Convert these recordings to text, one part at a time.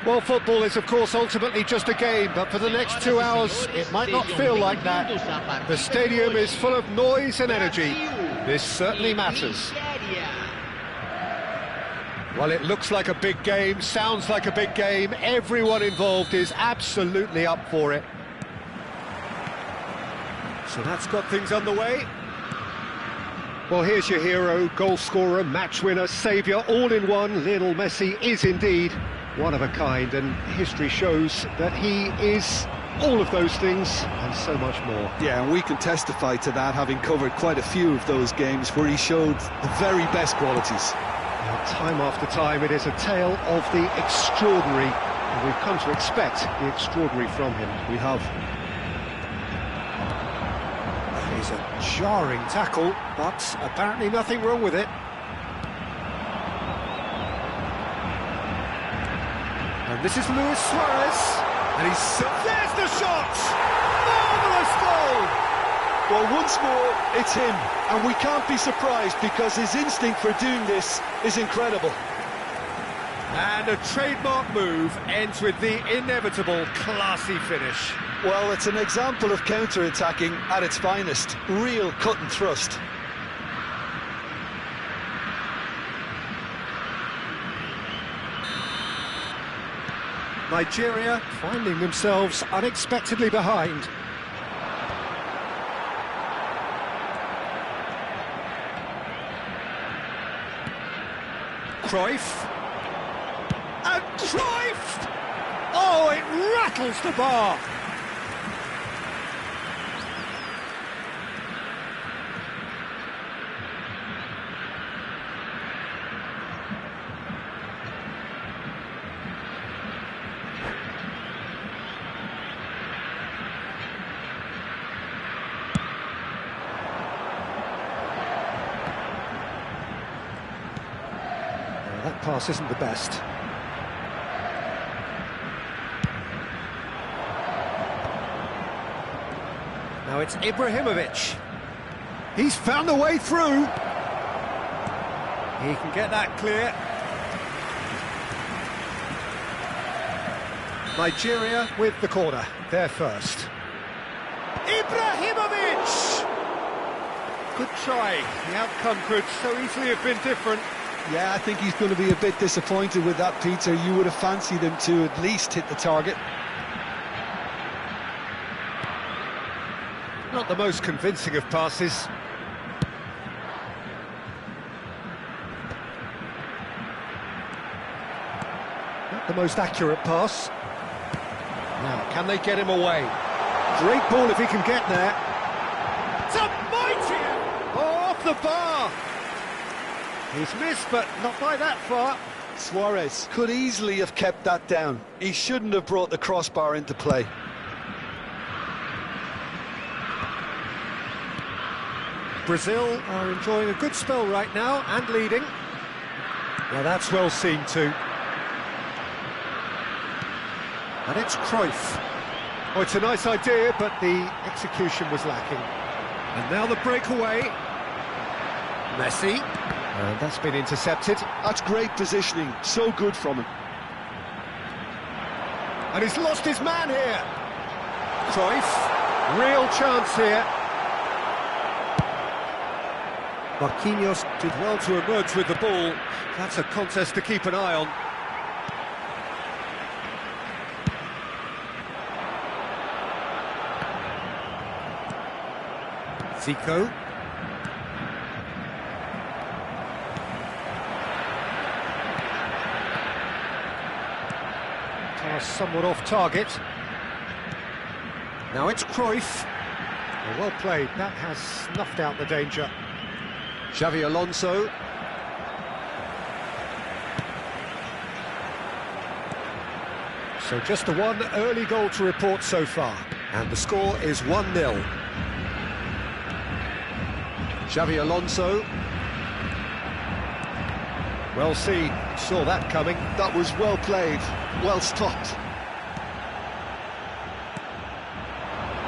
Well, football is, of course, ultimately just a game, but for the next 2 hours, it might not feel like that. The stadium is full of noise and energy. This certainly matters. Well, it looks like a big game, sounds like a big game. Everyone involved is absolutely up for it. So that's got things underway. Well, here's your hero, goal scorer, match winner, saviour, all in one. Lionel Messi is indeed one of a kind, and history shows that he is all of those things and so much more. Yeah, and we can testify to that, having covered quite a few of those games where he showed the very best qualities. Now, time after time, it is a tale of the extraordinary, and we've come to expect the extraordinary from him. We have. That is a jarring tackle, but apparently nothing wrong with it. And this is Luis Suarez, and there's the shot! Marvellous goal! Well, once more, it's him, and we can't be surprised because his instinct for doing this is incredible. And a trademark move ends with the inevitable classy finish. Well, it's an example of counter-attacking at its finest. Real cut and thrust. Nigeria finding themselves unexpectedly behind. Cruyff. And Cruyff! Oh, it rattles the bar. That pass isn't the best. Now it's Ibrahimovic. He's found a way through. He can get that clear. Nigeria with the corner. They're first. Ibrahimovic! Good try. The outcome could so easily have been different. Yeah, I think he's going to be a bit disappointed with that, Peter. You would have fancied him to at least hit the target. Not the most convincing of passes. Not the most accurate pass. Now, can they get him away? Great ball if he can get there. It's a mighty! Oh, off the bar! He's missed, but not by that far. Suarez could easily have kept that down. He shouldn't have brought the crossbar into play. Brazil are enjoying a good spell right now and leading. Yeah, that's well seen too. And it's Cruyff. Oh, it's a nice idea, but the execution was lacking. And now the breakaway. Messi. And that's been intercepted. That's great positioning, so good from him. And he's lost his man here. Cruyff, real chance here. Marquinhos did well to emerge with the ball. That's a contest to keep an eye on. Zico. Somewhat off target. Now it's Cruyff. Well played, that has snuffed out the danger. Xavi Alonso. So just the one early goal to report so far, and the score is 1-0. Xavi Alonso. Well seen, saw that coming. That was well played, well stopped.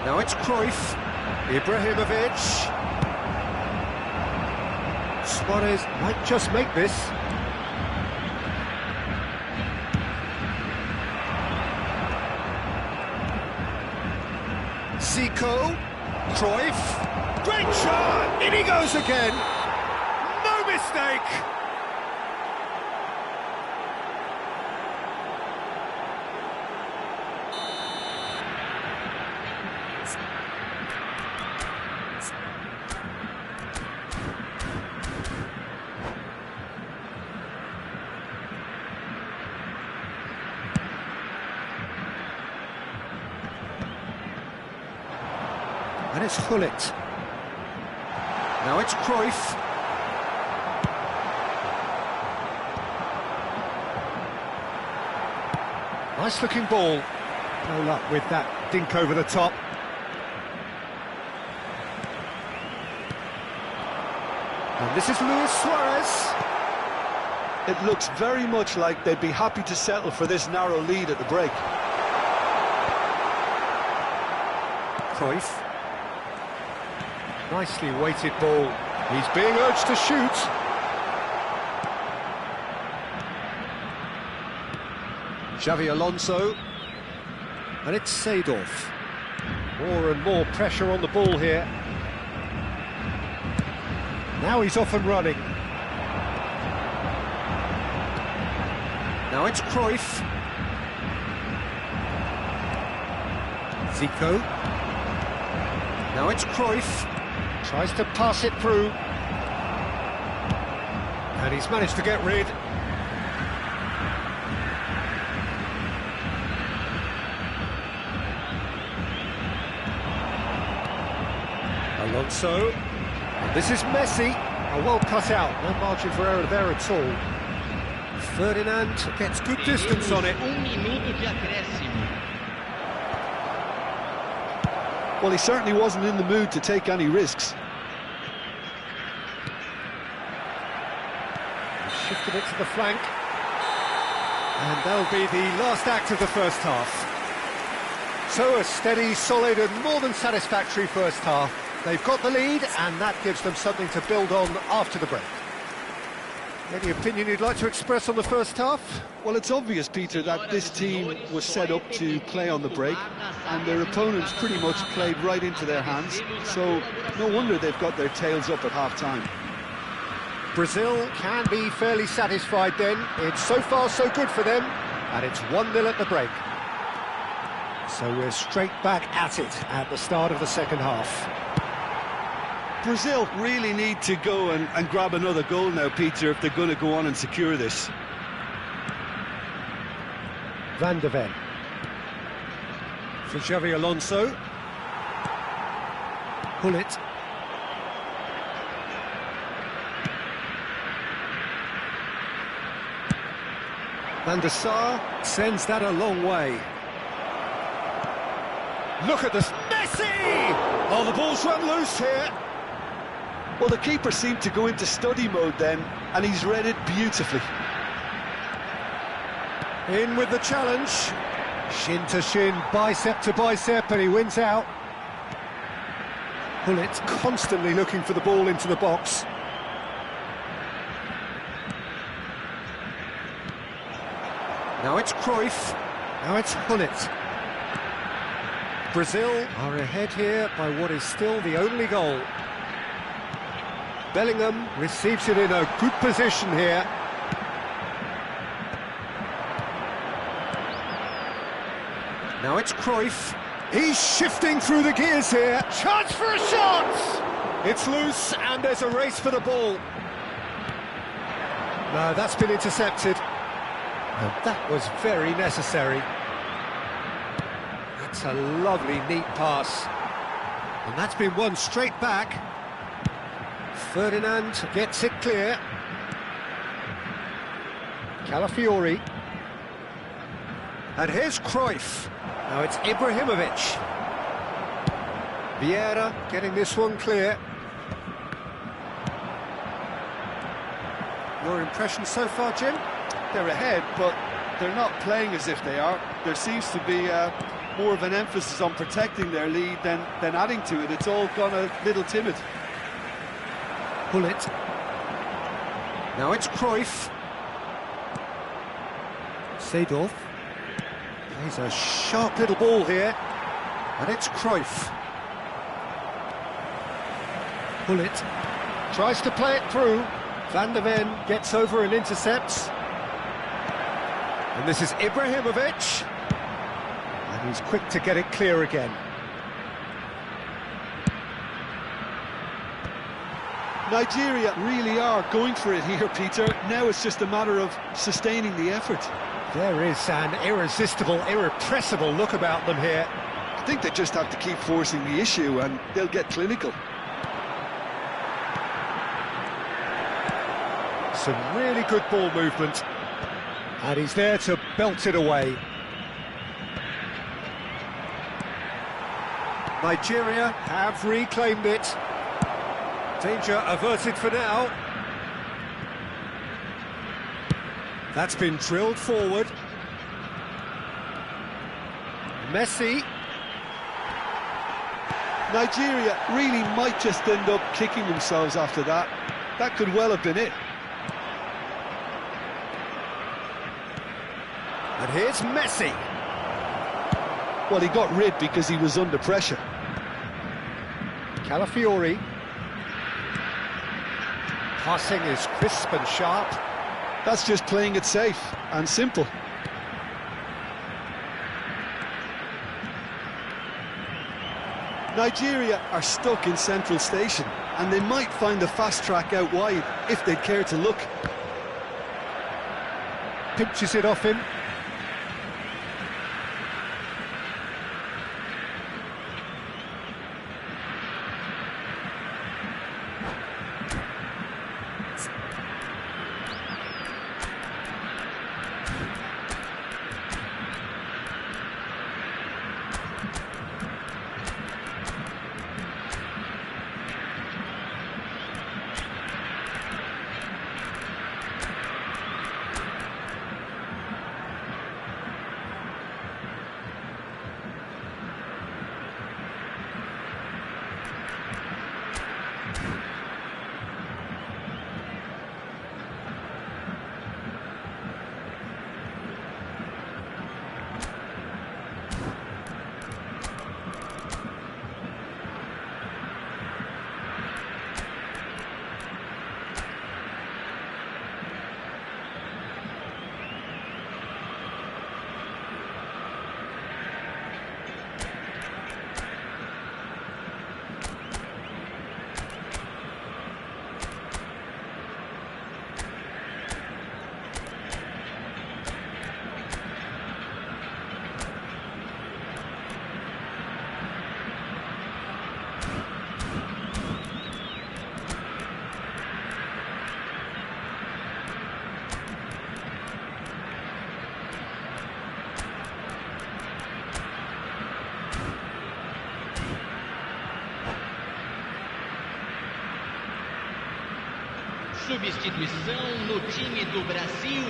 Now it's Cruyff, Ibrahimovic. Suarez might just make this. Zico, Cruyff, great shot! In he goes again! No mistake! And it's Gullit. Now it's Cruyff. Nice looking ball. No luck with that dink over the top. And this is Luis Suarez. It looks very much like they'd be happy to settle for this narrow lead at the break. Cruyff. Nicely weighted ball. He's being urged to shoot. Xavi Alonso. And it's Seedorf. More and more pressure on the ball here. Now he's off and running. Now it's Cruyff. Zico. Now it's Cruyff. Tries to pass it through. And he's managed to get rid. Alonso. This is Messi. A well cut out. No margin for error there at all. Ferdinand gets good distance on it. Well, he certainly wasn't in the mood to take any risks. Shifted it to the flank. And that'll be the last act of the first half. So a steady, solid and more than satisfactory first half. They've got the lead and that gives them something to build on after the break. Any opinion you'd like to express on the first half? Well, it's obvious, Peter, that this team was set up to play on the break and their opponents pretty much played right into their hands, so no wonder they've got their tails up at half-time. Brazil can be fairly satisfied then. It's so far so good for them, and it's 1-0 at the break. So we're straight back at it at the start of the second half. Brazil really need to go and grab another goal now, Peter, if they're going to go on and secure this. Van de Ven. For Xavi Alonso. Gullit. Van der Sar sends that a long way. Look at this. Messi! Oh, the ball's run loose here. Well, the keeper seemed to go into study mode then, and he's read it beautifully. In with the challenge. Shin to shin, bicep to bicep, and he wins out. Gullit constantly looking for the ball into the box. Now it's Cruyff. Now it's Gullit. Brazil are ahead here by what is still the only goal. Bellingham receives it in a good position here. Now it's Cruyff. He's shifting through the gears here. Chance for a shot! It's loose and there's a race for the ball. No, that's been intercepted. And that was very necessary. That's a lovely, neat pass. And that's been won straight back. Ferdinand gets it clear. Calafiori. And here's Cruyff. Now it's Ibrahimovic. Vieira getting this one clear. Your impression so far, Jim? They're ahead, but they're not playing as if they are. There seems to be more of an emphasis on protecting their lead than adding to it. It's all gone a little timid. Gullit. Now it's Cruyff. Seedorf. Plays a sharp little ball here. And it's Cruyff. Bullet tries to play it through. Van der Ven gets over and intercepts. And this is Ibrahimovic. And he's quick to get it clear again. Nigeria really are going for it here, Peter. Now it's just a matter of sustaining the effort. There is an irresistible, irrepressible look about them here. I think they just have to keep forcing the issue and they'll get clinical. Some really good ball movement. And he's there to belt it away. Nigeria have reclaimed it. Danger averted for now. That's been drilled forward. Messi. Nigeria really might just end up kicking themselves after that. That could well have been it. And here's Messi. Well, he got rid because he was under pressure. Calafiori. Passing is crisp and sharp. That's just playing it safe and simple. Nigeria are stuck in Central Station and they might find a fast track out wide if they'd care to look. Pinches it off him. Substituição no time do Brasil.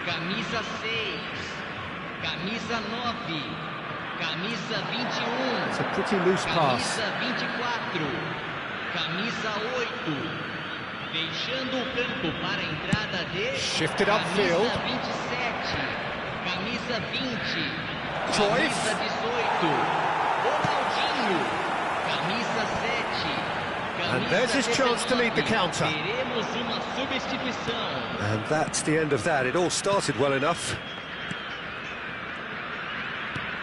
Camisa 6, camisa 9, camisa 21, It's a pretty loose pass. camisa 24, camisa 8. Deixando o campo para a entrada de Shifted upfield. camisa 27, camisa 20, Cruyff. camisa 18, Ronaldinho, camisa 7. And there's his chance to lead the counter. Teremos uma substituição. And that's the end of that. It all started well enough.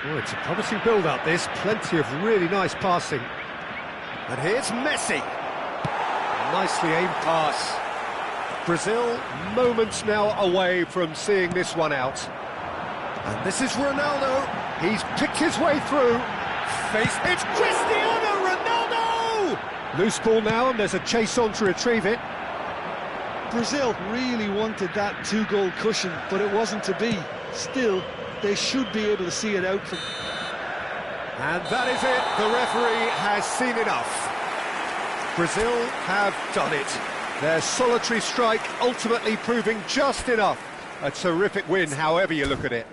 Oh, it's a promising build-up, this. Plenty of really nice passing. And here's Messi. Nicely aimed pass. Brazil moments now away from seeing this one out. And this is Ronaldo. He's picked his way through. It's Cristiano Ronaldo! Loose ball now, and there's a chase on to retrieve it. Brazil really wanted that two-goal cushion, but it wasn't to be. Still, they should be able to see it out from... And that is it. The referee has seen enough. Brazil have done it. Their solitary strike ultimately proving just enough. A terrific win, however you look at it.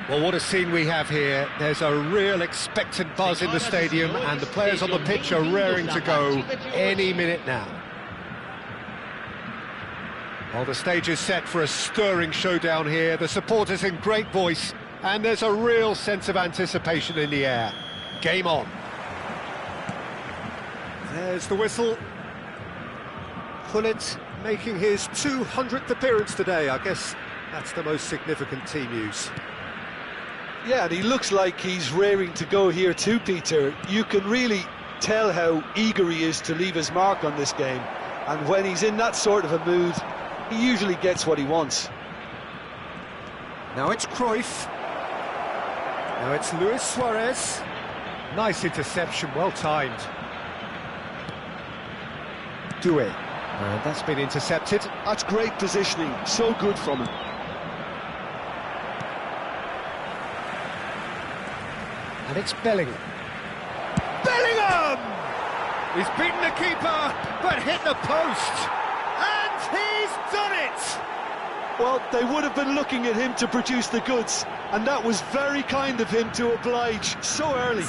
Well, what a scene we have here. There's a real expectant buzz in the stadium, and the players on the pitch are raring to go any minute now. Well, the stage is set for a stirring showdown here. The supporters in great voice, and there's a real sense of anticipation in the air. Game on. There's the whistle. Gullit making his 200th appearance today. I guess that's the most significant team news. Yeah, and he looks like he's raring to go here too, Peter. You can really tell how eager he is to leave his mark on this game. And when he's in that sort of a mood, he usually gets what he wants. Now it's Cruyff. Now it's Luis Suarez. Nice interception, well timed. Doué. And that's been intercepted. That's great positioning, so good from him. And it's Bellingham. Bellingham! He's beaten the keeper, but hit the post. And he's done it! Well, they would have been looking at him to produce the goods, and that was very kind of him to oblige so early.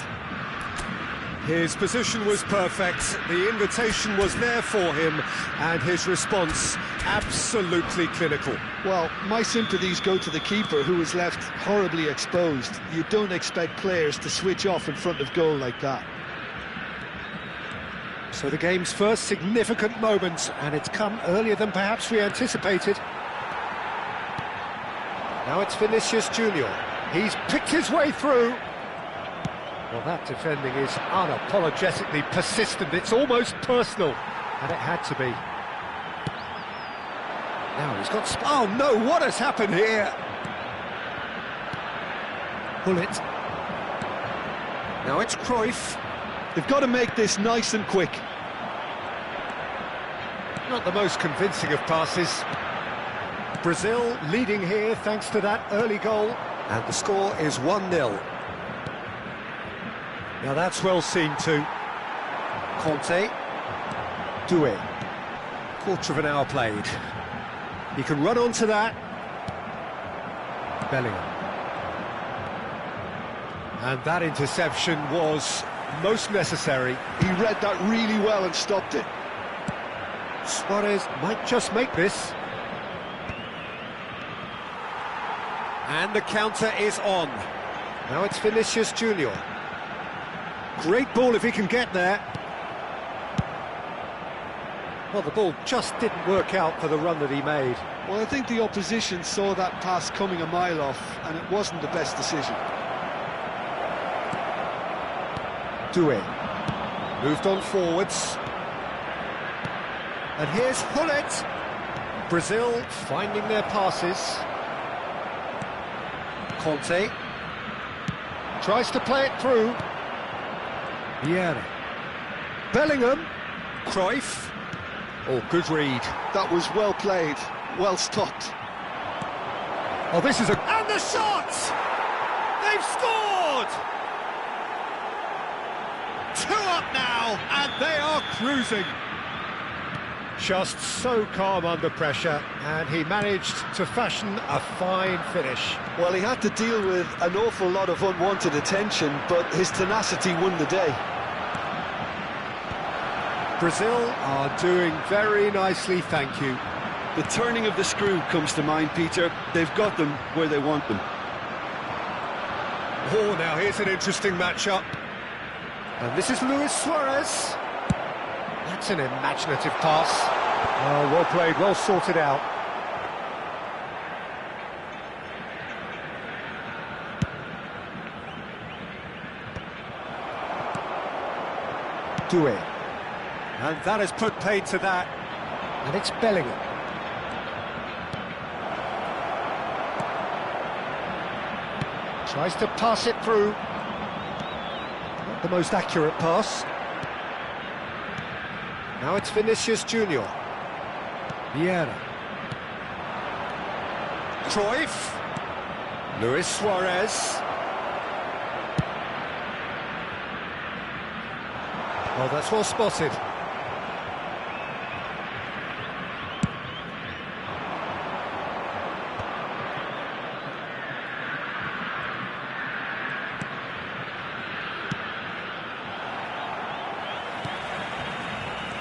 His position was perfect, the invitation was there for him, and his response absolutely clinical. Well, my sympathies go to the keeper, who was left horribly exposed. You don't expect players to switch off in front of goal like that. So the game's first significant moment, and it's come earlier than perhaps we anticipated. Now it's Vinicius Junior. He's picked his way through. Well, that defending is unapologetically persistent. It's almost personal, and it had to be. Now he's got... Oh, no, what has happened here? Gullit. Now it's Cruyff. They've got to make this nice and quick. Not the most convincing of passes. Brazil leading here thanks to that early goal, and the score is 1-0. Now that's well seen too. Conte. Doué. Quarter of an hour played. He can run onto that. Bellingham. And that interception was most necessary. He read that really well and stopped it. Suarez might just make this. And the counter is on. Now it's Vinicius Junior. Great ball if he can get there. Well, the ball just didn't work out for the run that he made. Well, I think the opposition saw that pass coming a mile off, and it wasn't the best decision. Doué. Moved on forwards. And here's Gullit. Brazil finding their passes. Conte. Tries to play it through. Vieira. Bellingham. Cruyff. Oh, good read. That was well played, well stopped. Oh, this is a... And the shot! They've scored! 2 up now, and they are cruising. Just so calm under pressure, and he managed to fashion a fine finish. Well, he had to deal with an awful lot of unwanted attention, but his tenacity won the day. Brazil are doing very nicely, thank you. The turning of the screw comes to mind, Peter. They've got them where they want them. Oh, now here's an interesting matchup. And this is Luis Suarez. That's an imaginative pass. Oh, well played, well sorted out. Doué. And that has put paid to that. And it's Bellingham. Tries to pass it through. Not the most accurate pass. Now it's Vinicius Junior. Vieira. Cruyff. Luis Suarez. Oh, that's well spotted.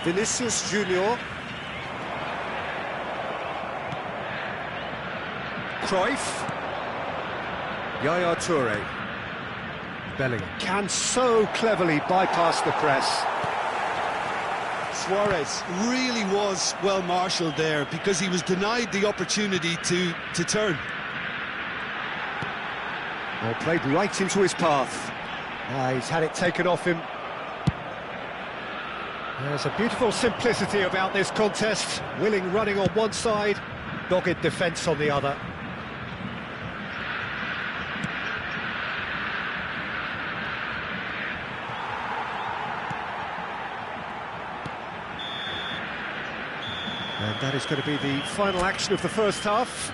Vinicius Junior. Cruyff. Yaya Toure. Bellingham can so cleverly bypass the press. Suarez really was well marshalled there because he was denied the opportunity to turn. Well, played right into his path. He's had it taken off him. There's a beautiful simplicity about this contest. Willing running on one side, dogged defence on the other. And that is going to be the final action of the first half.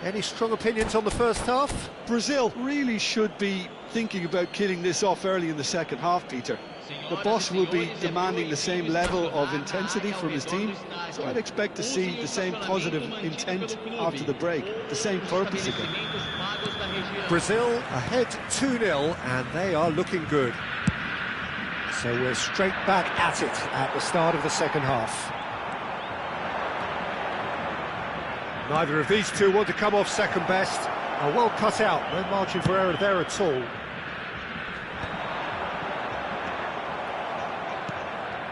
Any strong opinions on the first half? Brazil really should be thinking about killing this off early in the second half, Peter. The boss will be demanding the same level of intensity from his team, so I'd expect to see the same positive intent after the break, the same purpose again. Brazil ahead 2-0, and they are looking good. So we're straight back at it at the start of the second half. Neither of these two want to come off second best. Are well cut out, no margin for error there at all.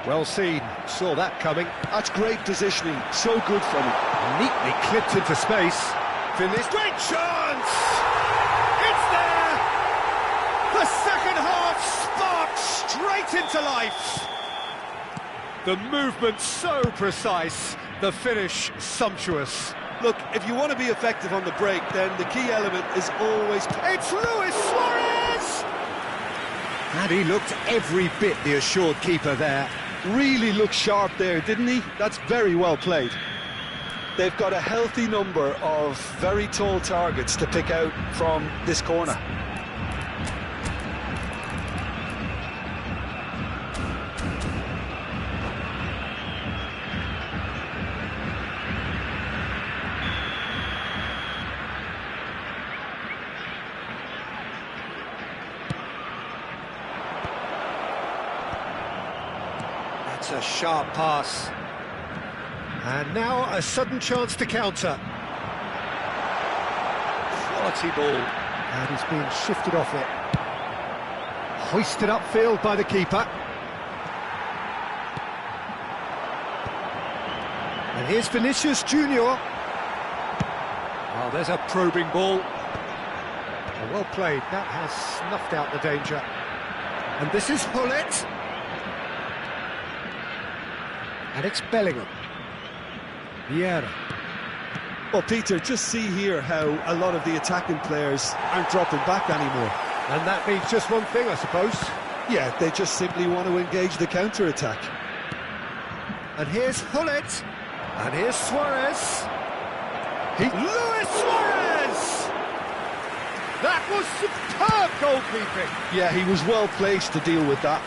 Well seen, saw that coming. That's great positioning, so good from him. Neatly clipped into space. Finished, great chance! It's there! The second half sparks straight into life! The movement so precise, the finish sumptuous. Look, if you want to be effective on the break, then the key element is always... It's Luis Suarez! And he looked every bit the assured keeper there. Really looked sharp there, didn't he? That's very well played. They've got a healthy number of very tall targets to pick out from this corner. That's a sharp pass. And now a sudden chance to counter. Quality ball. And he's being shifted off it. Hoisted upfield by the keeper. And here's Vinicius Junior. Oh, there's a probing ball. Oh, well played. That has snuffed out the danger. And this is Gullit. And it's Bellingham. Vieira. Well, Peter, just see here how a lot of the attacking players aren't dropping back anymore. And that means just one thing, I suppose. Yeah, they just simply want to engage the counter-attack. And here's Gullit. And here's Suarez. Luis Suarez! That was superb goalkeeping. Yeah, he was well placed to deal with that.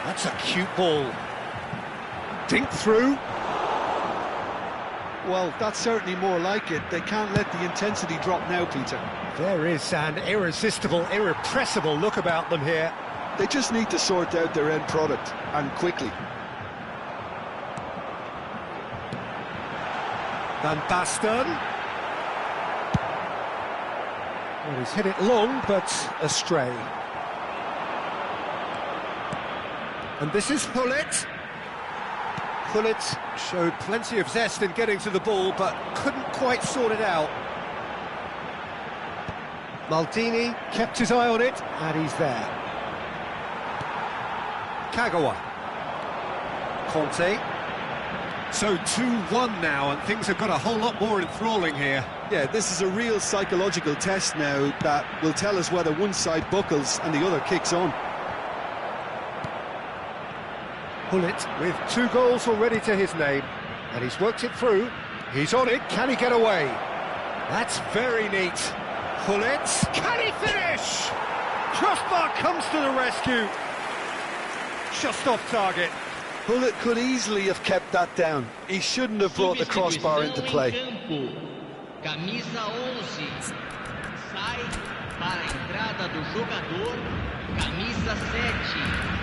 That's a cute ball. Dink through. Well, that's certainly more like it. They can't let the intensity drop now, Peter. There is an irresistible, irrepressible look about them here. They just need to sort out their end product, and quickly. Van Basten. Well, he's hit it long, but astray. And this is Gullit. Gullit showed plenty of zest in getting to the ball, but couldn't quite sort it out. Maldini kept his eye on it, and he's there. Kagawa. Conte. So 2-1 now, and things have got a whole lot more enthralling here. Yeah, this is a real psychological test now that will tell us whether one side buckles and the other kicks on. Gullit with 2 goals already to his name, and he's worked it through. He's on it, can he get away? That's very neat. Gullit, can he finish? Crossbar comes to the rescue. Just off target. Gullit could easily have kept that down. He shouldn't have brought the crossbar into play. Camisa 11 sai para a entrada do jogador, camisa 7.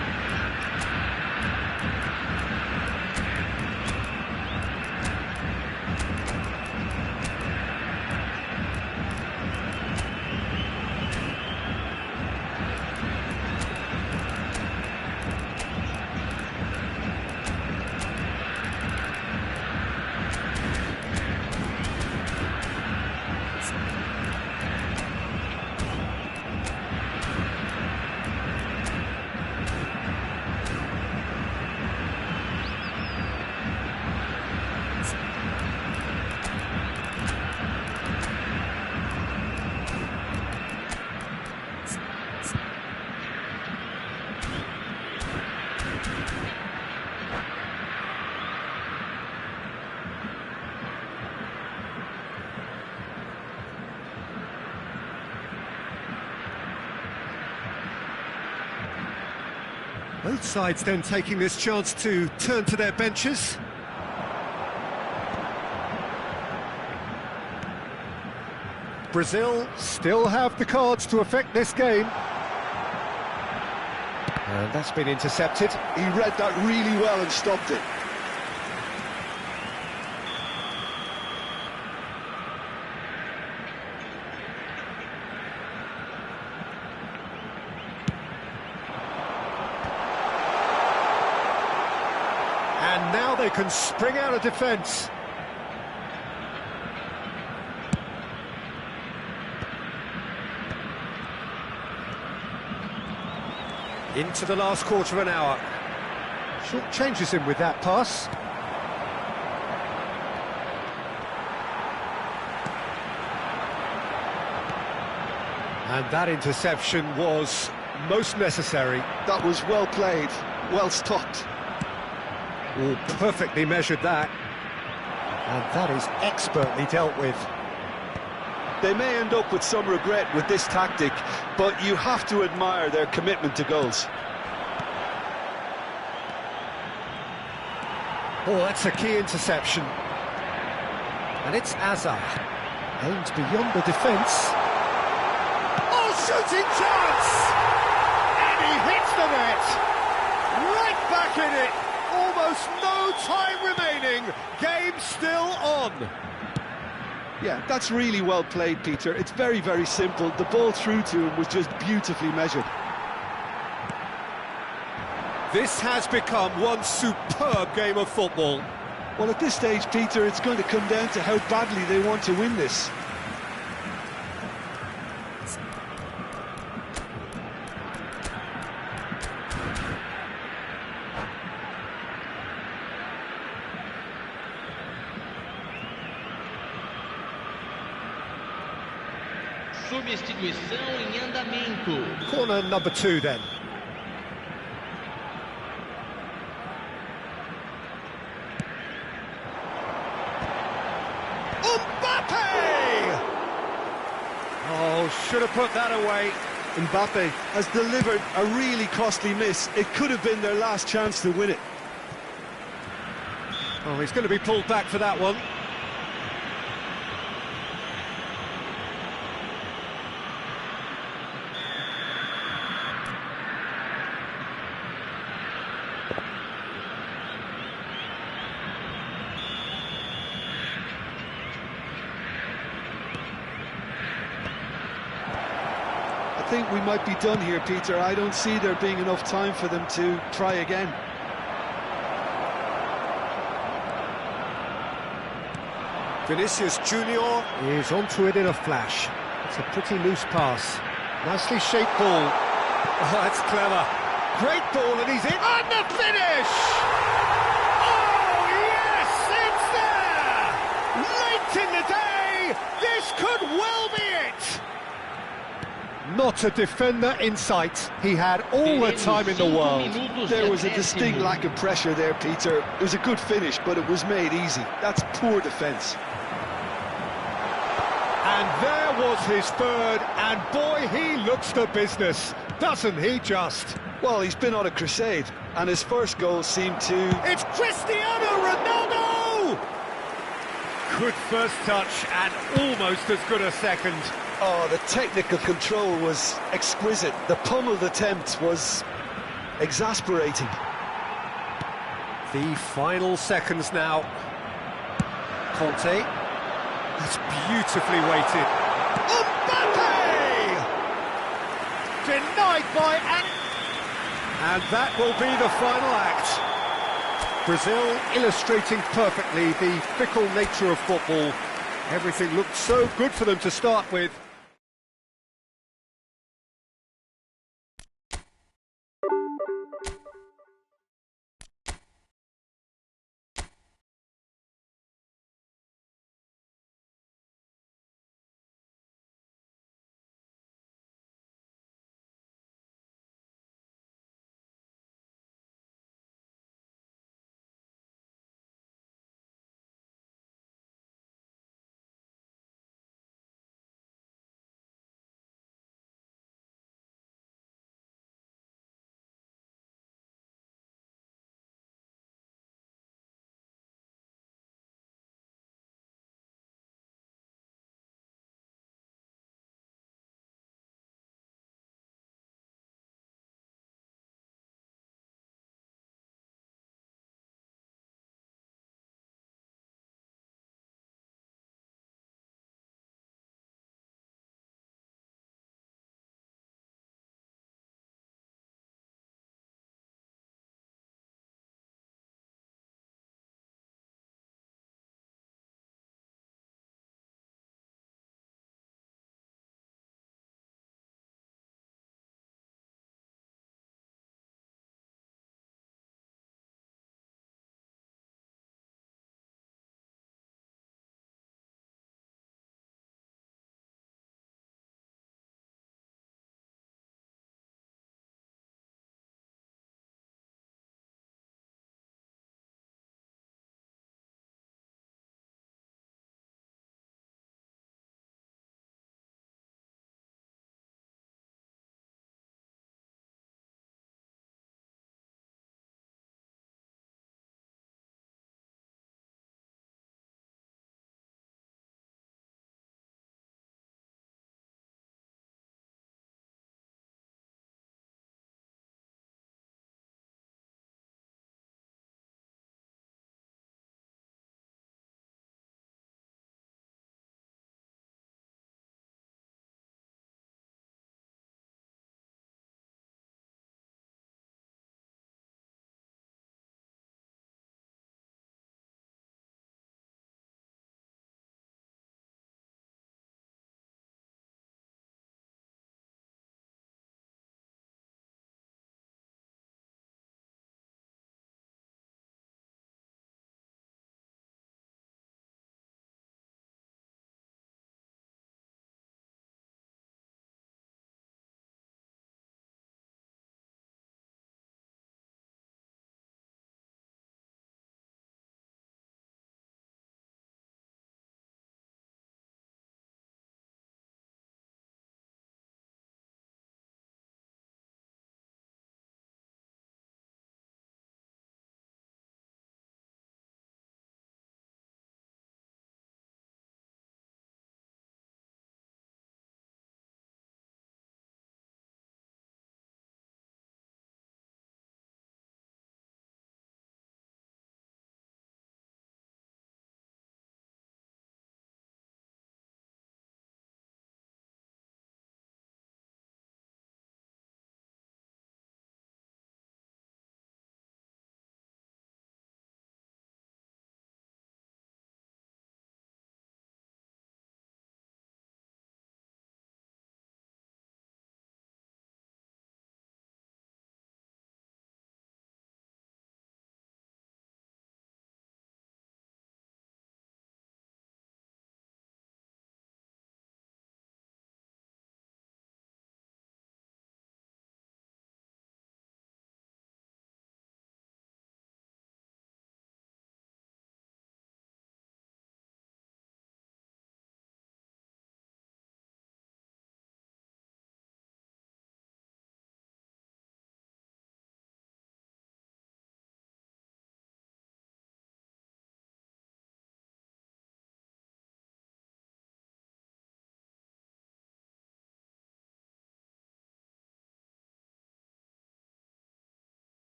Both sides then taking this chance to turn to their benches. Brazil still have the cards to affect this game. And that's been intercepted. He read that really well and stopped it. And now they can spring out of defence. Into the last quarter of an hour. Short changes him with that pass. And that interception was most necessary. That was well played, well stopped. Oh, perfectly measured that. And that is expertly dealt with. They may end up with some regret with this tactic, but you have to admire their commitment to goals. Oh, that's a key interception. And it's Azar. Aimed beyond the defence. Oh, shooting chance! And he hits the net! Right back in it! Almost no time remaining. Game still on. Yeah, that's really well played, Peter. It's very, very simple. The ball through to him was just beautifully measured. This has become one superb game of football. Well, at this stage, Peter, it's going to come down to how badly they want to win this. Substituição em andamento. Corner number 2 then. Mbappe! Oh, should have put that away. Mbappe has delivered a really costly miss. It could have been their last chance to win it. Oh, he's going to be pulled back for that one. I think we might be done here, Peter. I don't see there being enough time for them to try again. Vinicius Junior is onto it in a flash. It's a pretty loose pass. Nicely shaped ball. Oh, that's clever. Great ball, and he's in. And the finish! Oh, yes, it's there! Late in the day, this could well be it! Not a defender in sight. He had all the time in the world. There was a distinct lack of pressure there, Peter. It was a good finish, but it was made easy. That's poor defence. And there was his third, and boy, he looks the business, doesn't he just? Well, he's been on a crusade, and his first goal seemed to... It's Cristiano Ronaldo! Good first touch, and almost as good a second. Oh, the technical control was exquisite. The pummeled attempt was exasperating. The final seconds now. Conte. That's beautifully weighted. Mbappe! Denied by and that will be the final act. Brazil illustrating perfectly the fickle nature of football. Everything looked so good for them to start with.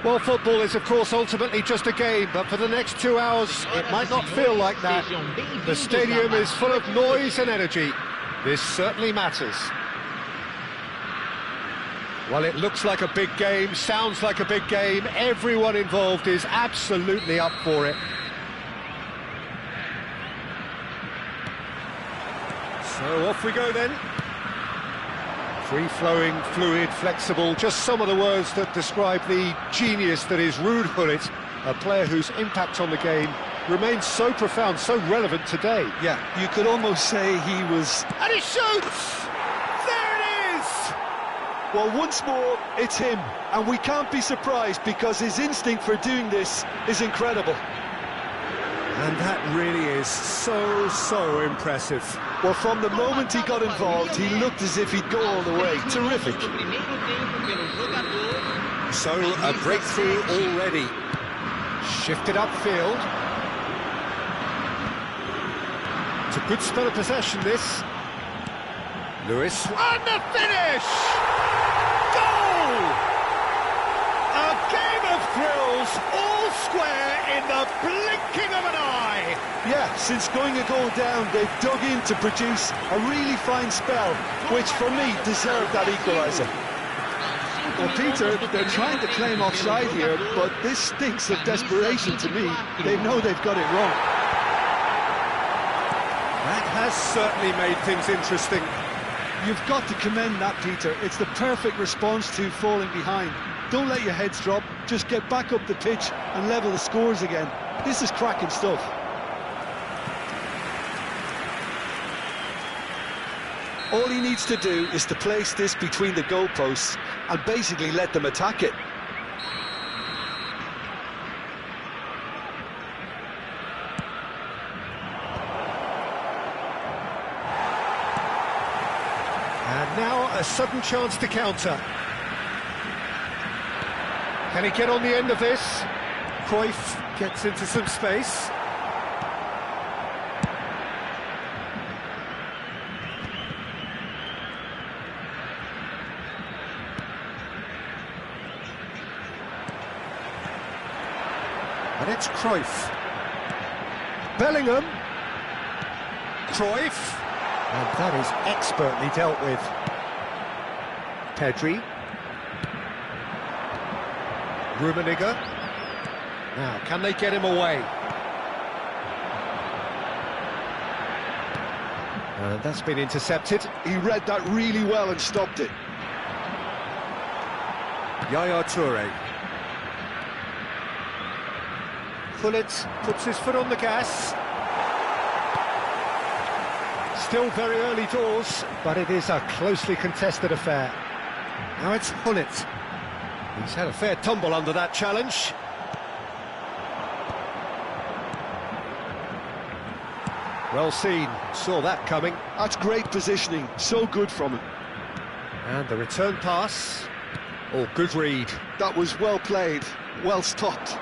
Well, football is, of course, ultimately just a game, but for the next 2 hours, it might not feel like that. The stadium is full of noise and energy. This certainly matters. Well, it looks like a big game, sounds like a big game. Everyone involved is absolutely up for it. So off we go then. Free-flowing, fluid, flexible, just some of the words that describe the genius that is Ruud Gullit, a player whose impact on the game remains so profound, so relevant today. Yeah, you could almost say he was... And he shoots! There it is! Well, once more, it's him, and we can't be surprised because his instinct for doing this is incredible. And that really is so impressive. Well, from the moment he got involved, he looked as if he'd go all the way. Terrific. So, a breakthrough already. Shifted upfield. It's a good spell of possession, this. Lewis. And the finish! Goal! A game of thrills, all square in the blinking of an eye. Yeah, since going a goal down, they've dug in to produce a really fine spell, which for me deserved that equaliser. Well, Peter, they're trying to claim offside here, but this stinks of desperation to me. They know they've got it wrong. That has certainly made things interesting. You've got to commend that, Peter. It's the perfect response to falling behind. Don't let your heads drop, just get back up the pitch and level the scores again. This is cracking stuff. All he needs to do is to place this between the goalposts and basically let them attack it. a sudden chance to counter. Can he get on the end of this? Cruyff gets into some space. And it's Cruyff. Bellingham. Cruyff. And that is expertly dealt with. Pedri. Rummenigge. Now, can they get him away? And that's been intercepted. He read that really well and stopped it. Yaya Toure. Gullit puts his foot on the gas. Still very early doors, but it is a closely contested affair. Now it's Gullit. He's had a fair tumble under that challenge. Well seen, saw that coming. That's great positioning, so good from him. And the return pass. Oh, good read. That was well played, well stopped.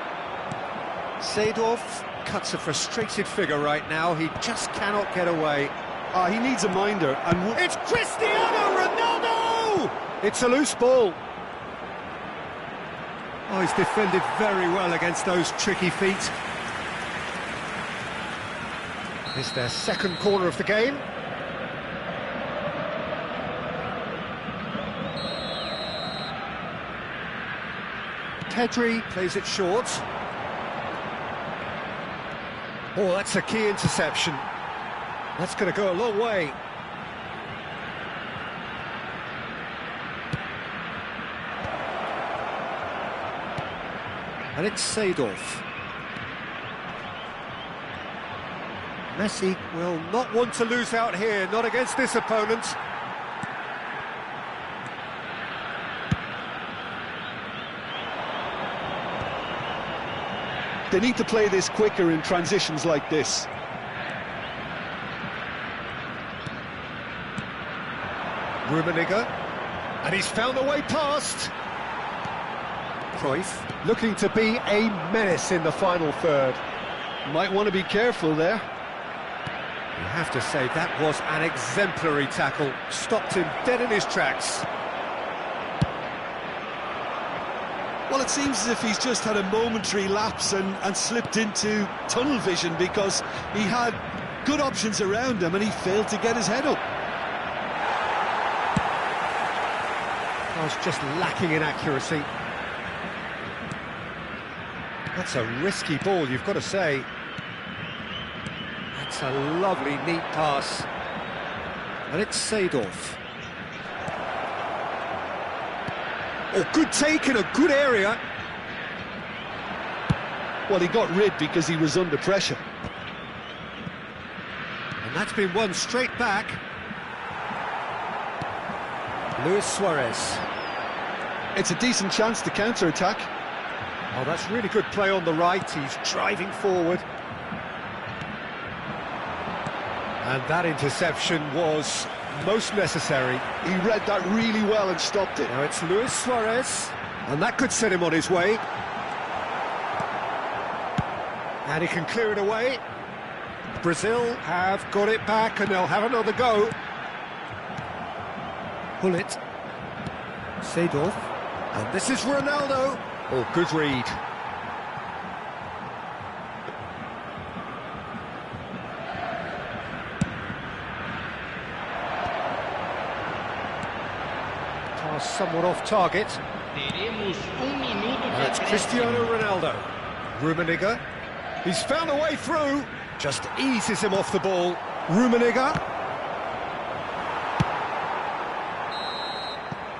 Seedorf cuts a frustrated figure right now. He just cannot get away. He needs a minder. And it's Cristiano Ronaldo! It's a loose ball. Oh, he's defended very well against those tricky feet. It's their second corner of the game. Pedri plays it short. Oh, that's a key interception. That's going to go a long way. And it's Seedorf. Messi will not want to lose out here, not against this opponent. They need to play this quicker in transitions like this. Rummenigge, and he's found a way past. Cruyff looking to be a menace in the final third. Might want to be careful there. You have to say that was an exemplary tackle. Stopped him dead in his tracks. Well, it seems as if he's just had a momentary lapse and slipped into tunnel vision, because he had good options around him and he failed to get his head up. I was just lacking in accuracy. That's a risky ball, you've got to say. That's a lovely, neat pass. And it's Seedorf. Oh, good take in a good area. Well, he got rid because he was under pressure. And that's been won straight back. Luis Suarez. It's a decent chance to counter-attack. Oh, that's really good play on the right. He's driving forward. And that interception was most necessary. He read that really well and stopped it. Now it's Luis Suarez, and that could set him on his way. And he can clear it away. Brazil have got it back, and they'll have another go. Gullit. Seedorf. And this is Ronaldo. Oh, good read. Pass somewhat off target. Teremos minuto de That's acréscimo. Cristiano Ronaldo. Rummenigge. He's found a way through. Just eases him off the ball. Rummenigge.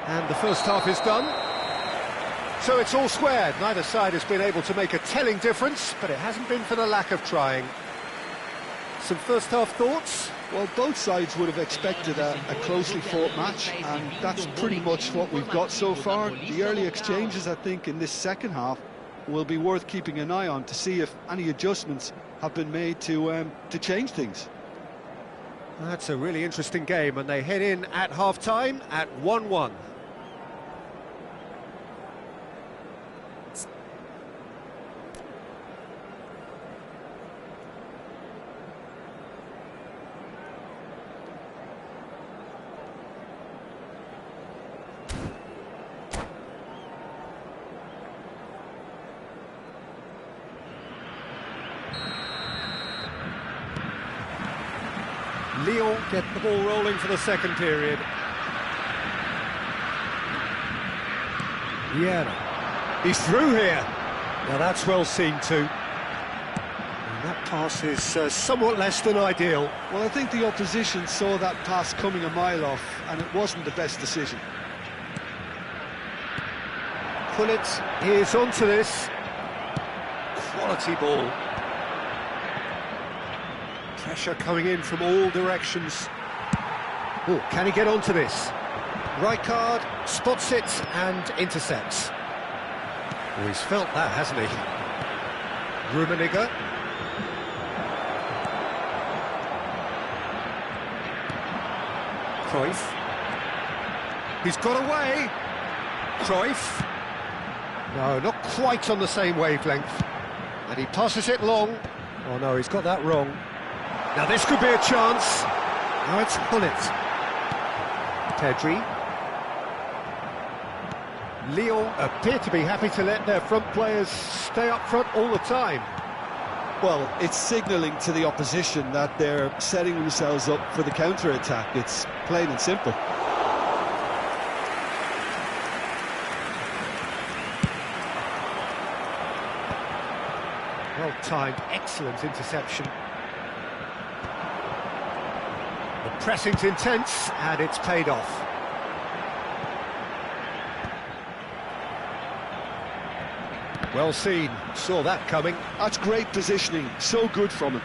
And the first half is done. So it's all squared. Neither side has been able to make a telling difference, but it hasn't been for the lack of trying. Some first half thoughts? Well, both sides would have expected a closely fought match, and that's pretty much what we've got so far. The early exchanges, I think, in this second half will be worth keeping an eye on to see if any adjustments have been made to change things. That's a really interesting game, and they head in at half-time at 1-1. Lyon get the ball rolling for the second period. Vieira. He's through here. Now that's well seen too. And that pass is somewhat less than ideal. Well, I think the opposition saw that pass coming a mile off, and it wasn't the best decision. Gullit is onto this. Quality ball. Pressure coming in from all directions. Oh, can he get onto this? Rijkaard spots it and intercepts. Oh, he's felt that, hasn't he? Rummenigge. Cruyff. He's got away. Cruyff. No, not quite on the same wavelength. And he passes it long. Oh no, he's got that wrong. Now this could be a chance. Now it's Gullit. Pedri. Lyon appear to be happy to let their front players stay up front all the time. Well, it's signalling to the opposition that they're setting themselves up for the counter-attack. It's plain and simple. Well-timed, excellent interception. The pressing's intense, and it's paid off. Well seen, saw that coming. That's great positioning, so good from him.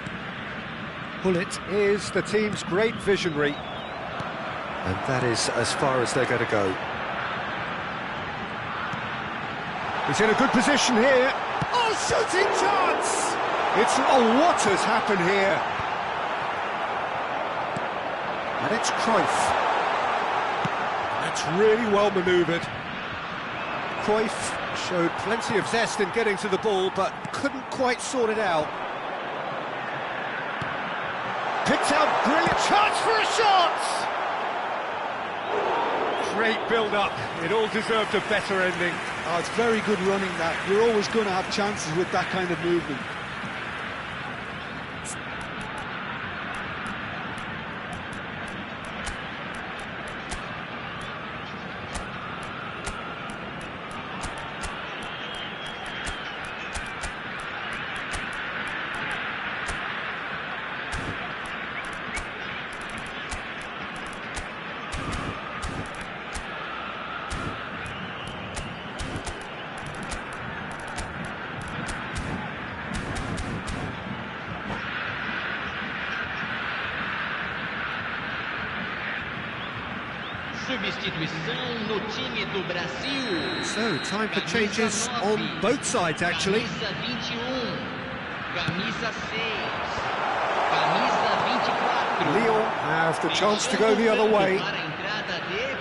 Gullit is the team's great visionary. And that is as far as they're going to go. He's in a good position here. Oh, shooting chance! What has happened here? And it's Cruyff. That's really well manoeuvred. Cruyff showed plenty of zest in getting to the ball, but couldn't quite sort it out. Picked out, brilliant chance for a shot! Great build-up, it all deserved a better ending. Oh, it's very good running that. You're always going to have chances with that kind of movement. Substituição no time do Brasil. So, time for changes on both sides, actually. Camisa 21, camisa 6, camisa 24. Lyon have the chance to go the other way. Para a entrada de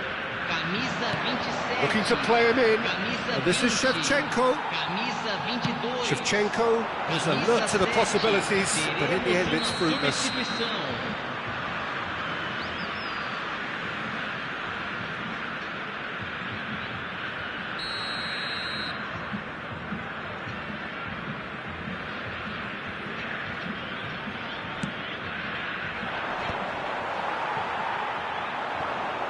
camisa 27. Looking to play him in. Camisa And this is 20, Shevchenko. Camisa 22. Shevchenko is alert to the possibilities, but in the end it's fruitless. Substituição.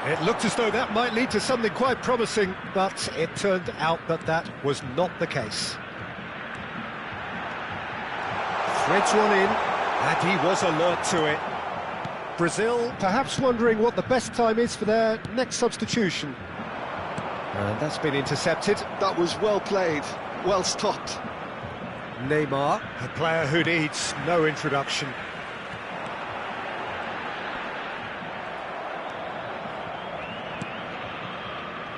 It looked as though that might lead to something quite promising, but it turned out that that was not the case. Threads one in, and he was alert to it. Brazil perhaps wondering what the best time is for their next substitution. And that's been intercepted. That was well played, well stopped. Neymar, a player who needs no introduction.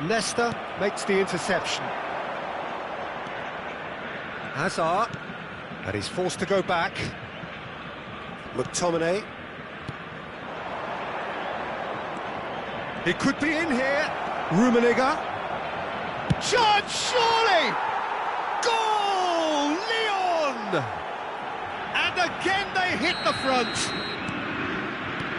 Nesta makes the interception. Hazard, and he's forced to go back. McTominay. He could be in here. Rummenigge. Chance, surely! Goal! Lyon! And again they hit the front.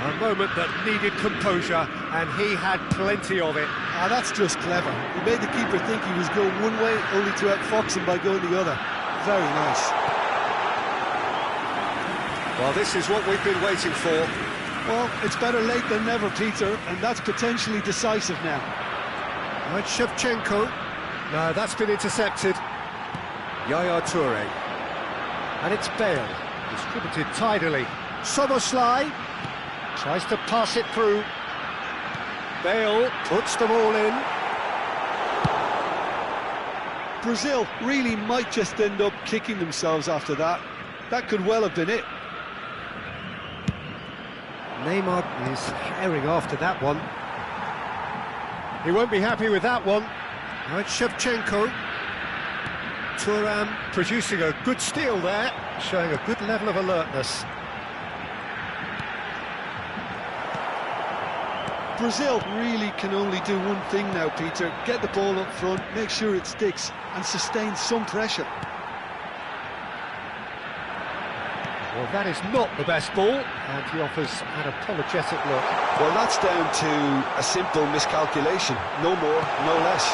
A moment that needed composure, and he had plenty of it. Ah, that's just clever. He made the keeper think he was going one way, only to outfox him by going the other. Very nice. Well, this is what we've been waiting for. Well, it's better late than never, Peter, and that's potentially decisive now. Right, Shevchenko. No, that's been intercepted. Yaya Toure. And it's Bale. Distributed tidily. Soboslai tries to pass it through. Bale puts them all in. Brazil really might just end up kicking themselves after that. That could well have been it. Neymar is herring after that one. He won't be happy with that one. Right, Shevchenko. Thuram producing a good steal there, showing a good level of alertness. Brazil really can only do one thing now, Peter. Get the ball up front, make sure it sticks, and sustain some pressure. Well, that is not the best ball, and he offers an apologetic look. Well, that's down to a simple miscalculation. No more, no less.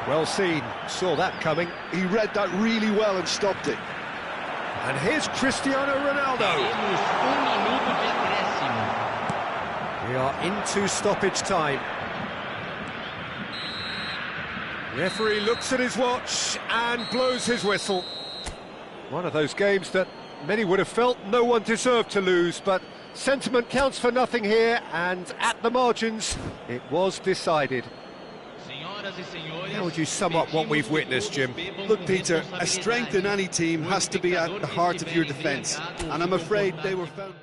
Well seen, saw that coming. He read that really well and stopped it. And here's Cristiano Ronaldo. Temos minuto de acréscimo. We are into stoppage time. Referee looks at his watch and blows his whistle. One of those games that many would have felt no one deserved to lose, but sentiment counts for nothing here, and at the margins, it was decided. How would you sum up what we've witnessed, Jim? Look, Peter, a strength in any team has to be at the heart of your defence, and I'm afraid they were found...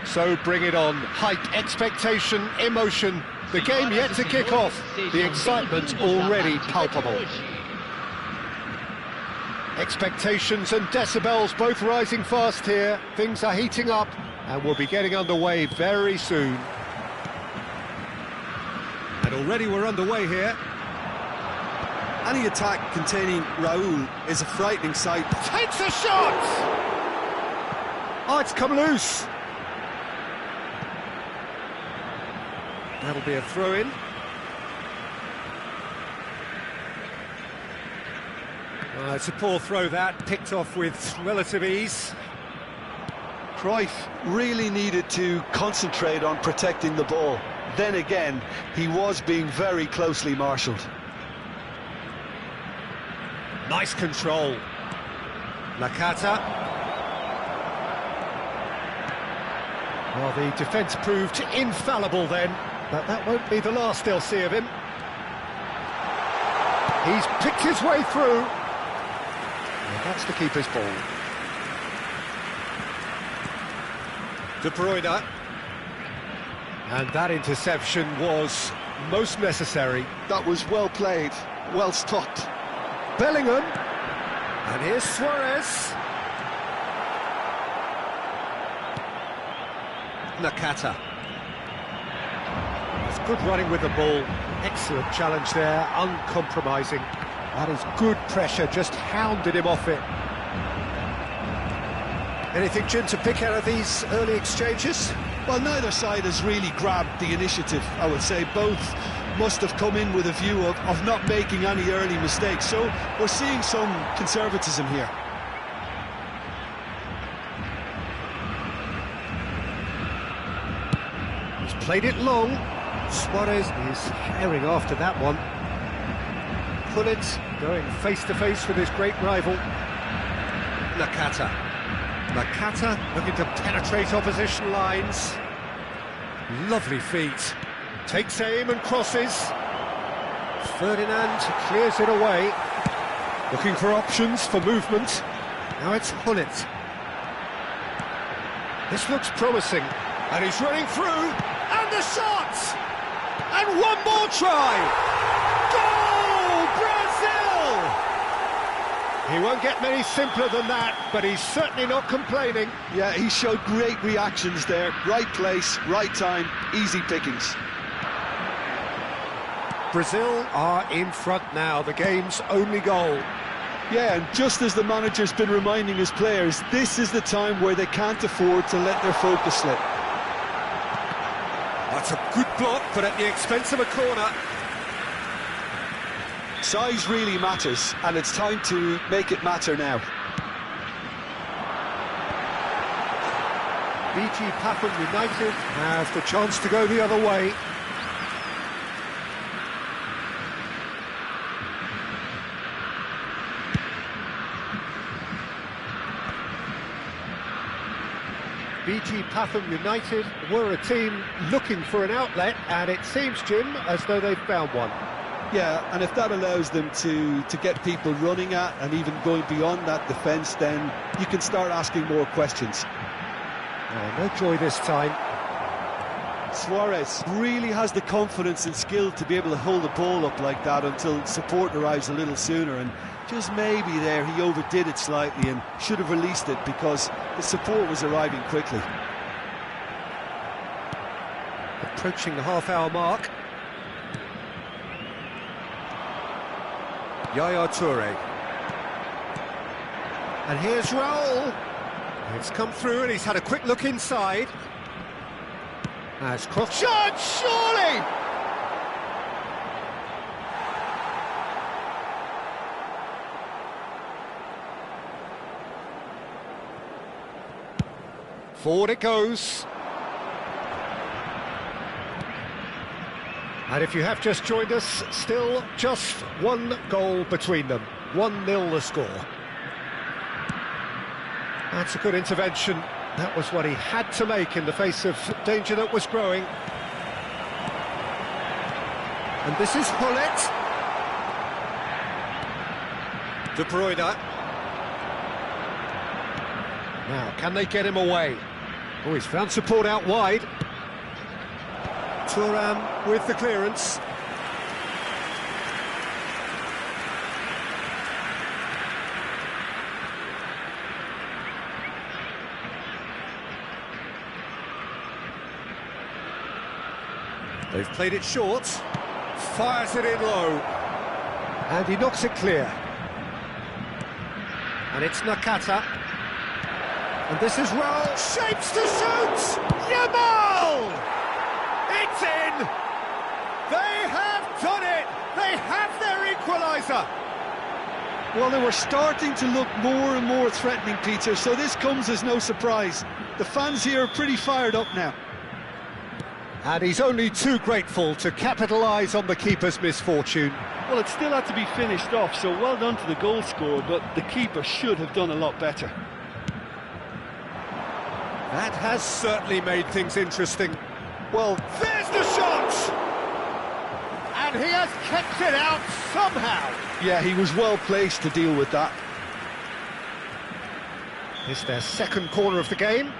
So bring it on. Hype, expectation, emotion. The game yet to kick off. The excitement already palpable. Expectations and decibels both rising fast here. Things are heating up and we'll be getting underway very soon. And already we're underway here. Any attack containing Raul is a frightening sight. Takes a shot! Oh, it's come loose. That'll be a throw-in. It's a poor throw that, picked off with relative ease. Cruyff really needed to concentrate on protecting the ball. Then again, he was being very closely marshalled. Nice control. Nakata. Well, the defence proved infallible then, but that won't be the last they'll see of him. He's picked his way through. And that's the keeper's ball. De Bruyne. And that interception was most necessary. That was well played, well stopped. Bellingham. And here's Suarez. Nakata. It's good running with the ball. Excellent challenge there, uncompromising. That is good pressure, just hounded him off it. Anything, Jim, to pick out of these early exchanges? Well, neither side has really grabbed the initiative, I would say. Both must have come in with a view of not making any early mistakes. So we're seeing some conservatism here. He's played it long. Suarez is herring after that one. Pullet going face-to-face with his great rival. Nakata. Nakata looking to penetrate opposition lines. Lovely feet. Takes aim and crosses. Ferdinand clears it away. Looking for options for movement. Now it's Hullet. This looks promising. And he's running through. And the shot! And one more try! Goal! Brazil! He won't get many simpler than that, but he's certainly not complaining. Yeah, he showed great reactions there. Right place, right time, easy pickings. Brazil are in front now, the game's only goal. Yeah, and just as the manager's been reminding his players, this is the time where they can't afford to let their focus slip. That's a good block, but at the expense of a corner. Size really matters, and it's time to make it matter now. BG Pathum United has the chance to go the other way. BG Pathum United were a team looking for an outlet, and it seems, Jim, as though they've found one. Yeah, and if that allows them to get people running at and even going beyond that defence, then you can start asking more questions. Oh, no joy this time. Suarez really has the confidence and skill to be able to hold the ball up like that until support arrives a little sooner, and just maybe there he overdid it slightly and should have released it because the support was arriving quickly. Approaching the half-hour mark. Yaya Toure. And here's Raul. It's come through and he's had a quick look inside. As cross shot, surely! Forward it goes. And if you have just joined us, still just one goal between them. 1-0 the score. That's a good intervention. That was what he had to make in the face of danger that was growing. And this is Hullet. De Bruyne. Now, can they get him away? Oh, he's found support out wide. Thuram with the clearance. They've played it short, fires it in low, and he knocks it clear. And it's Nakata, and this is Raul, shapes to shoot! Yamal! It's in! They have done it! They have their equaliser! Well, they were starting to look more and more threatening, Peter, so this comes as no surprise. The fans here are pretty fired up now. And he's only too grateful to capitalise on the keeper's misfortune. Well, it still had to be finished off, so well done to the goal scorer, but the keeper should have done a lot better. That has certainly made things interesting. Well, There's the shot! And he has kept it out somehow. yeah, he was well placed to deal with that. It's their second corner of the game.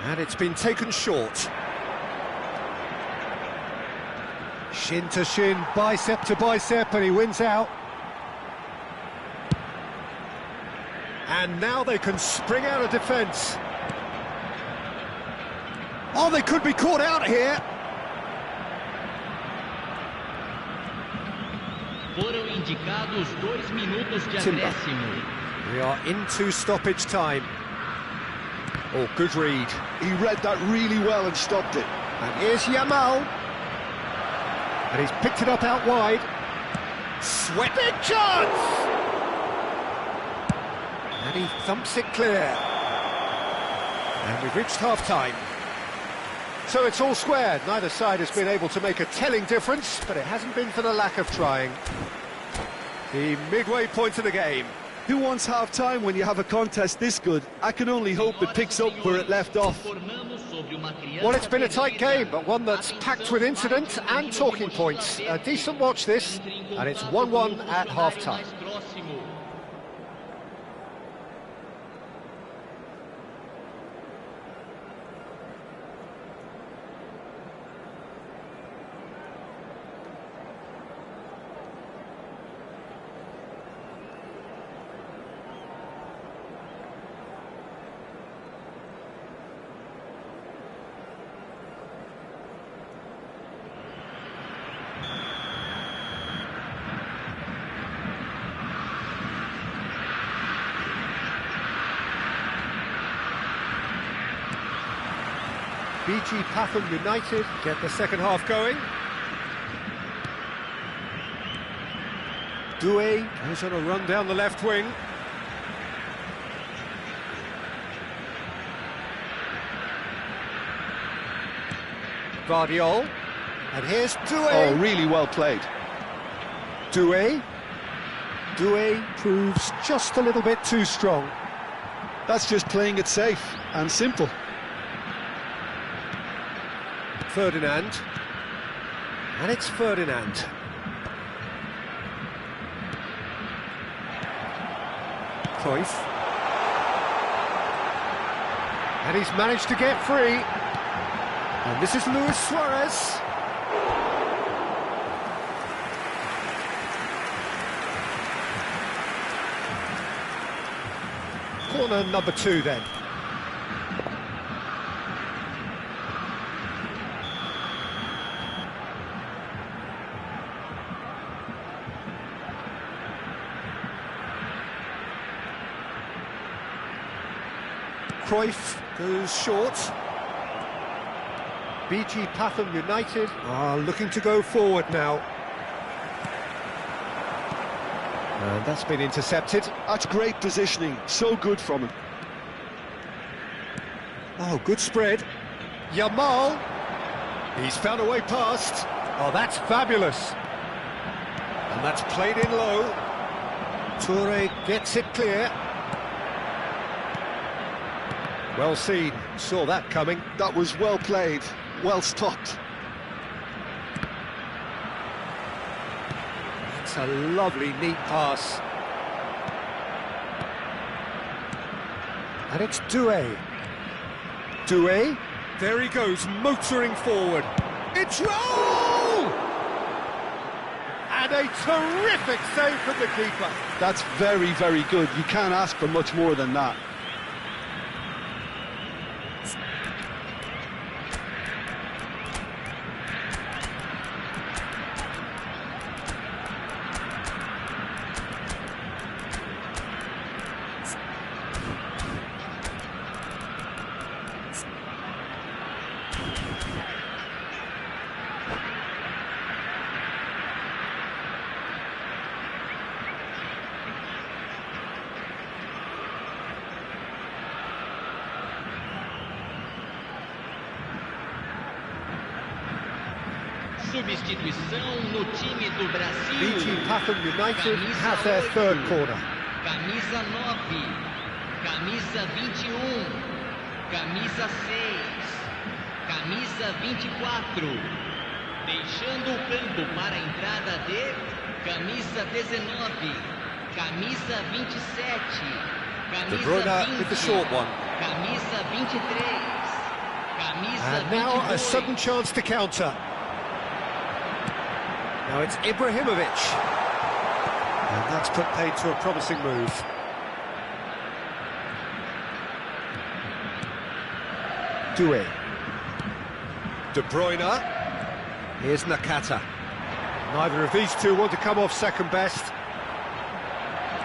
And it's been taken short. Shin to shin, bicep to bicep, and he wins out. And now they can spring out of defence. Oh, they could be caught out here. Foram indicados 2 minutos de acréscimo. We are into stoppage time. Oh, good read. He read that really well and stopped it. And here's Yamal. And he's picked it up out wide. Sweat. Big chance! And he thumps it clear. And we've reached half-time. So it's all squared. Neither side has been able to make a telling difference, but it hasn't been for the lack of trying. The midway point of the game. Who wants half-time when you have a contest this good? I can only hope it picks up where it left off. Well, it's been a tight game, but one that's packed with incident and talking points. A decent watch this, and it's 1-1 at half-time. BG Pathum United get the second half going. Doué goes on a run down the left wing. Guardiol. And here's Doué. Oh, really well played. Doué. Doué proves just a little bit too strong. That's just playing it safe and simple. Ferdinand, and it's Ferdinand. Cruyff, and he's managed to get free, and this is Luis Suarez. Corner number 2 then. Cruyff goes short. BG Pathum United are looking to go forward now. And that's been intercepted. That's great positioning, so good from him. Oh, good spread. Yamal. He's found a way past. Oh, that's fabulous. And that's played in low. Toure gets it clear. Well seen, saw that coming. That was well played, well stopped. It's a lovely, neat pass. And it's Doué. Doué. There he goes, motoring forward. It's goal! And a terrific save from the keeper. That's very, very good. You can't ask for much more than that. Substituição no time do Brasil. BT Pathum United have their third corner. Camisa 9, camisa 21, camisa 6, camisa 24. Deixando o campo para a entrada de camisa 19, camisa 27, De camisa Bruyne 20, with the short one. camisa 23, camisa And now 22. a sudden chance to counter. Now it's Ibrahimovic. And that's put paid to a promising move. Doué. De Bruyne. Here's Nakata. Neither of these two want to come off second best.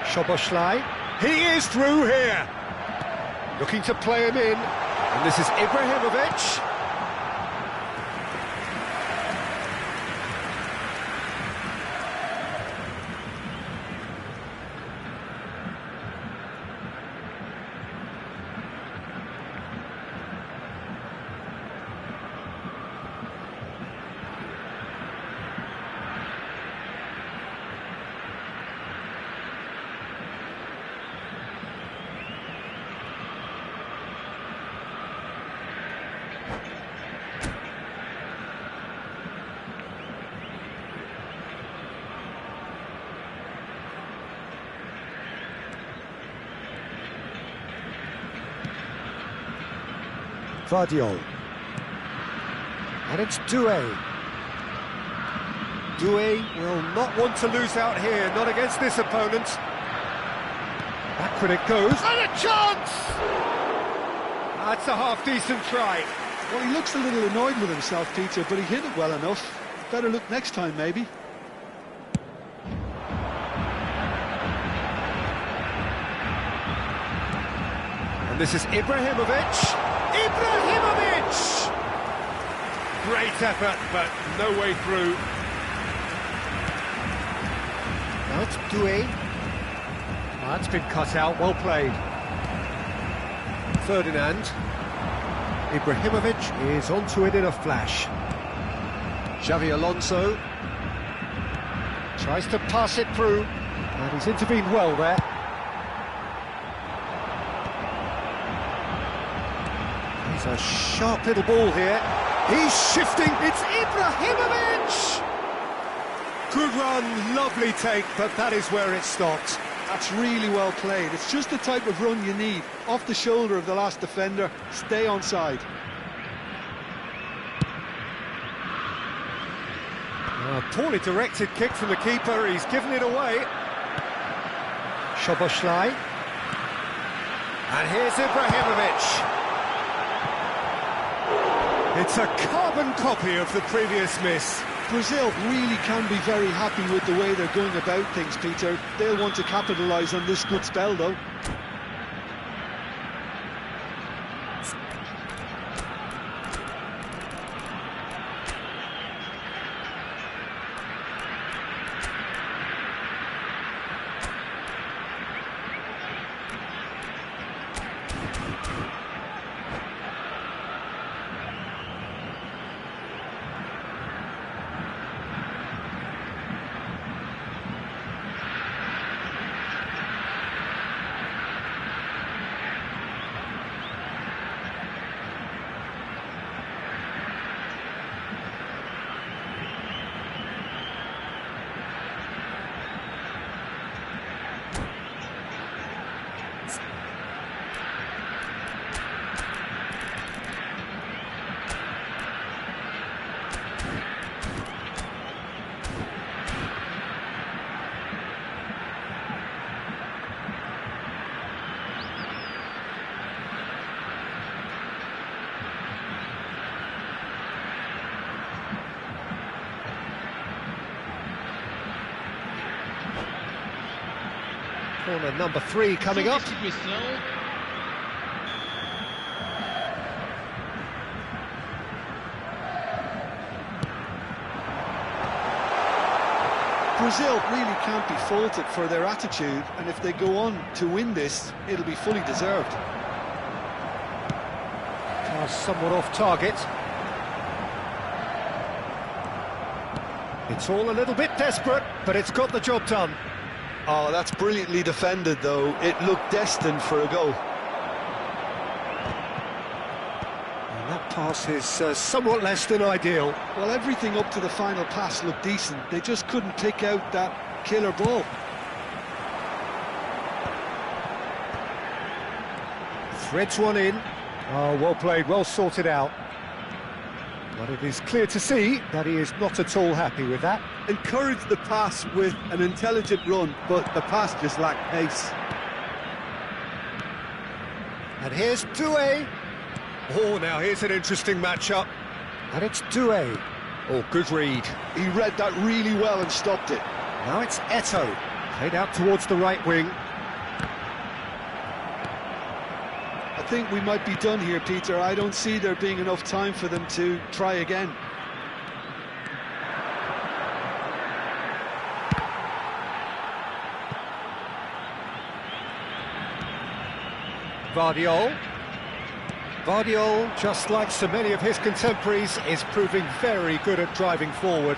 Szoboszlai. He is through here. Looking to play him in. And this is Ibrahimovic. Vardiol. And it's Doué. Doué will not want to lose out here, not against this opponent. Backward it goes, and a chance! That's a half-decent try. Well, he looks a little annoyed with himself, Peter, but he hit it well enough. Better look next time, maybe. And this is Ibrahimovic. Ibrahimovic! Great effort, but no way through. Now it's Doué. Oh, that's been cut out, well played. Ferdinand. Ibrahimovic is onto it in a flash. Xavi Alonso tries to pass it through, and he's intervened well there. He's a sharp little ball here. He's shifting, it's Ibrahimovic! Good run, lovely take, but that is where it stopped. That's really well played. It's just the type of run you need. Off the shoulder of the last defender, stay onside. A poorly directed kick from the keeper, he's given it away. Szoboszlai. And here's Ibrahimovic. It's a carbon copy of the previous miss. Brazil really can be very happy with the way they're going about things, Peter. They'll want to capitalise on this good spell, though. Corner number 3 coming up. Substituição. Brazil really can't be faulted for their attitude, and if they go on to win this, it'll be fully deserved. Pass somewhat off target. It's all a little bit desperate, but it's got the job done. Oh, that's brilliantly defended, though. It looked destined for a goal. And that pass is somewhat less than ideal. Well, everything up to the final pass looked decent. They just couldn't pick out that killer ball. Threads one in. Oh, well played, well sorted out. But it is clear to see that he is not at all happy with that. Encouraged the pass with an intelligent run, but the pass just lacked pace. And here's Doué. Oh, now here's an interesting matchup. And it's Doué. Oh, good read. He read that really well and stopped it. Now it's Eto'o. Played out towards the right wing. I think we might be done here, Peter. I don't see there being enough time for them to try again. Vardiol. Vardiol, just like so many of his contemporaries, is proving very good at driving forward.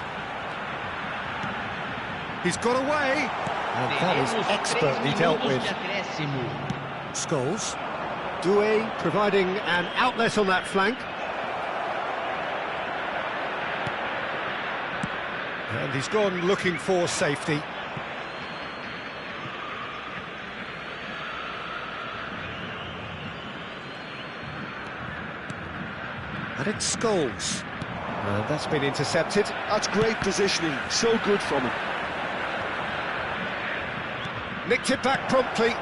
He's got away, and that is expertly dealt with. Scholes. Doué providing an outlet on that flank. And he's gone looking for safety. And it's Scholes. And that's been intercepted. That's great positioning. So good from him. Nicked it back promptly.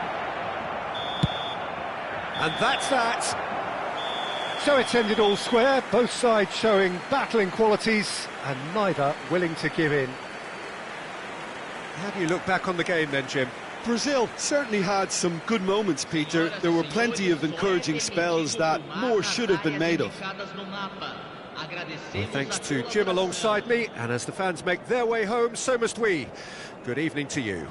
And that's that. So it's ended all square, both sides showing battling qualities and neither willing to give in. How do you look back on the game then, Jim? Brazil certainly had some good moments, Peter. There were plenty of encouraging spells that more should have been made of. Well, thanks to Jim alongside me, and as the fans make their way home, so must we. Good evening to you.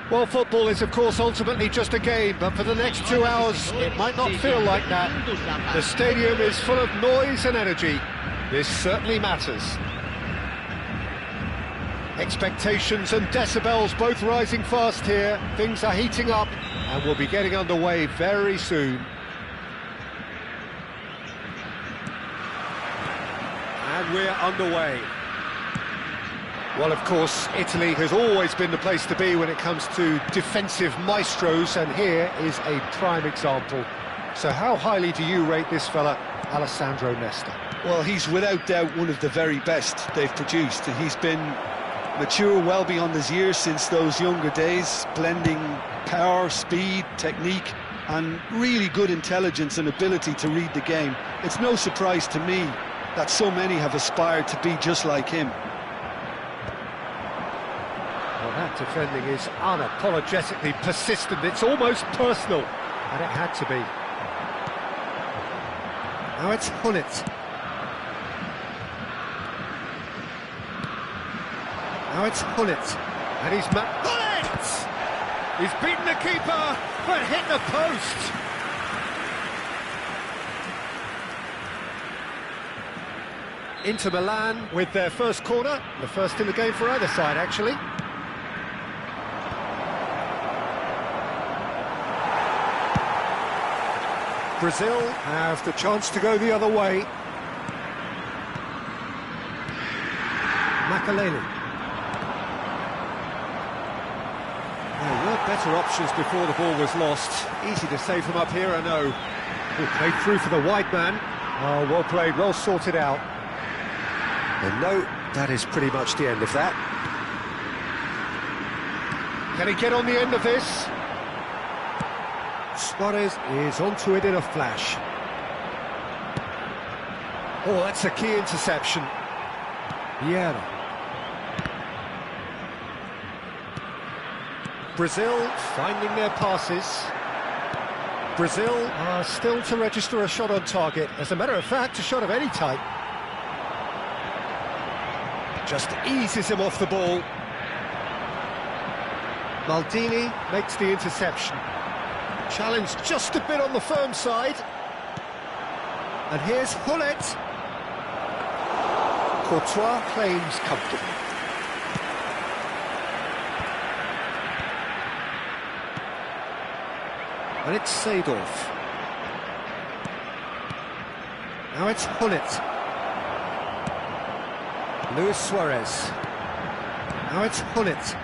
Well, football is, of course, ultimately just a game, but for the next 2 hours, it might not feel like that. The stadium is full of noise and energy. This certainly matters. Expectations and decibels both rising fast here. Things are heating up, and we'll be getting underway very soon. And we're underway. Well, of course, Italy has always been the place to be when it comes to defensive maestros, and here is a prime example. So how highly do you rate this fella, Alessandro Nesta? Well, he's without doubt one of the very best they've produced. He's been mature well beyond his years since those younger days, blending power, speed, technique, and really good intelligence and ability to read the game. It's no surprise to me that so many have aspired to be just like him. Well, that defending is unapologetically persistent. It's almost personal, and it had to be. Now it's Gullit. Now it's Gullit. And he's Gullit! He's beaten the keeper, but hit the post. Inter Milan with their first corner, the first in the game for either side, actually. Brazil have the chance to go the other way. Makelele. There were better options before the ball was lost. Easy to say from up here, I know. Played through for the wide man. Oh, well played, well sorted out. And no, that is pretty much the end of that. Can he get on the end of this? Suarez is onto it in a flash. Oh, that's a key interception. Vieira. Brazil finding their passes. Brazil are still to register a shot on target. As a matter of fact, a shot of any type. Just eases him off the ball. Maldini makes the interception. Challenge just a bit on the firm side. And here's Gullit. Courtois claims comfortably. And it's Seedorf. Now it's Gullit. Luis Suarez. Now it's Gullit.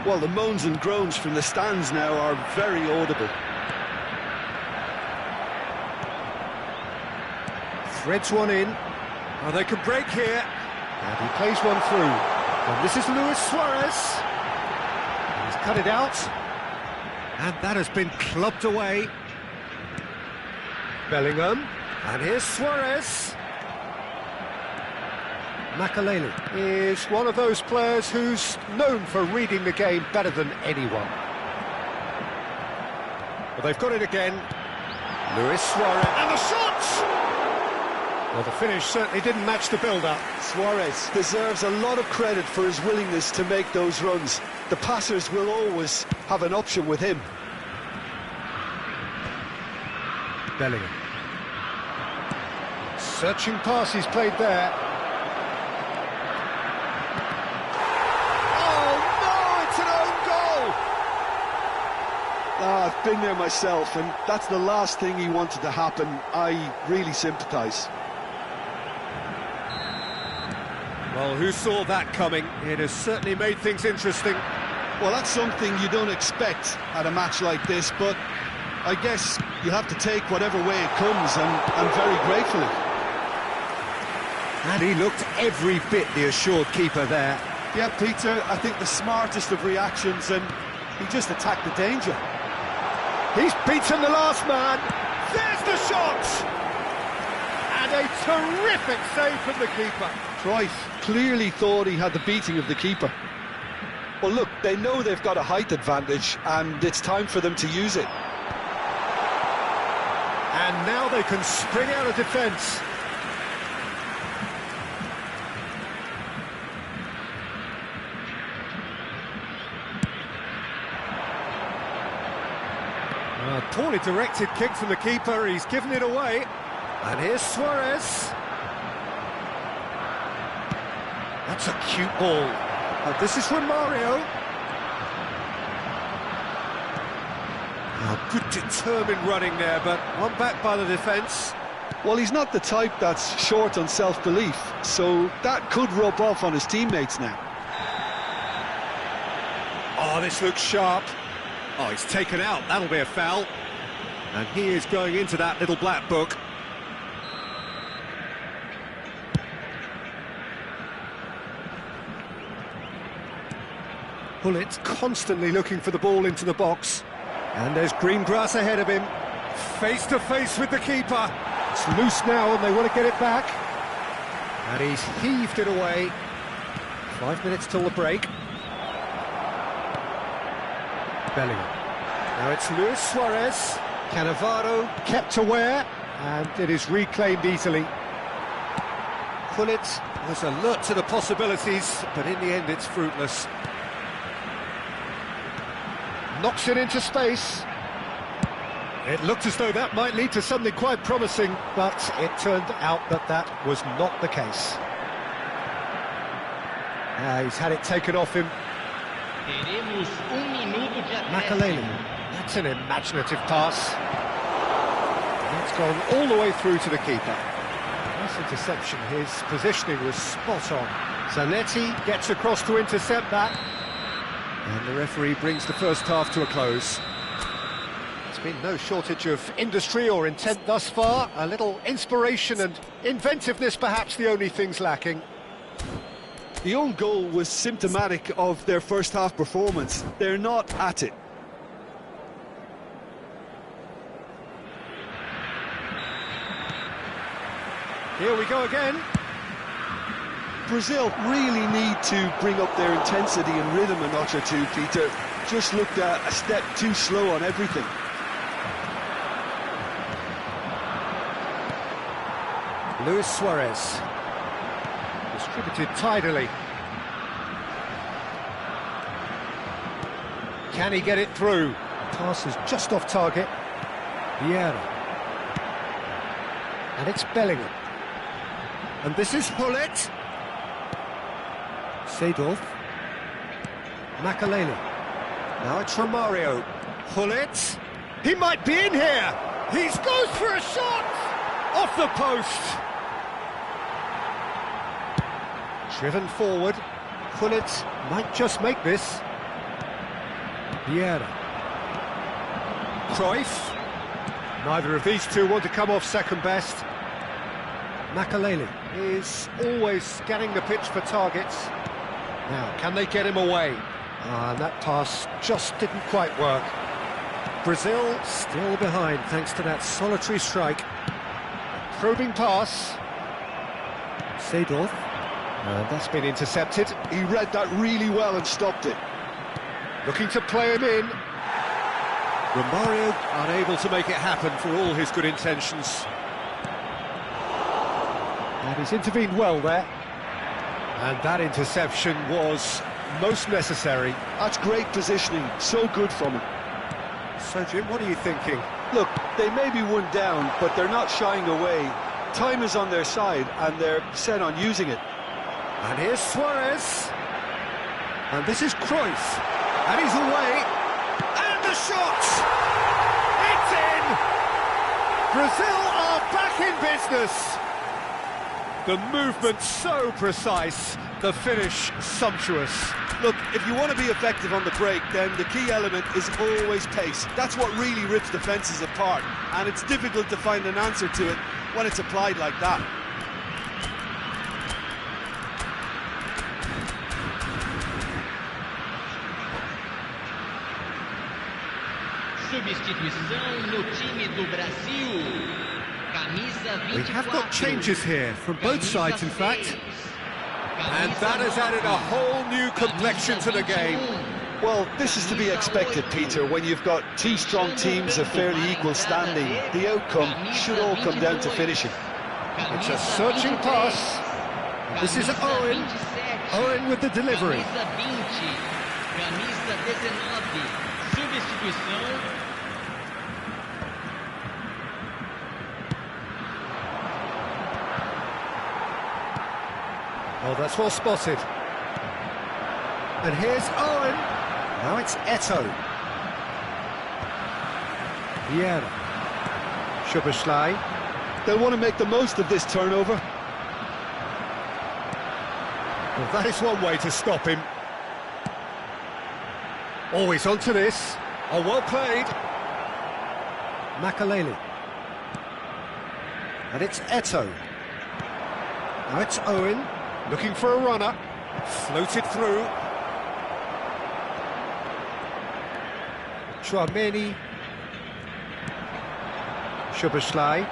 Well, the moans and groans from the stands now are very audible. Threads one in. Oh, they can break here. And he plays one through. And this is Luis Suarez. He's cut it out. And that has been clubbed away. Bellingham. And here's Suarez. Makelele is one of those players who's known for reading the game better than anyone. Well, they've got it again. Luis Suarez. And the shot! Well, the finish certainly didn't match the build-up. Suarez deserves a lot of credit for his willingness to make those runs. The passers will always have an option with him. Bellingham. Searching pass he's played there. I've been there myself, and that's the last thing he wanted to happen. I really sympathise. Well, who saw that coming? It has certainly made things interesting. Well, that's something you don't expect at a match like this, but I guess you have to take whatever way it comes, and very gratefully. And he looked every bit the assured keeper there. Yeah, Peter, I think the smartest of reactions, and he just attacked the danger. He's beaten the last man. There's the shot! And a terrific save from the keeper. Cruyff clearly thought he had the beating of the keeper. Well, look, they know they've got a height advantage, and it's time for them to use it. And now they can spring out of defence. A poorly directed kick from the keeper, he's given it away. And here's Suarez. That's a cute ball. This is Romario. Oh, good determined running there, but one back by the defence. Well, he's not the type that's short on self-belief, so that could rub off on his teammates now. Oh, this looks sharp. Oh, he's taken out. That'll be a foul. And he is going into that little black book. Gullit constantly looking for the ball into the box. And there's green grass ahead of him. Face to face with the keeper. It's loose now and they want to get it back. And he's heaved it away. 5 minutes till the break. Bellingham. Now it's Luis Suarez. Cannavaro kept aware, and it is reclaimed easily. Gullit was alert to the possibilities, but in the end it's fruitless. Knocks it into space. It looked as though that might lead to something quite promising, but it turned out that that was not the case. He's had it taken off him. Teremos minuto de Makaleli. That's an imaginative pass. That's gone all the way through to the keeper. Nice interception. His positioning was spot on. Zanetti gets across to intercept that. And the referee brings the first half to a close. There's been no shortage of industry or intent thus far. A little inspiration and inventiveness, perhaps the only things lacking. The own goal was symptomatic of their first half performance. They're not at it. Here we go again. Brazil really need to bring up their intensity and rhythm a notch or two, Peter. Just looked a step too slow on everything. Luis Suarez. Distributed tidily. Can he get it through? Pass is just off target. Vieira. And it's Bellingham. And this is Gullit. Seedorf. Makaleli. Now it's Romario. Gullit. He might be in here. He goes for a shot. Off the post. Driven forward. Gullit might just make this. Vieira. Cruyff. Neither of these two want to come off second best. Makaleli is always scanning the pitch for targets. Now, can they get him away? And that pass just didn't quite work. Brazil still behind thanks to that solitary strike. Probing pass. Seedorf. And that's been intercepted. He read that really well and stopped it. Looking to play him in. Romario unable to make it happen for all his good intentions. And he's intervened well there. And that interception was most necessary. That's great positioning, so good from him. So Jim, what are you thinking? Look, they may be one down, but they're not shying away. Time is on their side, and they're set on using it. And here's Suarez. And this is Cruyff. And he's away. And the shot! It's in! Brazil are back in business. The movement so precise, the finish sumptuous. Look, if you want to be effective on the break, then the key element is always pace. That's what really rips defences apart, and it's difficult to find an answer to it when it's applied like that. Substituição no time do Brasil. Camisa 24. We have got changes here from both sides, in fact. And that has added a whole new complexion to the game. Well, this is to be expected, Peter. When you've got two strong teams of fairly equal standing, the outcome should all come down to finishing. It's a searching pass. This is Owen. Owen with the delivery. Camisa 20. Camisa 19. Substituição. That's well spotted. And here's Owen. Now it's Eto'o. Vieira. Szoboszlai. They'll want to make the most of this turnover. Well, that is one way to stop him. Always onto this. Oh, well played. Makaleli. And it's Eto'o. Now it's Owen, looking for a runner. Floated through. Tchouaméni. Szoboszlai.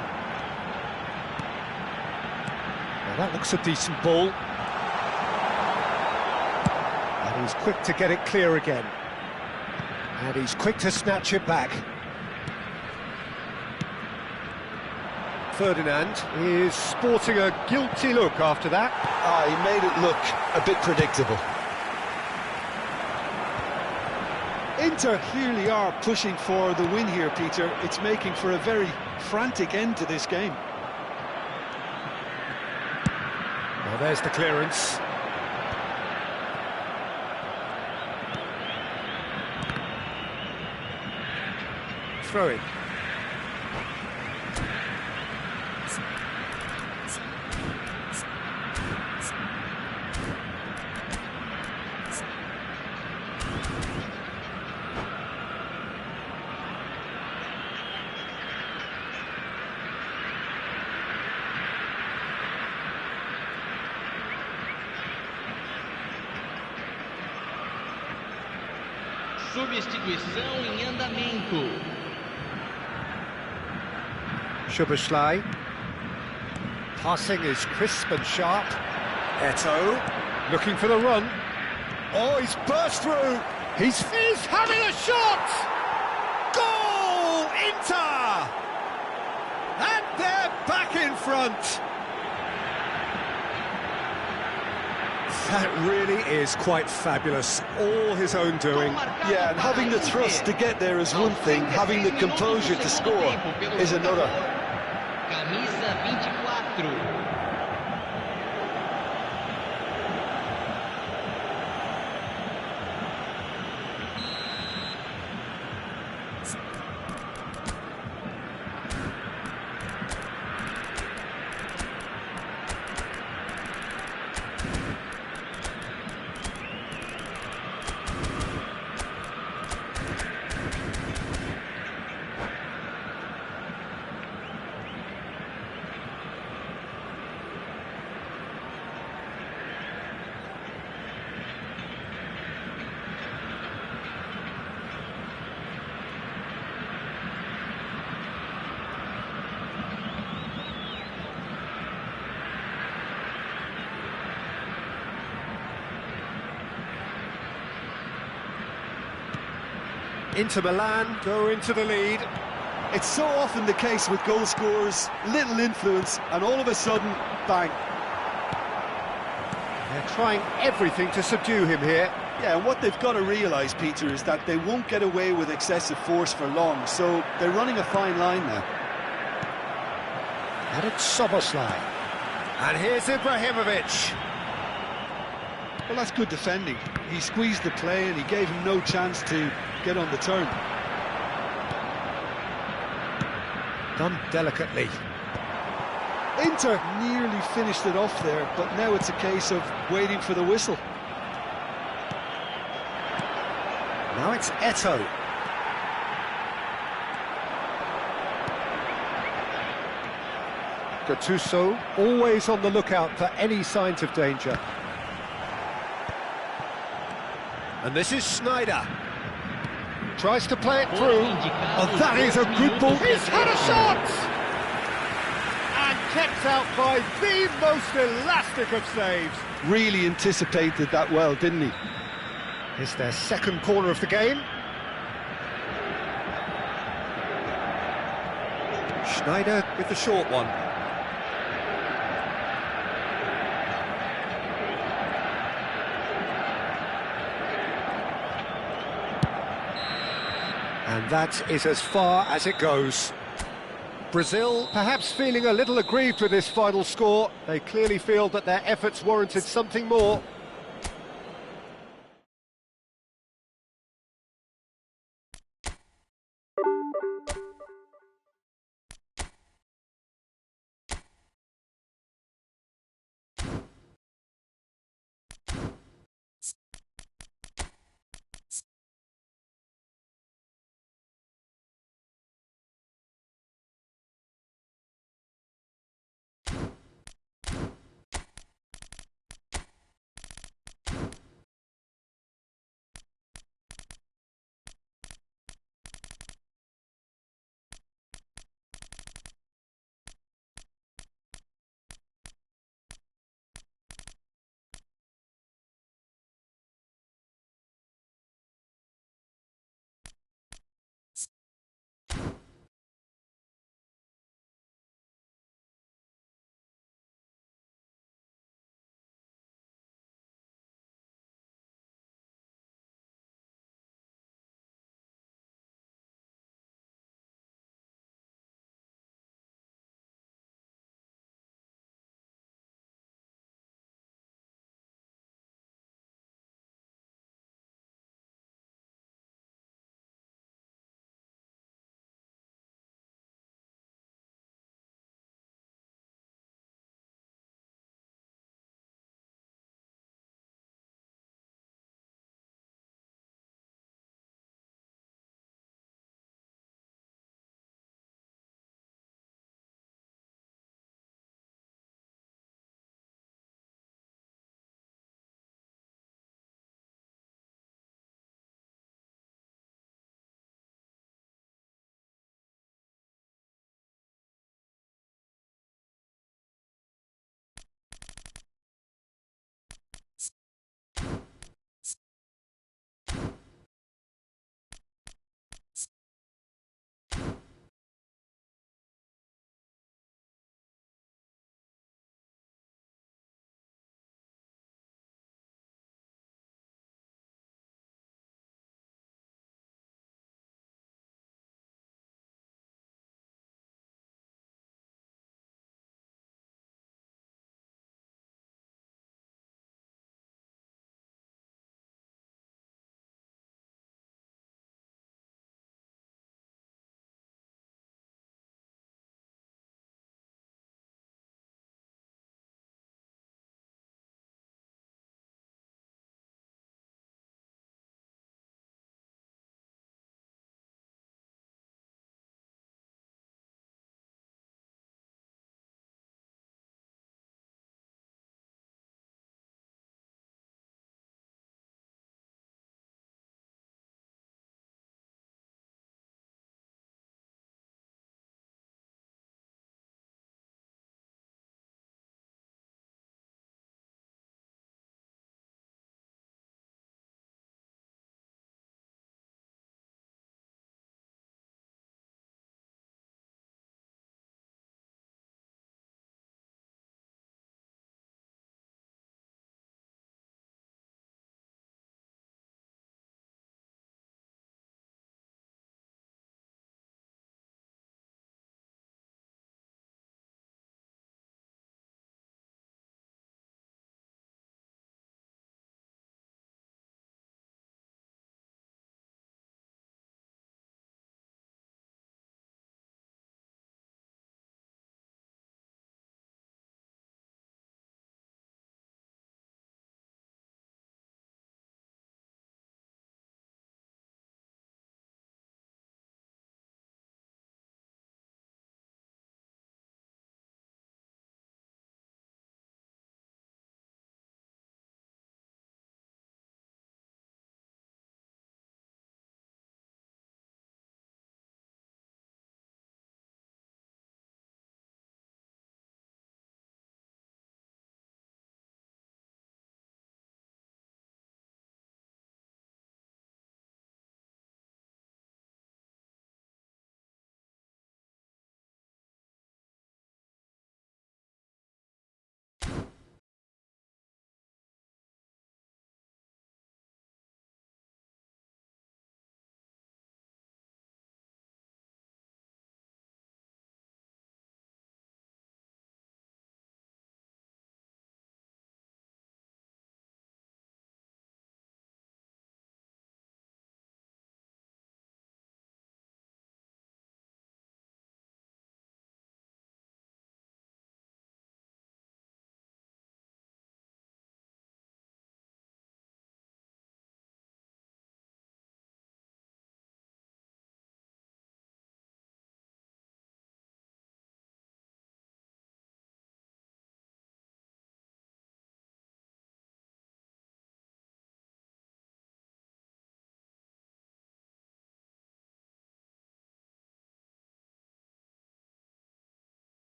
Well, that looks a decent ball. And he's quick to get it clear again. And he's quick to snatch it back. Ferdinand is sporting a guilty look after that. He made it look a bit predictable. Inter clearly are pushing for the win here, Peter. It's making for a very frantic end to this game. Well, there's the clearance. Throw it. Substituição em andamento. Szoboszlai. Passing is crisp and sharp. Eto'o looking for the run. Oh, he's burst through. He's having a shot. Goal, Inter! And they're back in front. That really is quite fabulous. All his own doing. Yeah, and having the thrust to get there is one thing, having the composure to score is another. Camisa 24. Inter Milan go into the lead. It's so often the case with goal scorers, little influence, and all of a sudden, bang. They're trying everything to subdue him here. Yeah, and what they've got to realise, Peter, is that they won't get away with excessive force for long, so they're running a fine line now. And it's Szoboszlai. And here's Ibrahimovic. Well, that's good defending. He squeezed the play and he gave him no chance to get on the turn. Done delicately. Inter nearly finished it off there, but now it's a case of waiting for the whistle. Now it's Eto'o. Gattuso always on the lookout for any signs of danger. And this is Sneijder. Tries to play it through. Oh, that is a good ball. He's had a shot! And kept out by the most elastic of saves. Really anticipated that well, didn't he? It's their second corner of the game. Sneijder with the short one. And that is as far as it goes. Brazil perhaps feeling a little aggrieved with this final score. They clearly feel that their efforts warranted something more.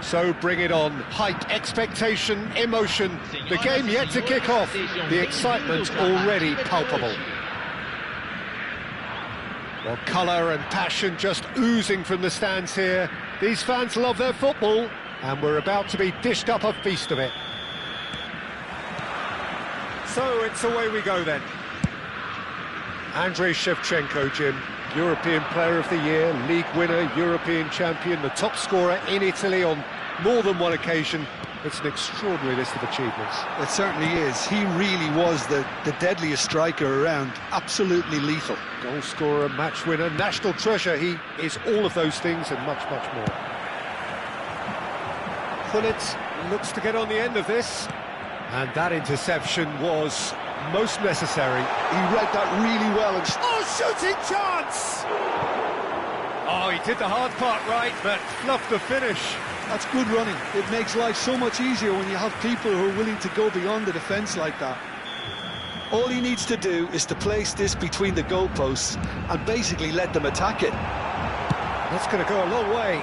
So bring it on. Hype, expectation, emotion. The game yet to kick off. The excitement already palpable. Well, colour and passion just oozing from the stands here. These fans love their football, and we're about to be dished up a feast of it. So it's away we go then. Andrei Shevchenko, Jim, European Player of the Year, league winner, European champion, the top scorer in Italy on more than one occasion. It's an extraordinary list of achievements. It certainly is. He really was the deadliest striker around. Absolutely lethal. Goal scorer, match winner, national treasure. He is all of those things and much, much more. Gullit looks to get on the end of this. And that interception was most necessary. He read that really well. And oh, shooting chance! Oh, he did the hard part right, but fluffed the finish. That's good running. It makes life so much easier when you have people who are willing to go beyond the defence like that. All he needs to do is to place this between the goalposts and basically let them attack it. That's going to go a long way.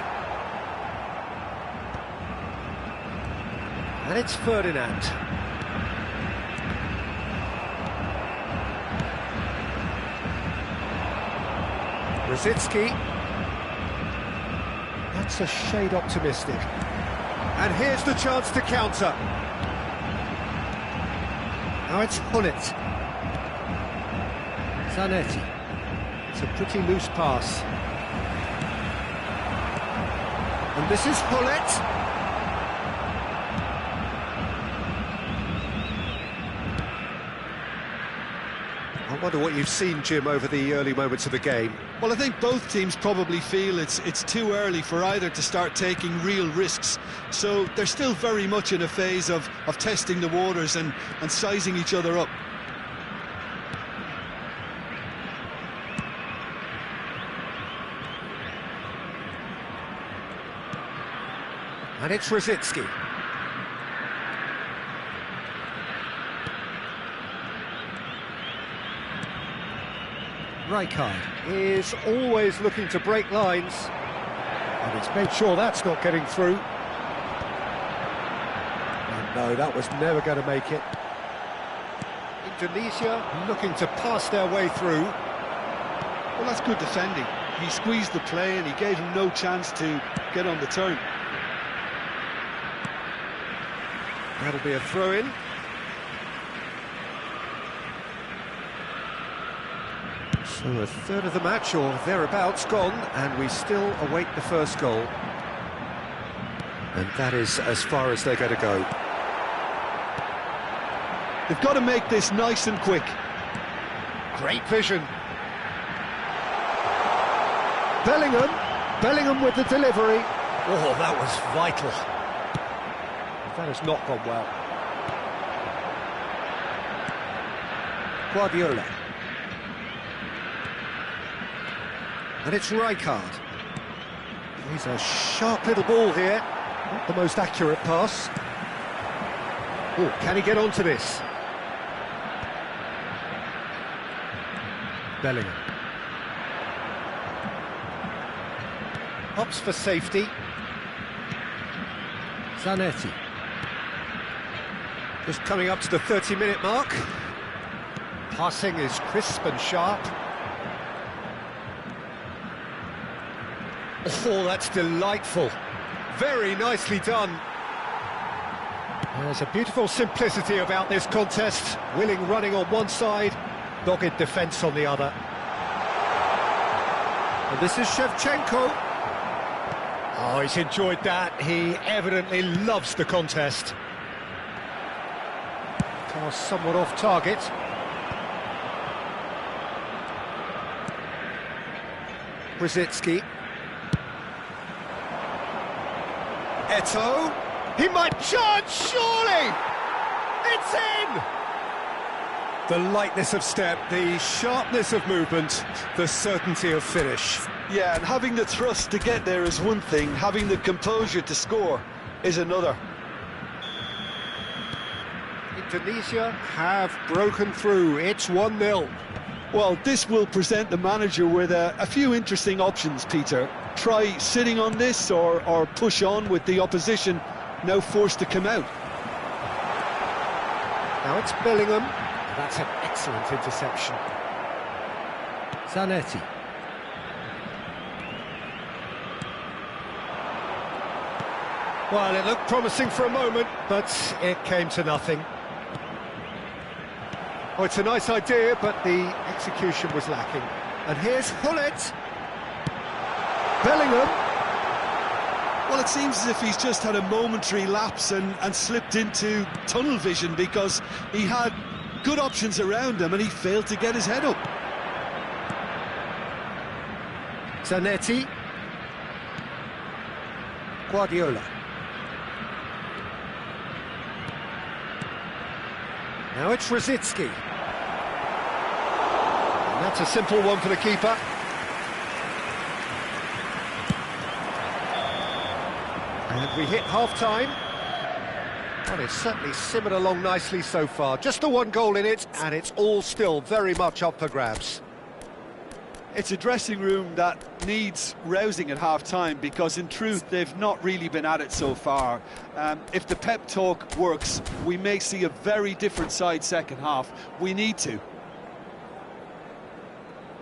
And it's Ferdinand. Rosicki. That's a shade optimistic. And here's the chance to counter. Now it's Gullit. Zanetti. It's a pretty loose pass. And this is Gullit. I wonder what you've seen, Jim, over the early moments of the game. Well, I think both teams probably feel it's too early for either to start taking real risks. So they're still very much in a phase of testing the waters and sizing each other up. And it's Rosicki. Rijkaard is always looking to break lines, and he's made sure that's not getting through. And no, that was never going to make it. Indonesia looking to pass their way through. Well, that's good defending. He squeezed the play and he gave him no chance to get on the turn. That'll be a throw-in. So a third of the match, or thereabouts, gone, and we still await the first goal. And that is as far as they're going to go. They've got to make this nice and quick. Great vision. Bellingham with the delivery. Oh, that was vital. That has not gone well. Guardiola. And it's Rijkaard. He's a sharp little ball here. Not the most accurate pass. Oh, can he get onto this? Bellingham. Hops for safety. Zanetti. Just coming up to the 30-minute mark. Passing is crisp and sharp. Oh, that's delightful. Very nicely done. There's a beautiful simplicity about this contest. Willing running on one side, dogged defence on the other. And this is Shevchenko. Oh, he's enjoyed that. He evidently loves the contest. Pass somewhat off target. Rosicki. Eto'o, he might charge, surely! It's in! The lightness of step, the sharpness of movement, the certainty of finish. Yeah, and having the thrust to get there is one thing, having the composure to score is another. Indonesia have broken through, it's 1-0. Well, this will present the manager with a few interesting options, Peter. try sitting on this or push on with the opposition now forced to come out. Now it's Bellingham. That's an excellent interception. Zanetti. Well, it looked promising for a moment, but it came to nothing. Oh, it's a nice idea, but the execution was lacking. And here's Hullet. Bellingham. Well, it seems as if he's just had a momentary lapse and slipped into tunnel vision, because he had good options around him and he failed to get his head up. Zanetti. Guardiola. Now it's Rosicky. And that's a simple one for the keeper. And we hit half-time. Well, it's certainly simmered along nicely so far. Just the one goal in it, and it's all still very much up for grabs. It's a dressing room that needs rousing at half-time, because in truth they've not really been at it so far. If the pep talk works, we may see a very different side second half. We need to.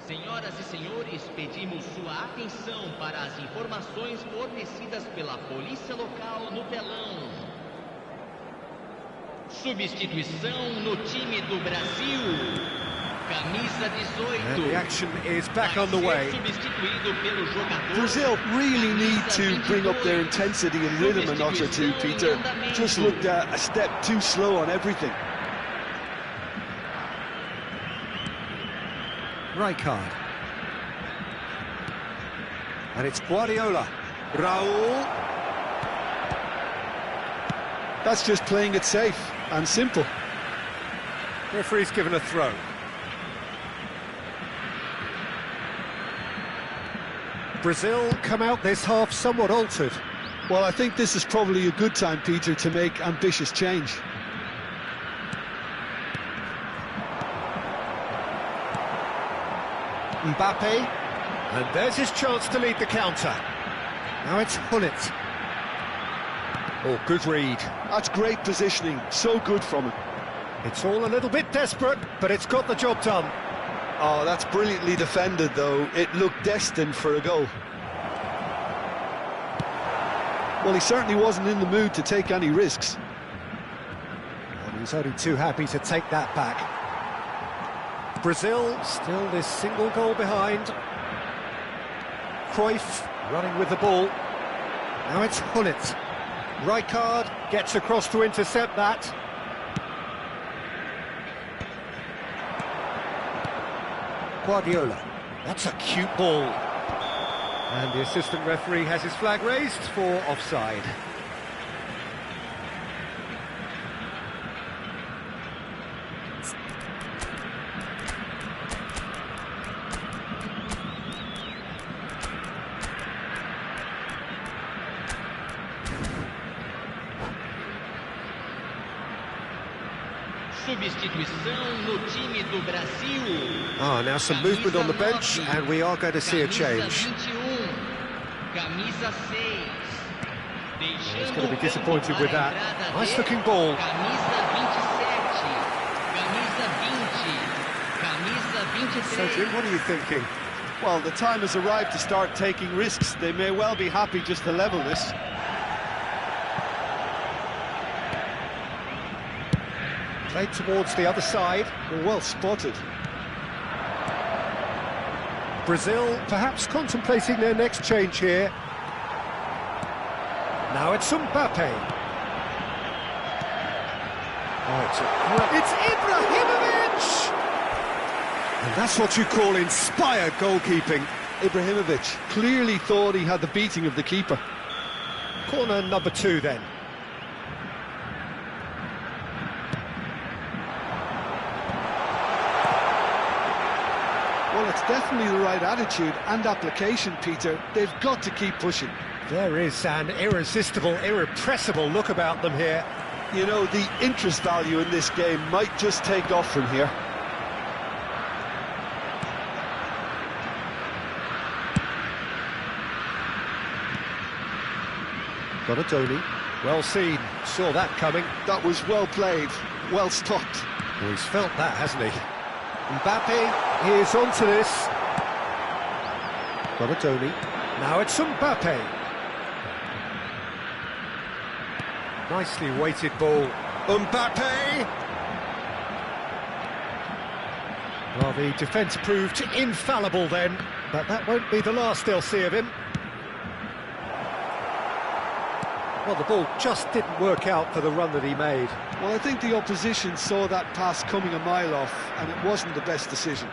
Senhoras e senhores, pedimos sua atenção para as informações fornecidas pela polícia local no telão. Substituição no time do Brasil. Camisa 18. And the action is back on the way. Substituído pelo jogador. Brazil really need to bring up their intensity and rhythm a notch or two, Peter. Just looked a step too slow on everything. Rijkaard. And it's Guardiola. Raul. That's just playing it safe and simple. Referee's given a throw. Brazil come out this half somewhat altered. Well, I think this is probably a good time, Peter, to make ambitious change. Mbappe, and there's his chance to lead the counter. Now it's Hullet. Oh, good read. That's great positioning, so good from him. It's all a little bit desperate, but it's got the job done. Oh, that's brilliantly defended, though. It looked destined for a goal. Well, he certainly wasn't in the mood to take any risks. And he's only too happy to take that back. Brazil still this single goal behind. Cruyff running with the ball. Now it's Hullet. Rijkaard gets across to intercept that. Guardiola. That's a cute ball. And the assistant referee has his flag raised for offside. Substituição no time do Brasil. Now some movement on the bench, and we are going to see a change. Camisa 6. He's going to be disappointed with that. Nice looking ball. Camisa 27. Camisa 20. Camisa 23. So, Jim, what are you thinking? Well, the time has arrived to start taking risks. They may well be happy just to level this. Played towards the other side. Well spotted. Brazil perhaps contemplating their next change here. Now it's Mbappe. Oh, it's Ibrahimovic! And that's what you call inspired goalkeeping. Ibrahimovic clearly thought he had the beating of the keeper. Corner number 2 then. Well, it's definitely the right attitude and application, Peter. They've got to keep pushing. There is an irresistible, irrepressible look about them here. You know, the interest value in this game might just take off from here. Donadoni, well seen, saw that coming. That was well played, well stopped. Well, he's felt that, hasn't he? Mbappe is onto this. Donadoni, now it's Mbappe. Nicely weighted ball. Mbappe! Well, the defence proved infallible then, but that won't be the last they'll see of him. Well, the ball just didn't work out for the run that he made. Well, I think the opposition saw that pass coming a mile off, and it wasn't the best decision.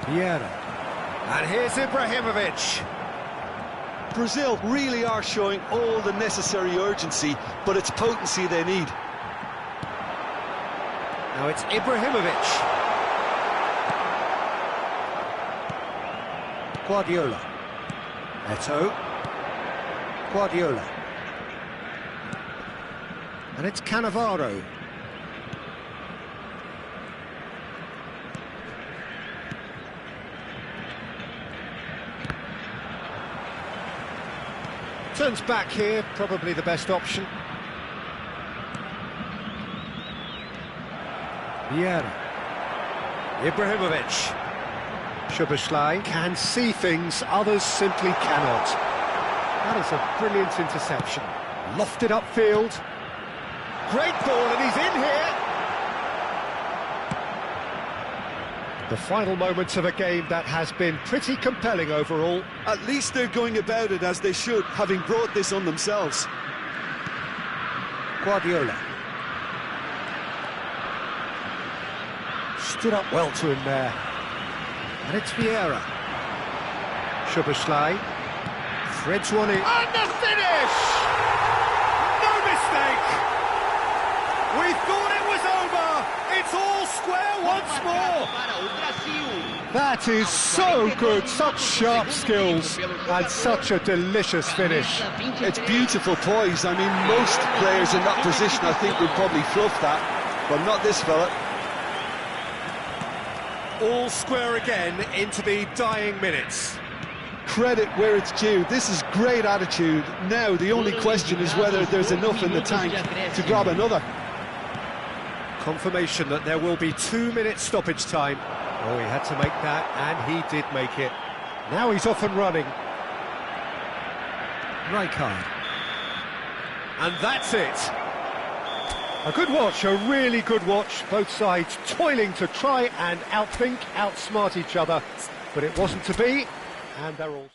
Vieira. And here's Ibrahimovic. Brazil really are showing all the necessary urgency, but it's potency they need. Now it's Ibrahimovic. Guardiola. Eto'o. Guardiola. And it's Cannavaro. Turns back here, probably the best option. Vieira. Ibrahimovic. Szoboszlai can see things others simply cannot. That is a brilliant interception. Lofted upfield. Great ball, and he's in here. The final moments of a game that has been pretty compelling overall. At least they're going about it as they should, having brought this on themselves. Guardiola. Stood up well to him there. And it's Vieira. Szoboszlai. Threads one in. And the finish! No mistake! We thought it was over! It's all square once more! That is so good, such sharp skills, and such a delicious finish. It's beautiful poise. I mean, most players in that position, I think, would probably fluff that, but not this fella. All square again into the dying minutes. Credit where it's due. This is great attitude. Now, the only question is whether there's enough in the tank to grab another. Confirmation that there will be 2 minutes stoppage time. Oh, he had to make that, and he did make it. Now he's off and running. Rijkaard. And that's it. A good watch, a really good watch. Both sides toiling to try and outthink, outsmart each other. But it wasn't to be, and they're all...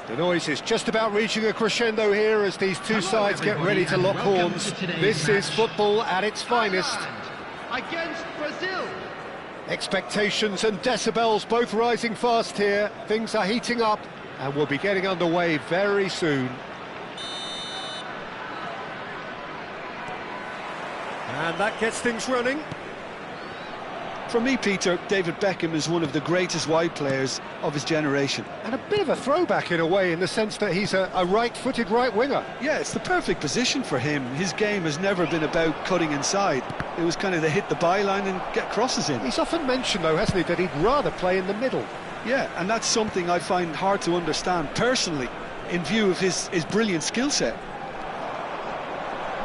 The noise is just about reaching a crescendo here as these two sides get ready to lock horns. This is football at its finest. Against Brazil. Expectations and decibels both rising fast here. Things are heating up and we'll be getting underway very soon. And that gets things running. For me, Peter, David Beckham is one of the greatest wide players of his generation. And a bit of a throwback in a way, in the sense that he's a right-footed right winger. Yeah, it's the perfect position for him. His game has never been about cutting inside. It was kind of to hit the byline and get crosses in. He's often mentioned, though, hasn't he, that he'd rather play in the middle. Yeah, and that's something I find hard to understand personally, in view of his brilliant skill set.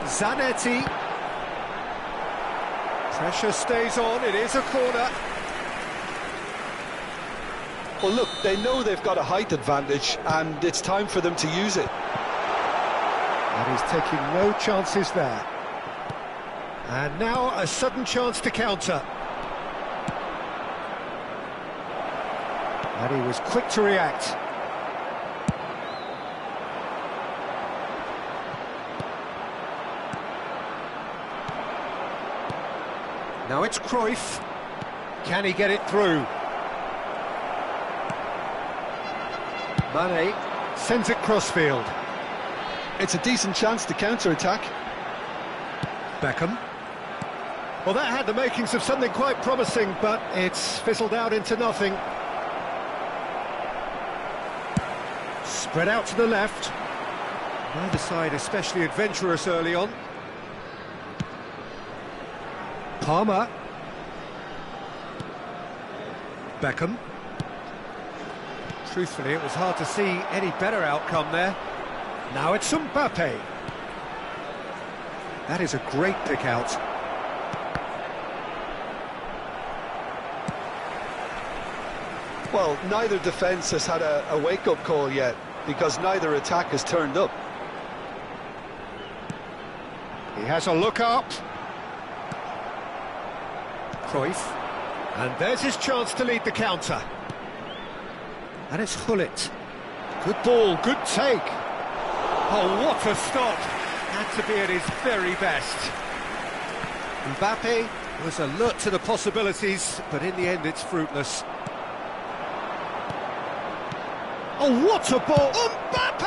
Zanetti. Pressure stays on, it is a corner. Well, look, they know they've got a height advantage, and it's time for them to use it. And he's taking no chances there. And now a sudden chance to counter. And he was quick to react. Now it's Cruyff. Can he get it through? Mane sends it crossfield. It's a decent chance to counter-attack. Beckham. Well, that had the makings of something quite promising, but it's fizzled out into nothing. Spread out to the left. Neither side especially adventurous early on. Palmer. Beckham. Truthfully, it was hard to see any better outcome there. Now it's Mbappe. That is a great pick out. Well, neither defence has had a wake-up call yet, because neither attack has turned up. He has a look up. Cruyff. And there's his chance to lead the counter. And it's Gullit. Good ball, good take. Oh, what a stop. Had to be at his very best. Mbappe was alert to the possibilities, but in the end it's fruitless. Oh, what a ball! Mbappe!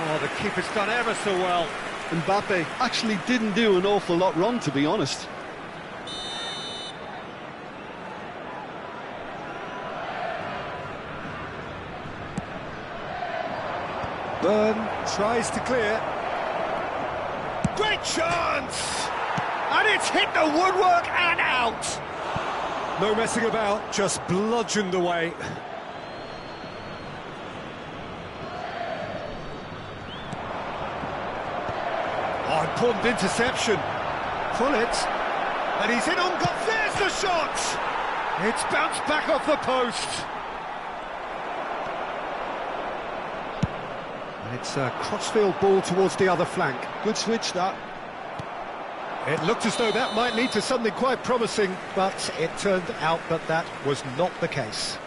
Oh, the keeper's done ever so well. Mbappe actually didn't do an awful lot wrong, to be honest. Burn tries to clear. Great chance! And it's hit the woodwork and out! No messing about, just bludgeoned away. Oh, important interception. Gullit. And he's in on goal. There's the shot! It's bounced back off the post. It's a crossfield ball towards the other flank. Good switch, that. It looked as though that might lead to something quite promising, but it turned out that that was not the case.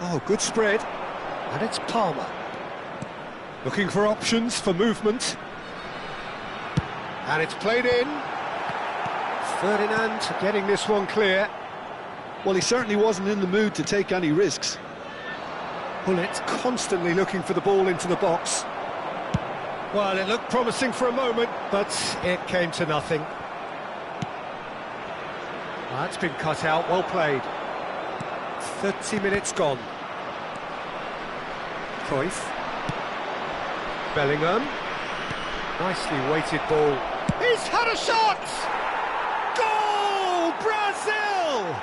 Oh, good spread. And it's Palmer. Looking for options for movement. And it's played in. Ferdinand getting this one clear. Well, he certainly wasn't in the mood to take any risks. Gullit constantly looking for the ball into the box. Well, it looked promising for a moment, but it came to nothing. That's been cut out, well played. 30 minutes gone. Cruyff. Bellingham. Nicely weighted ball. He's had a shot! Goal! Brazil!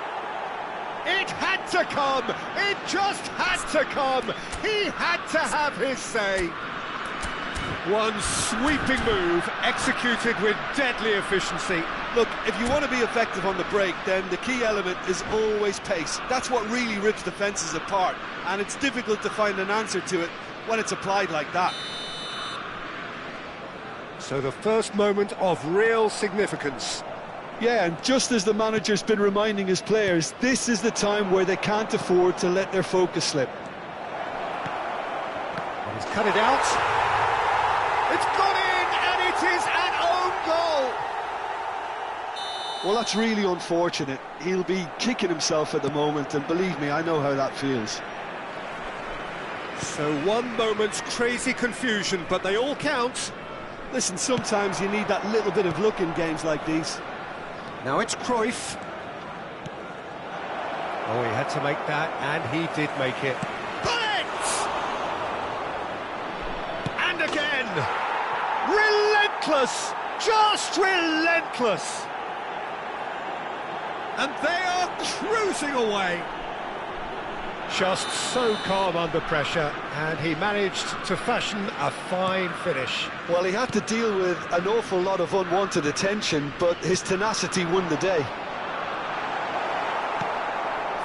It had to come! It just had to come! He had to have his say! One sweeping move, executed with deadly efficiency. Look, if you want to be effective on the break, then the key element is always pace. That's what really rips defences apart, and it's difficult to find an answer to it when it's applied like that. So the first moment of real significance. Yeah, and just as the manager's been reminding his players, this is the time where they can't afford to let their focus slip. And he's cut it out. It's gone in, and it is an own goal. Well, that's really unfortunate. He'll be kicking himself at the moment, and believe me, I know how that feels. So one moment's crazy confusion, but they all count. Listen, sometimes you need that little bit of luck in games like these. Now it's Cruyff. Oh, he had to make that, and he did make it. Bullets! And again! Relentless! Just relentless! And they are cruising away. Just so calm under pressure, and he managed to fashion a fine finish. Well, he had to deal with an awful lot of unwanted attention, but his tenacity won the day.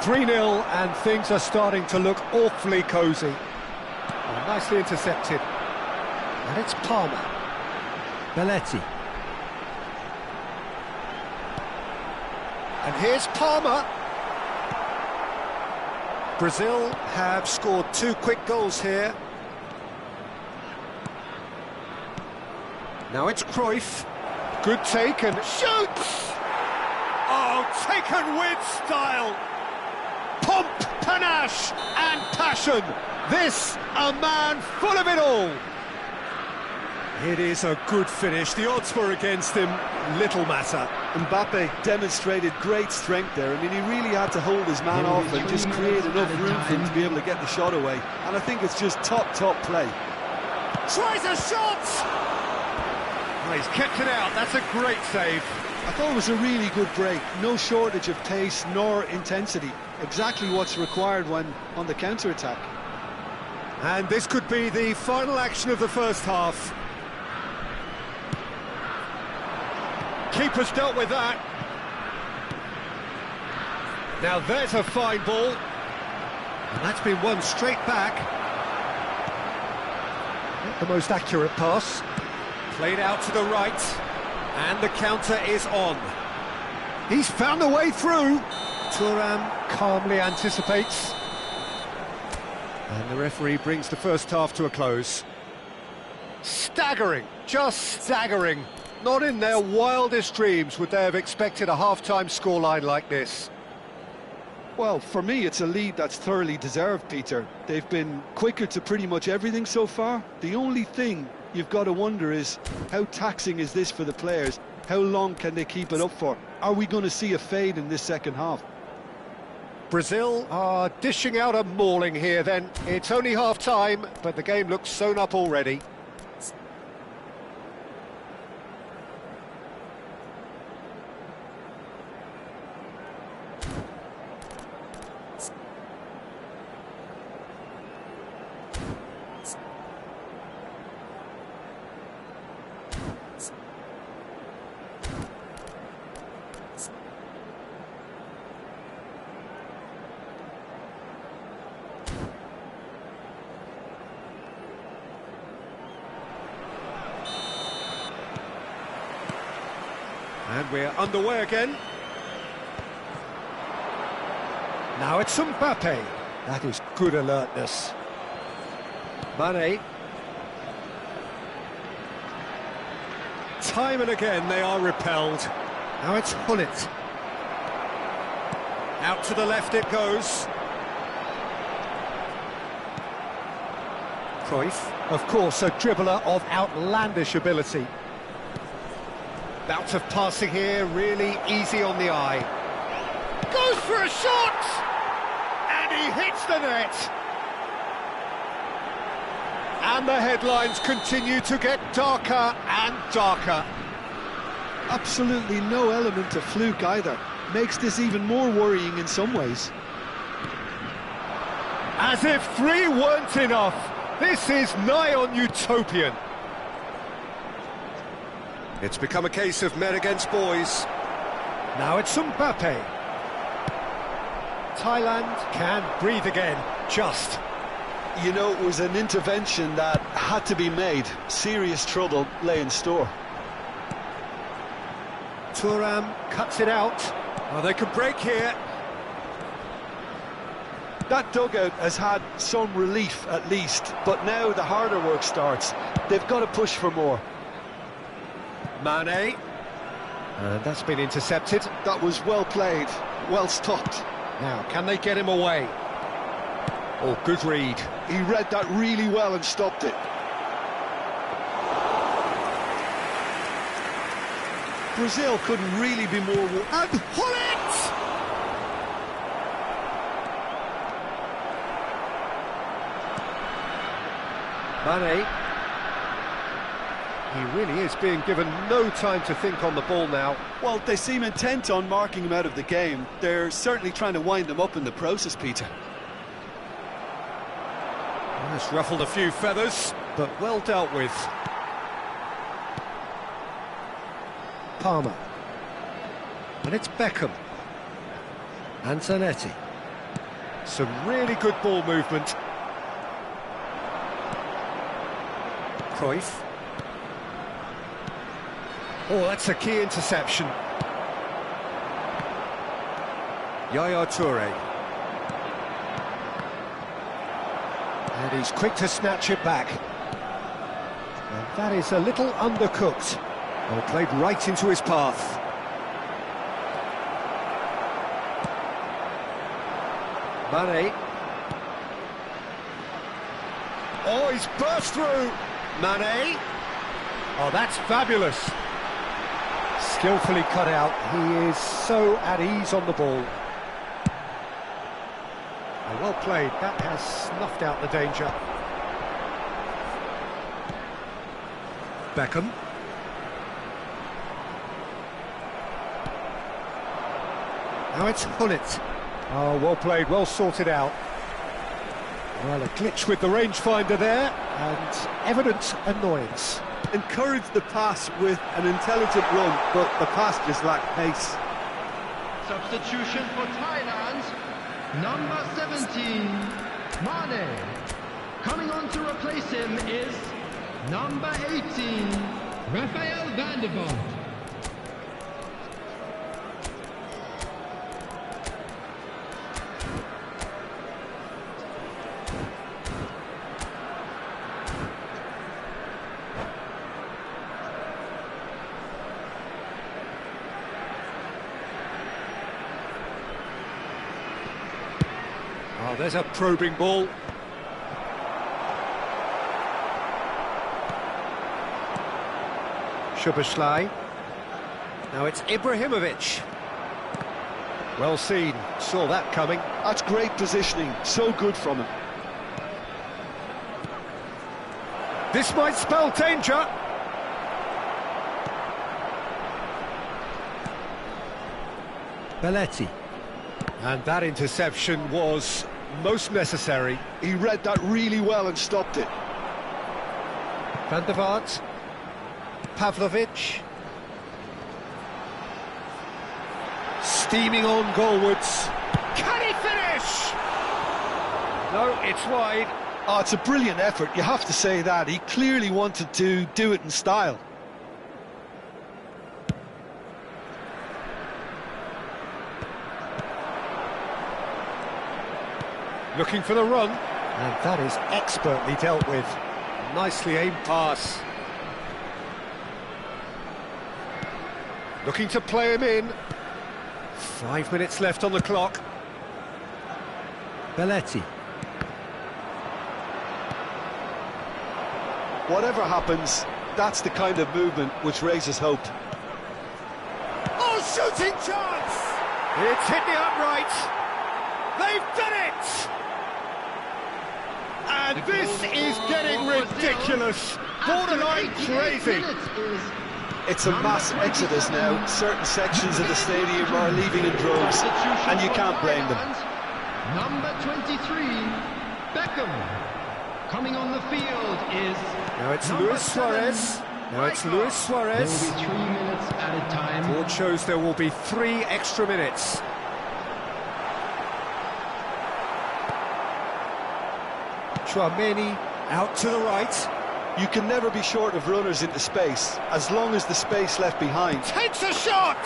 3-0, and things are starting to look awfully cosy. Oh, nicely intercepted. And it's Palmer. Belletti. And here's Palmer. Brazil have scored 2 quick goals here. Now it's Cruyff. Good take and shoots! Oh, taken with style! Pomp, panache and passion. This, a man full of it all. It is a good finish. The odds were against him. Little matter. Mbappe demonstrated great strength there. I mean, he really had to hold his man off and just create enough room for him to be able to get the shot away. And I think it's just top play. Tries a shot! Oh, he's kept it out. That's a great save. I thought it was a really good break. No shortage of pace nor intensity. Exactly what's required when on the counter-attack. And this could be the final action of the first half. Keeper's dealt with that. Now there's a fine ball. And that's been won straight back. Not the most accurate pass. Played out to the right. And the counter is on. He's found a way through. Thuram calmly anticipates. And the referee brings the first half to a close. Staggering, just staggering. Not in their wildest dreams would they have expected a half-time scoreline like this. Well, for me, it's a lead that's thoroughly deserved, Peter. They've been quicker to pretty much everything so far. The only thing you've got to wonder is, how taxing is this for the players? How long can they keep it up for? Are we going to see a fade in this second half? Brazil are dishing out a mauling here then. It's only half-time, but the game looks sewn up already. And we're underway again. Now it's Mbappe. That is good alertness. Mane. Time and again they are repelled. Now it's Hullet. Out to the left it goes. Cruyff, of course, a dribbler of outlandish ability. Bout of passing here, really easy on the eye. Goes for a shot! And he hits the net! And the headlines continue to get darker and darker. Absolutely no element of fluke either. Makes this even more worrying in some ways. As if 3 weren't enough, this is nigh on utopian. It's become a case of men against boys. Now it's Mbappe. Thailand can breathe again, just. You know, it was an intervention that had to be made. Serious trouble lay in store. Thuram cuts it out. Oh, they could break here. That dugout has had some relief at least, but now the harder work starts. They've got to push for more. Mane. And that's been intercepted. That was well played, well stopped. Now, can they get him away? Oh, good read. He read that really well and stopped it. Brazil couldn't really be more... And Hullet! Mane. He really is being given no time to think on the ball now. Well, they seem intent on marking him out of the game. They're certainly trying to wind him up in the process, Peter. That's ruffled a few feathers, but well dealt with. Palmer. And it's Beckham. And Zanetti. Some really good ball movement. Cruyff. Oh, that's a key interception. Yaya Toure. And he's quick to snatch it back. And that is a little undercooked. Well, played right into his path. Mane. Oh, he's burst through. Mane. Oh, that's fabulous. Skillfully cut out. He is so at ease on the ball. Oh, well played. That has snuffed out the danger. Beckham. Now it's Hullet. Oh, well played, well sorted out. Well, a glitch with the rangefinder there, and evident annoyance. Encouraged the pass with an intelligent run, but the pass just lacked pace. Substitution for Thailand, number 17, Mane. Coming on to replace him is number 18, Rafael van der Vaart. Oh, there's a probing ball. Szoboszlai. Now it's Ibrahimovic. Well seen, saw that coming. That's great positioning, so good from him. This might spell danger. Belletti. And that interception was most necessary. He read that really well and stopped it. Van der Vaart. Pavlovic. Steaming on goalwards. Can he finish? No, it's wide. Oh, it's a brilliant effort, you have to say that. He clearly wanted to do it in style. Looking for the run. And that is expertly dealt with. Nicely aimed pass. Looking to play him in. 5 minutes left on the clock. Belletti. Whatever happens, that's the kind of movement which raises hope. Oh, shooting chance! It's hit the upright. They've done it! And this is getting ridiculous. Borderline crazy. It's a mass exodus now. Certain sections of the stadium are leaving in droves, and you can't blame them. Number 23, Beckham. Coming on the field is... Now it's Luis Suarez. Now it's Luis Suarez. There will be 3 minutes at a time. Board shows there will be 3 extra minutes. Tchouaméni out to the right. You can never be short of runners into space, as long as the space left behind. Takes a shot!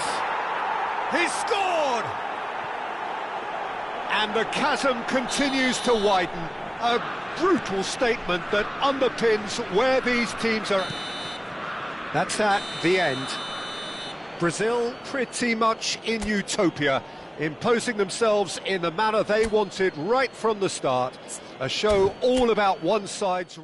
He's scored! And the chasm continues to widen. A brutal statement that underpins where these teams are. That's at the end. Brazil pretty much in utopia, imposing themselves in the manner they wanted right from the start. A show all about one side's...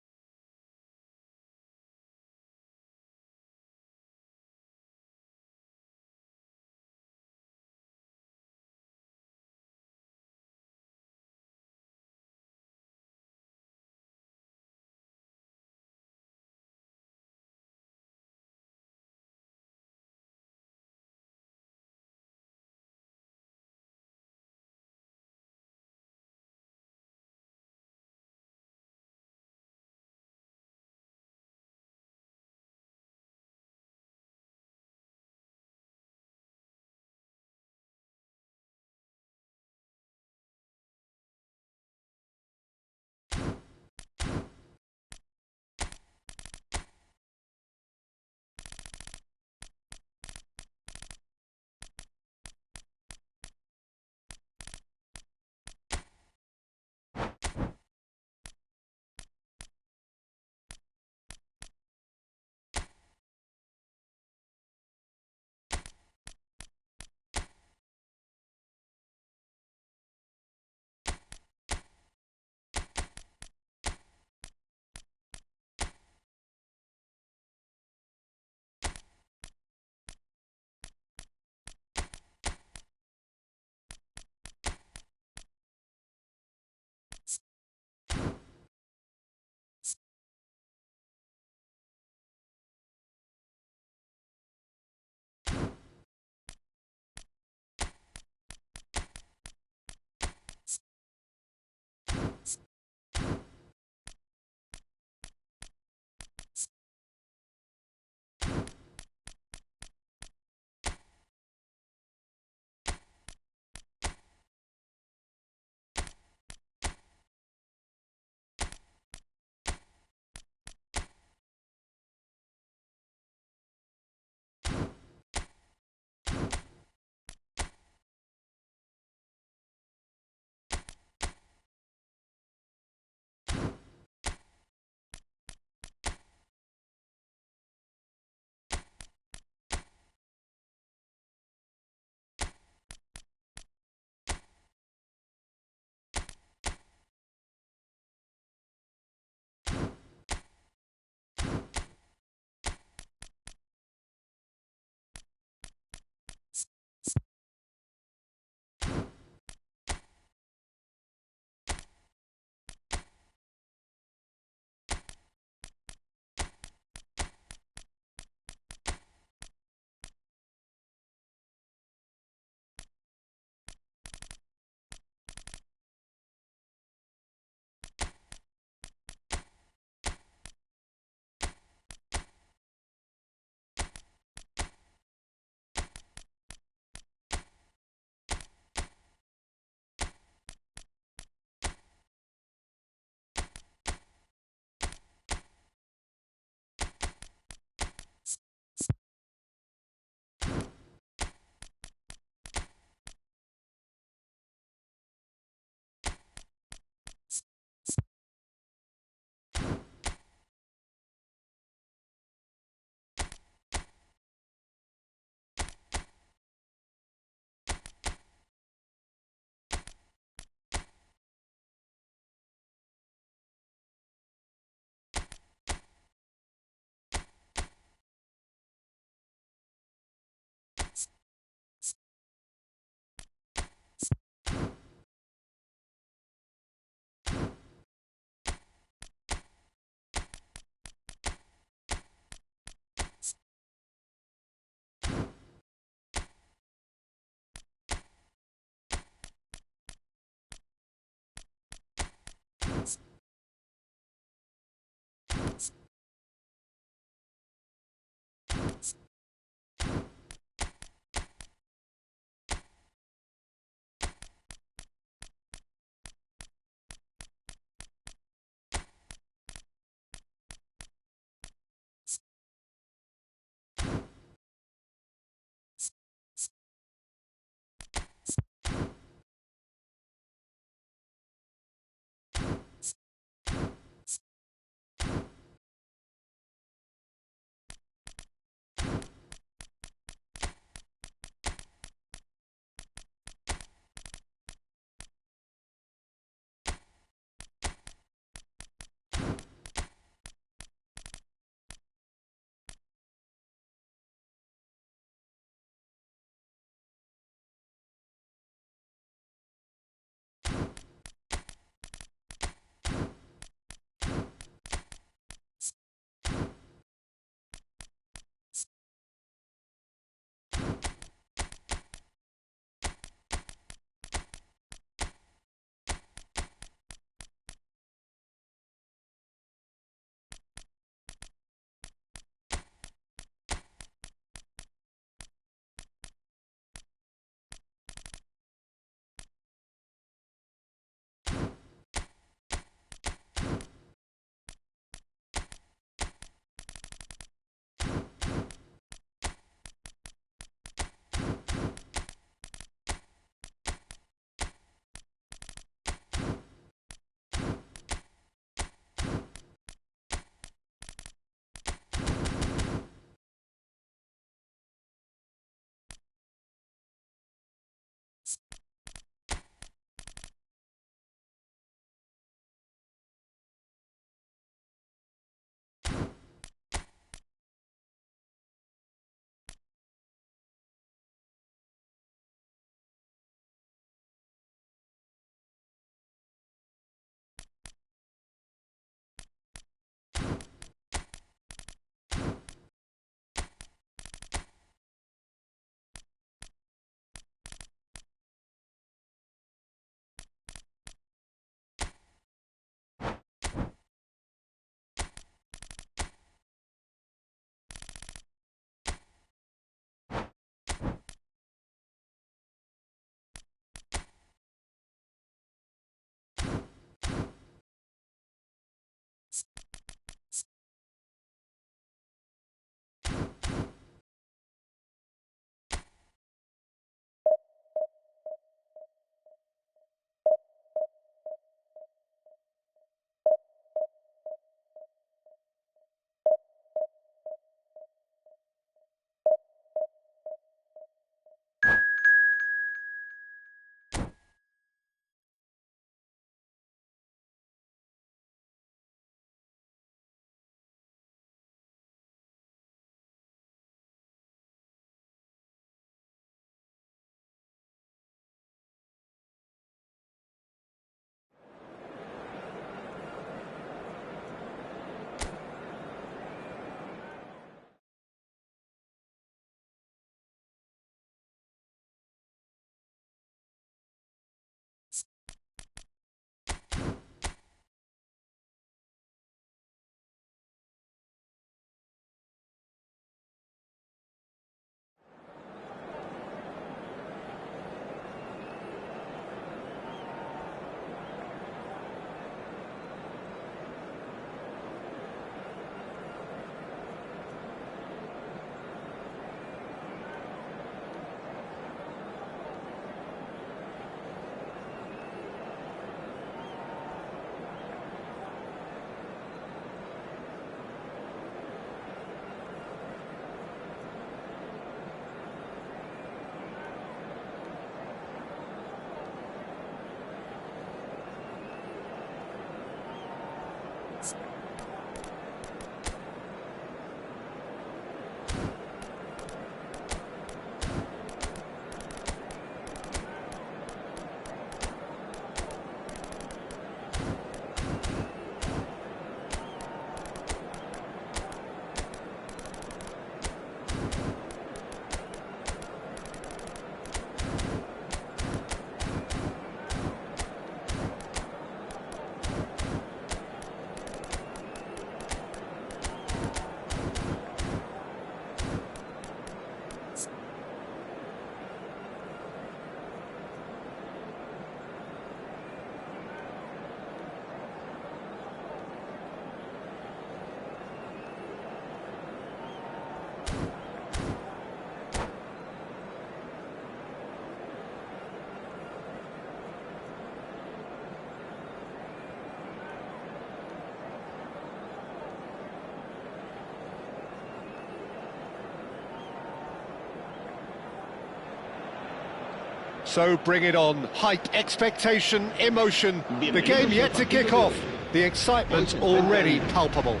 So bring it on. Hype, expectation, emotion. The game yet to kick off. The excitement already palpable.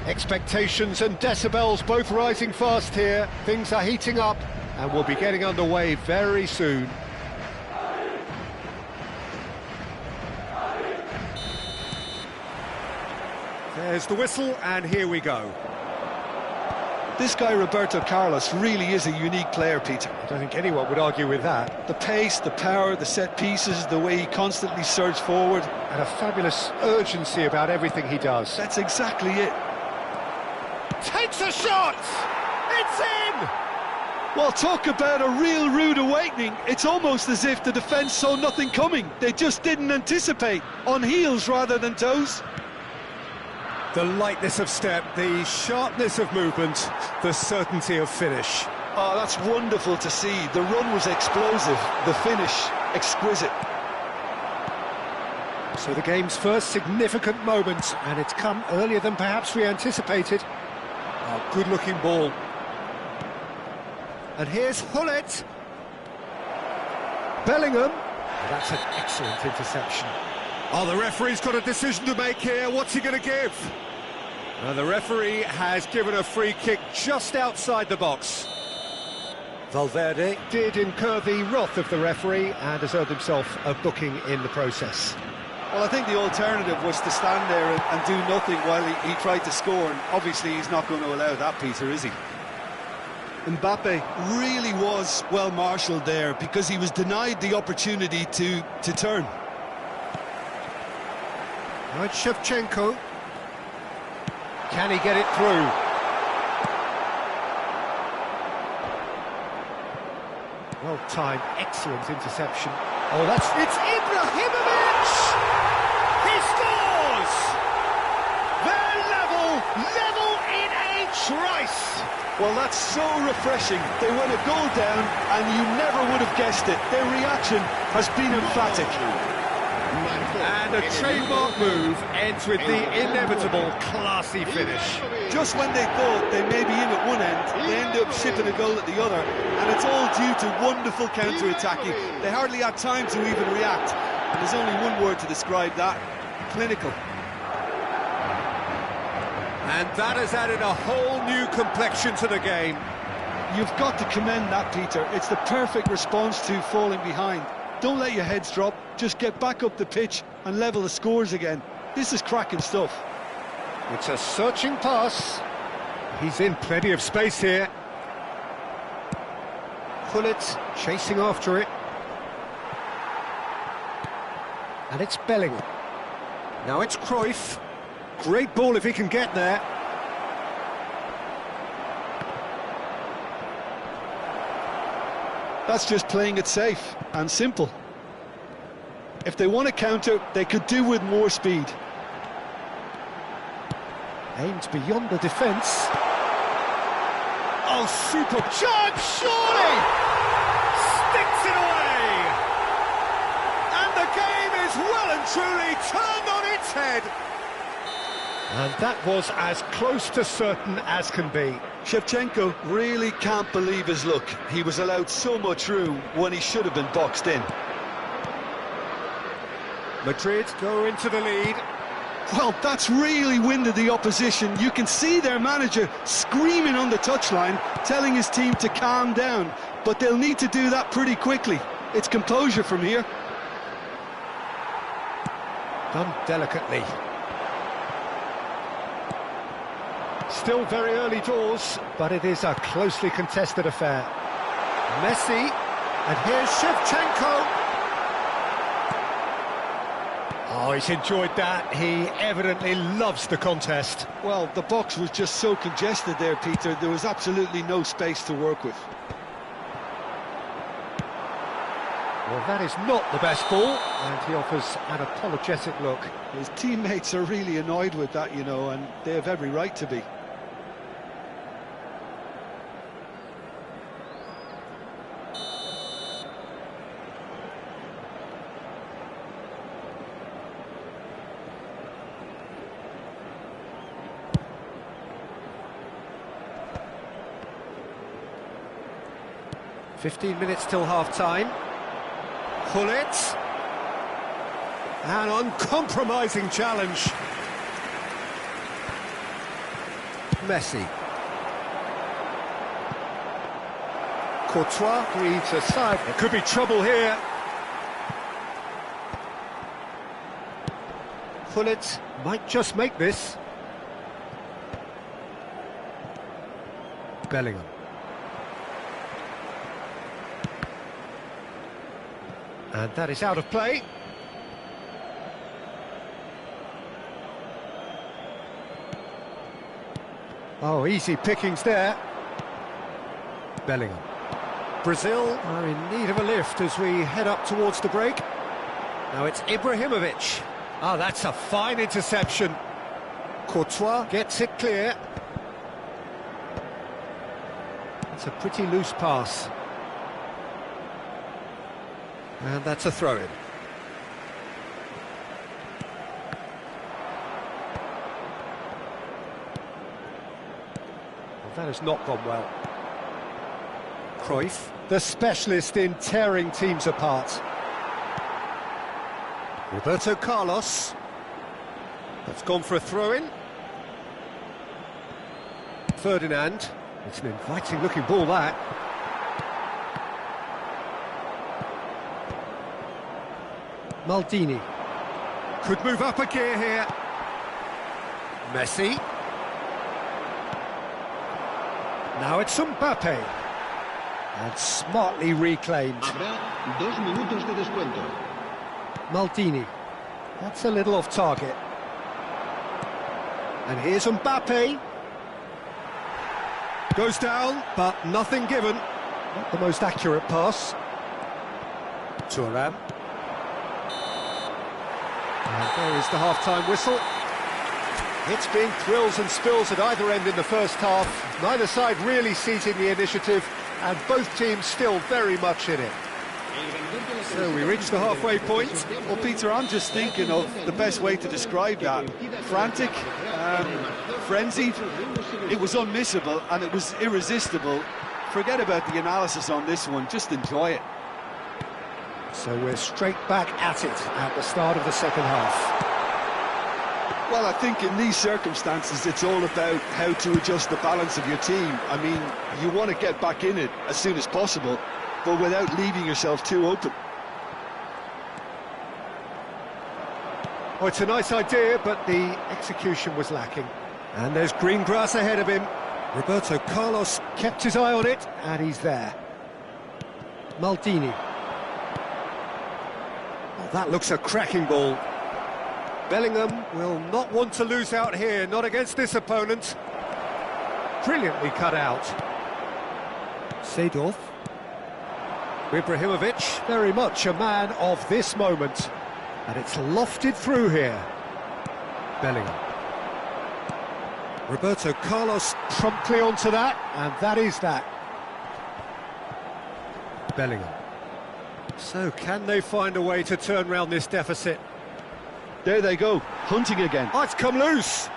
Expectations and decibels both rising fast here. Things are heating up and we'll be getting underway very soon. There's the whistle and here we go. This guy, Roberto Carlos, really is a unique player, Peter. I don't think anyone would argue with that. The pace, the power, the set pieces, the way he constantly surges forward. And a fabulous urgency about everything he does. That's exactly it. Takes a shot! It's in! Well, talk about a real rude awakening. It's almost as if the defence saw nothing coming. They just didn't anticipate. On heels rather than toes. The lightness of step, the sharpness of movement, the certainty of finish. Oh, that's wonderful to see. The run was explosive, the finish exquisite. So the game's first significant moment, and it's come earlier than perhaps we anticipated. Oh, good-looking ball. And here's Hullet. Bellingham. That's an excellent interception. Oh, the referee's got a decision to make here. What's he going to give? The referee has given a free kick just outside the box. Valverde did incur the wrath of the referee and has earned himself a booking in the process. Well, I think the alternative was to stand there and do nothing while he tried to score, and obviously he's not going to allow that, Peter, is he? Mbappe really was well marshalled there because he was denied the opportunity to turn. Now it's Shevchenko. Can he get it through? Well-timed, excellent interception. Oh, it's Ibrahimovic! He scores! They're level in a trice! Well, that's so refreshing. They went a goal down and you never would have guessed it. Their reaction has been emphatic. And a trademark move ends with the inevitable classy finish. Just when they thought they may be in at one end, they end up shipping a goal at the other, and it's all due to wonderful counter-attacking. They hardly had time to even react, and there's only one word to describe that: clinical. And that has added a whole new complexion to the game. You've got to commend that, Peter. It's the perfect response to falling behind. Don't let your heads drop, just get back up the pitch and level the scores again. This is cracking stuff. It's a searching pass. He's in plenty of space here. Gullit chasing after it. And it's Bellingham. Now it's Cruyff. Great ball if he can get there. That's just playing it safe and simple. If they want to counter, they could do with more speed. Aimed beyond the defence. Oh, super chance, surely! Sticks it away! And the game is well and truly turned on its head. And that was as close to certain as can be. Shevchenko really can't believe his luck. He was allowed so much room when he should have been boxed in. Madrid go into the lead. Well, that's really winded the opposition. You can see their manager screaming on the touchline, telling his team to calm down. But they'll need to do that pretty quickly. It's composure from here. Done delicately. Still very early doors, but it is a closely contested affair. Messi, and here's Shevchenko. Oh, he's enjoyed that. He evidently loves the contest. Well, the box was just so congested there, Peter. There was absolutely no space to work with. Well, that is not the best ball, and he offers an apologetic look. His teammates are really annoyed with that, you know, and they have every right to be. "15 minutes till half-time. Gullit. An uncompromising challenge. Messi. Courtois breathes a sigh. There could be trouble here. Gullit might just make this. Bellingham. And that is out of play. Oh, easy pickings there. Bellingham. Brazil are in need of a lift as we head up towards the break. Now it's Ibrahimovic. Oh, that's a fine interception. Courtois gets it clear. It's a pretty loose pass. And that's a throw-in. Well, that has not gone well. Cruyff the specialist in tearing teams apart. Roberto Carlos. That's gone for a throw-in. Ferdinand. It's an inviting-looking ball, that. Maldini. Could move up a gear here. Messi. Now it's Mbappe. And smartly reclaimed. Habrá 2 minutos de descuento. Maldini. That's a little off target. And here's Mbappe. Goes down, but nothing given. Not the most accurate pass. Thuram. And there is the half-time whistle. It's been thrills and spills at either end in the first half. Neither side really seizing the initiative, and both teams still very much in it. So we reach the halfway point. Well, Peter, I'm just thinking of the best way to describe that. Frantic, frenzied. It was unmissable and it was irresistible. Forget about the analysis on this one, just enjoy it. So we're straight back at it at the start of the second half. Well, I think in these circumstances, it's all about how to adjust the balance of your team. I mean, you want to get back in it as soon as possible, but without leaving yourself too open. Oh, it's a nice idea, but the execution was lacking. And there's green grass ahead of him. Roberto Carlos kept his eye on it, and he's there. Maldini. Oh, that looks a cracking ball. Bellingham will not want to lose out here, not against this opponent. Brilliantly cut out. Seedorf. Ibrahimovic, very much a man of this moment. And it's lofted through here. Bellingham. Roberto Carlos promptly onto that, and that is that. Bellingham. So can they find a way to turn round this deficit? There they go, hunting again. Oh, it's come loose.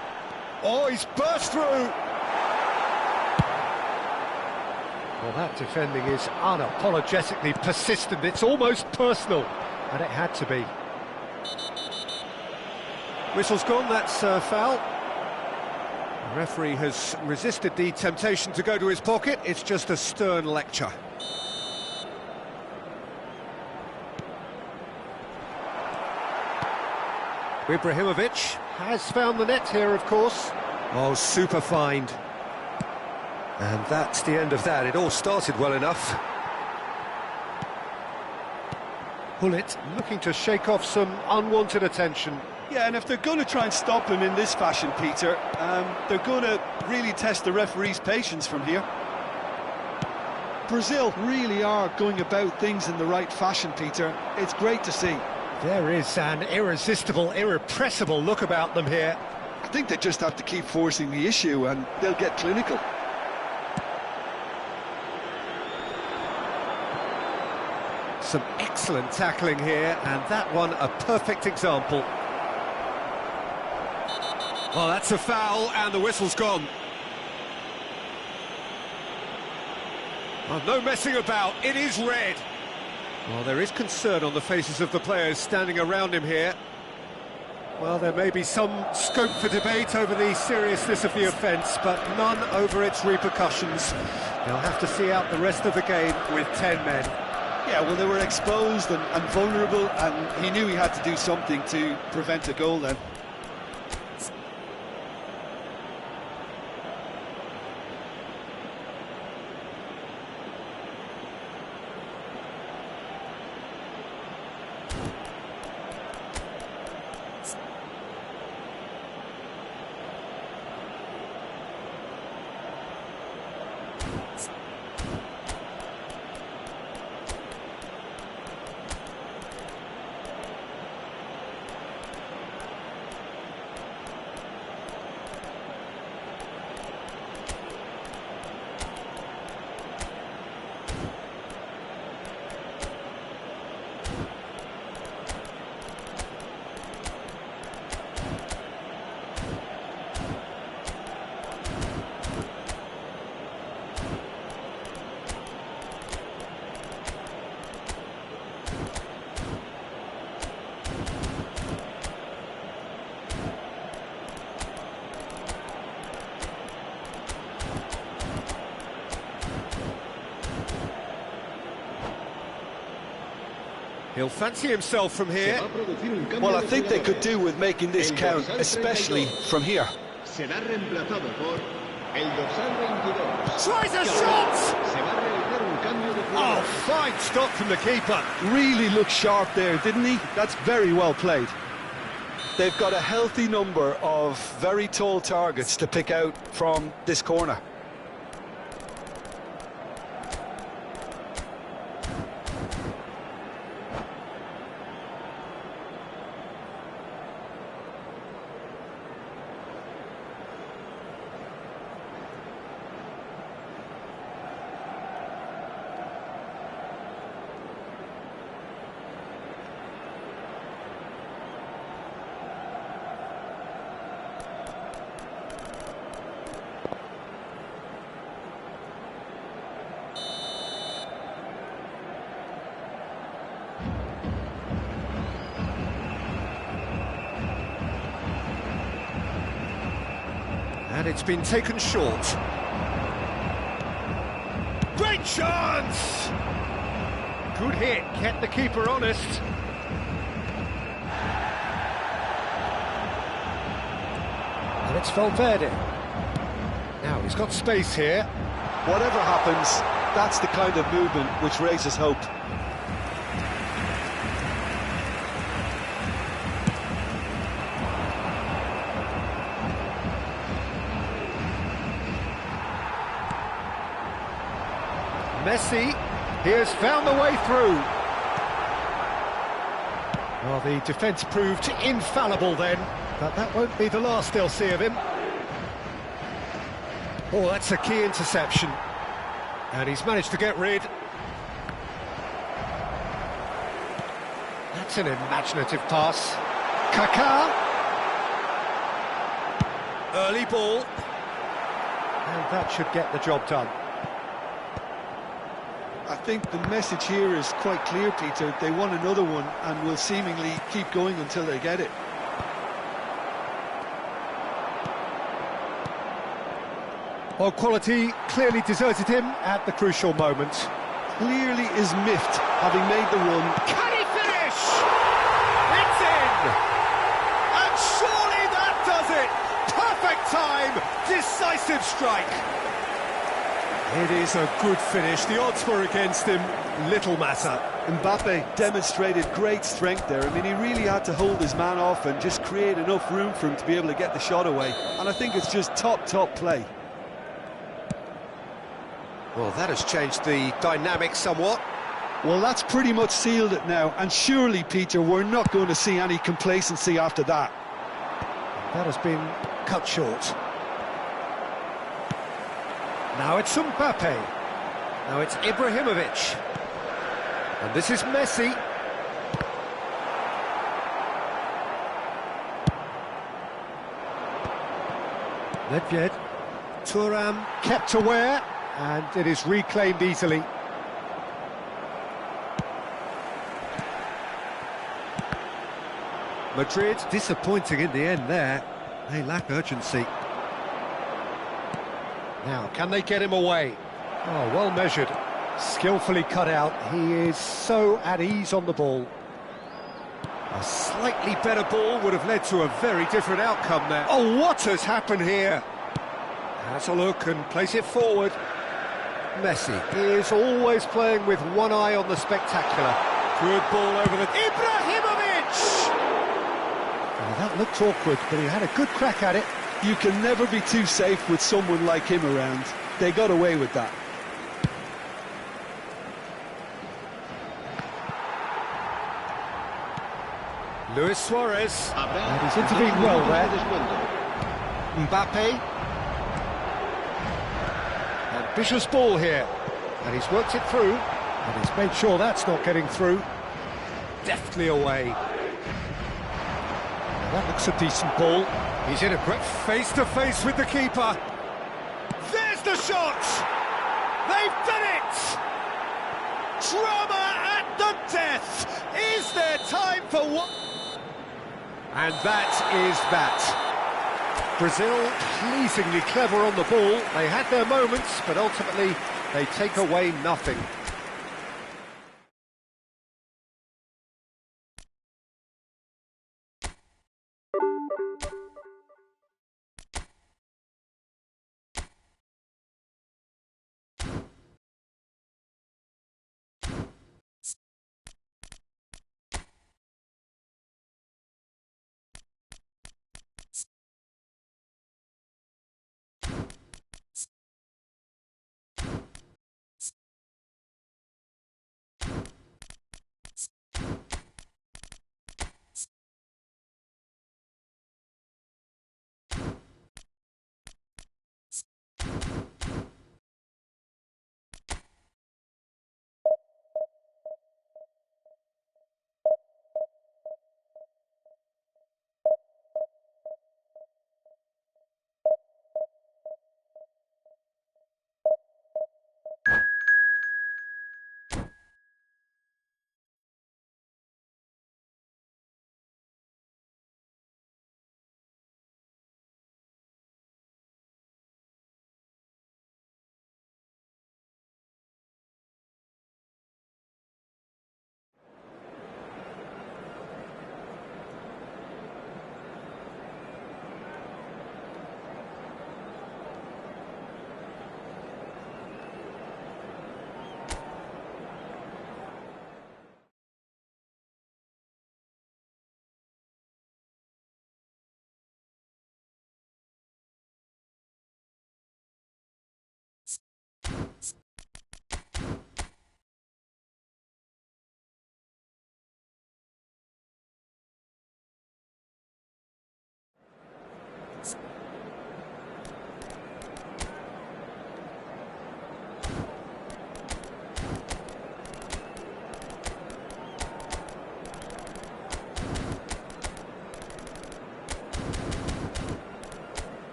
Oh, he's burst through. Well, that defending is unapologetically persistent. It's almost personal, and it had to be. Whistle's gone, that's a foul. The referee has resisted the temptation to go to his pocket. It's just a stern lecture. Ibrahimovic has found the net here, of course. Oh, super find. And that's the end of that. It all started well enough. Gullit looking to shake off some unwanted attention. Yeah, and if they're going to try and stop him in this fashion, Peter, they're going to really test the referee's patience from here. Brazil really are going about things in the right fashion, Peter. It's great to see. There is an irresistible, irrepressible look about them here. I think they just have to keep forcing the issue and they'll get clinical. Some excellent tackling here, and that one a perfect example. Well, that's a foul, and the whistle's gone. Oh, no messing about, it is red. Well, there is concern on the faces of the players standing around him here. Well, there may be some scope for debate over the seriousness of the offence, but none over its repercussions. They'll have to see out the rest of the game with 10 men. Yeah, well, they were exposed and vulnerable, and he knew he had to do something to prevent a goal then. He'll fancy himself from here. Well, I think they could do with making this count, especially from here. Será reemplazado por el dorsal 22. Tries a shot! Se va a realizar un cambio de Oh, jugador. fine stop from the keeper. Really looked sharp there, didn't he? That's very well played. They've got a healthy number of very tall targets to pick out from this corner. And it's been taken short. Great chance! Good hit, kept the keeper honest. And it's Valverde. Now he's got space here. Whatever happens, that's the kind of movement which raises hope. Messi, he has found the way through. Well, the defence proved infallible then, but that won't be the last they'll see of him. Oh, that's a key interception. And he's managed to get rid. That's an imaginative pass. Kaká. Early ball. And that should get the job done. I think the message here is quite clear, Peter. They want another one and will seemingly keep going until they get it. Well, quality clearly deserted him at the crucial moment. Clearly is miffed, having made the run. Can he finish? It's in! And surely that does it! Perfect time! Decisive strike! It is a good finish. The odds were against him. Little matter. Mbappe demonstrated great strength there. I mean, he really had to hold his man off and just create enough room for him to be able to get the shot away. And I think it's just top play. Well, that has changed the dynamic somewhat. Well, that's pretty much sealed it now. And surely, Peter, we're not going to see any complacency after that. That has been cut short. Now it's Mbappe. Now it's Ibrahimovic. And this is Messi. Nedved. Thuram kept aware, and it is reclaimed easily. Madrid disappointing in the end there. They lack urgency. Now, can they get him away? Oh, well measured. Skillfully cut out. He is so at ease on the ball. A slightly better ball would have led to a very different outcome there. Oh, what has happened here? Has a look and plays it forward. Messi is always playing with one eye on the spectacular. Good ball over the... Ibrahimovic! Oh, that looked awkward, but he had a good crack at it. You can never be too safe with someone like him around. They got away with that. Luis Suarez. Habrá And he's intervened well there. descuento. Mbappe. Ambitious ball here. And he's worked it through. And he's made sure that's not getting through. Deftly away. Now that looks a decent ball. He's in a great face-to-face with the keeper. There's the shot! They've done it! Drama at the death! Is there time for what? And that is that. Brazil pleasingly clever on the ball. They had their moments, but ultimately they take away nothing.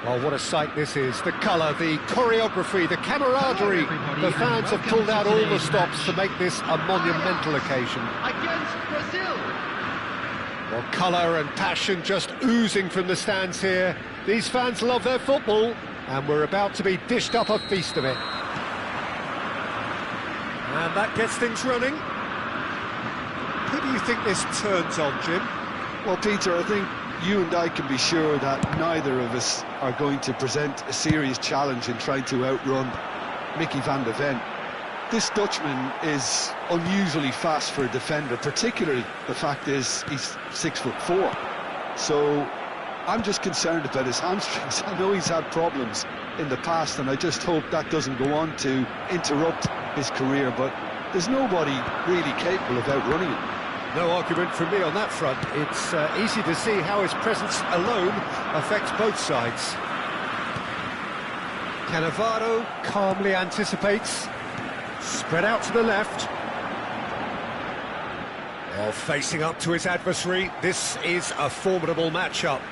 Well, what a sight this is. The colour, the choreography, the camaraderie. The fans have pulled out all the stops to make this a monumental occasion. Against Brazil. Well, colour and passion just oozing from the stands here. These fans love their football, and we're about to be dished up a feast of it. And that gets things running. Who do you think this turns on, Jim? Well, Peter, I think you and I can be sure that neither of us are going to present a serious challenge in trying to outrun Mickey van de Ven. This Dutchman is unusually fast for a defender, particularly the fact is he's 6'4". So I'm just concerned about his hamstrings. I know he's had problems in the past, and I just hope that doesn't go on to interrupt his career, but there's nobody really capable of outrunning him. No argument from me on that front. It's easy to see how his presence alone affects both sides. Cannavaro calmly anticipates. Spread out to the left. Well, facing up to his adversary, this is a formidable matchup.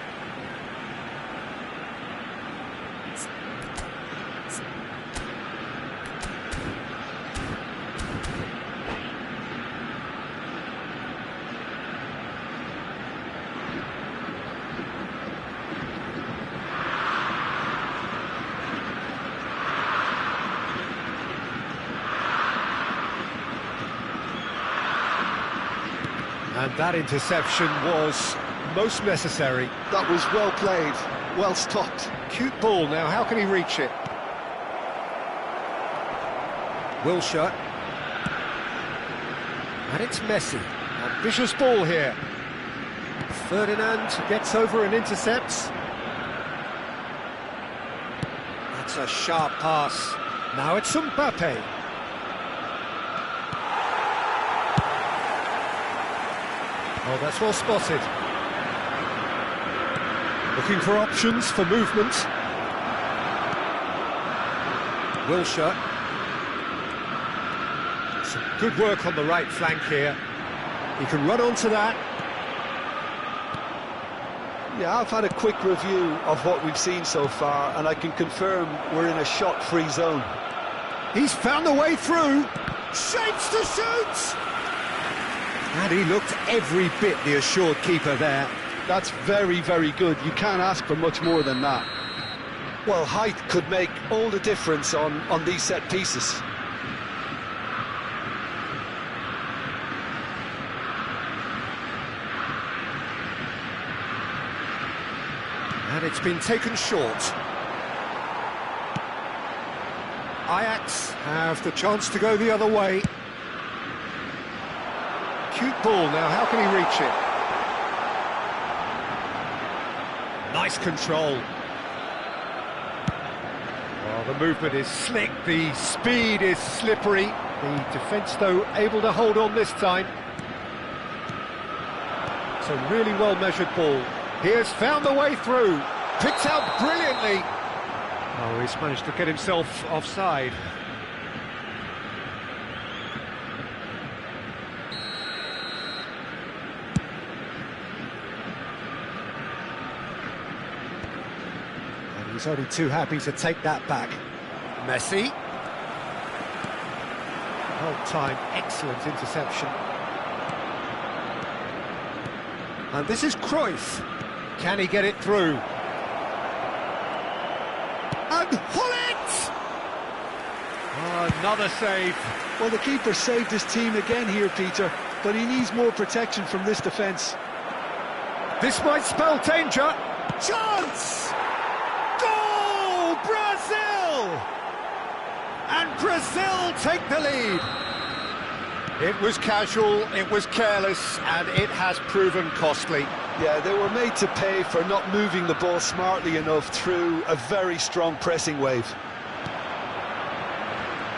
And that interception was most necessary. That was well played, well stopped. Cute ball now, how can he reach it? Wilshere. And it's Messi. Ambitious ball here. Ferdinand gets over and intercepts. That's a sharp pass. Now it's Mbappe. Oh, that's well spotted. Looking for options for movement. Wilshere. Some good work on the right flank here. He can run onto that. Yeah, I've had a quick review of what we've seen so far, and I can confirm we're in a shot-free zone. He's found the way through. Shapes to shoot! And he looked every bit the assured keeper there. That's very, very good. You can't ask for much more than that. Well, height could make all the difference on these set pieces. And it's been taken short. Ajax have the chance to go the other way. Cute ball now, how can he reach it? Nice control. Well, the movement is slick, the speed is slippery. The defence, though, able to hold on this time. It's a really well-measured ball. He has found the way through. Picks out brilliantly. Oh, he's managed to get himself offside. And he's only too happy to take that back. Messi. Well timed, excellent interception. And this is Cruyff. Can he get it through? And Hullet! Oh, another save. Well, the keeper saved his team again here, Peter, but he needs more protection from this defence. This might spell danger. Chance! Goal! Brazil! And Brazil take the lead. It was casual, it was careless, and it has proven costly. Yeah, they were made to pay for not moving the ball smartly enough through a very strong pressing wave.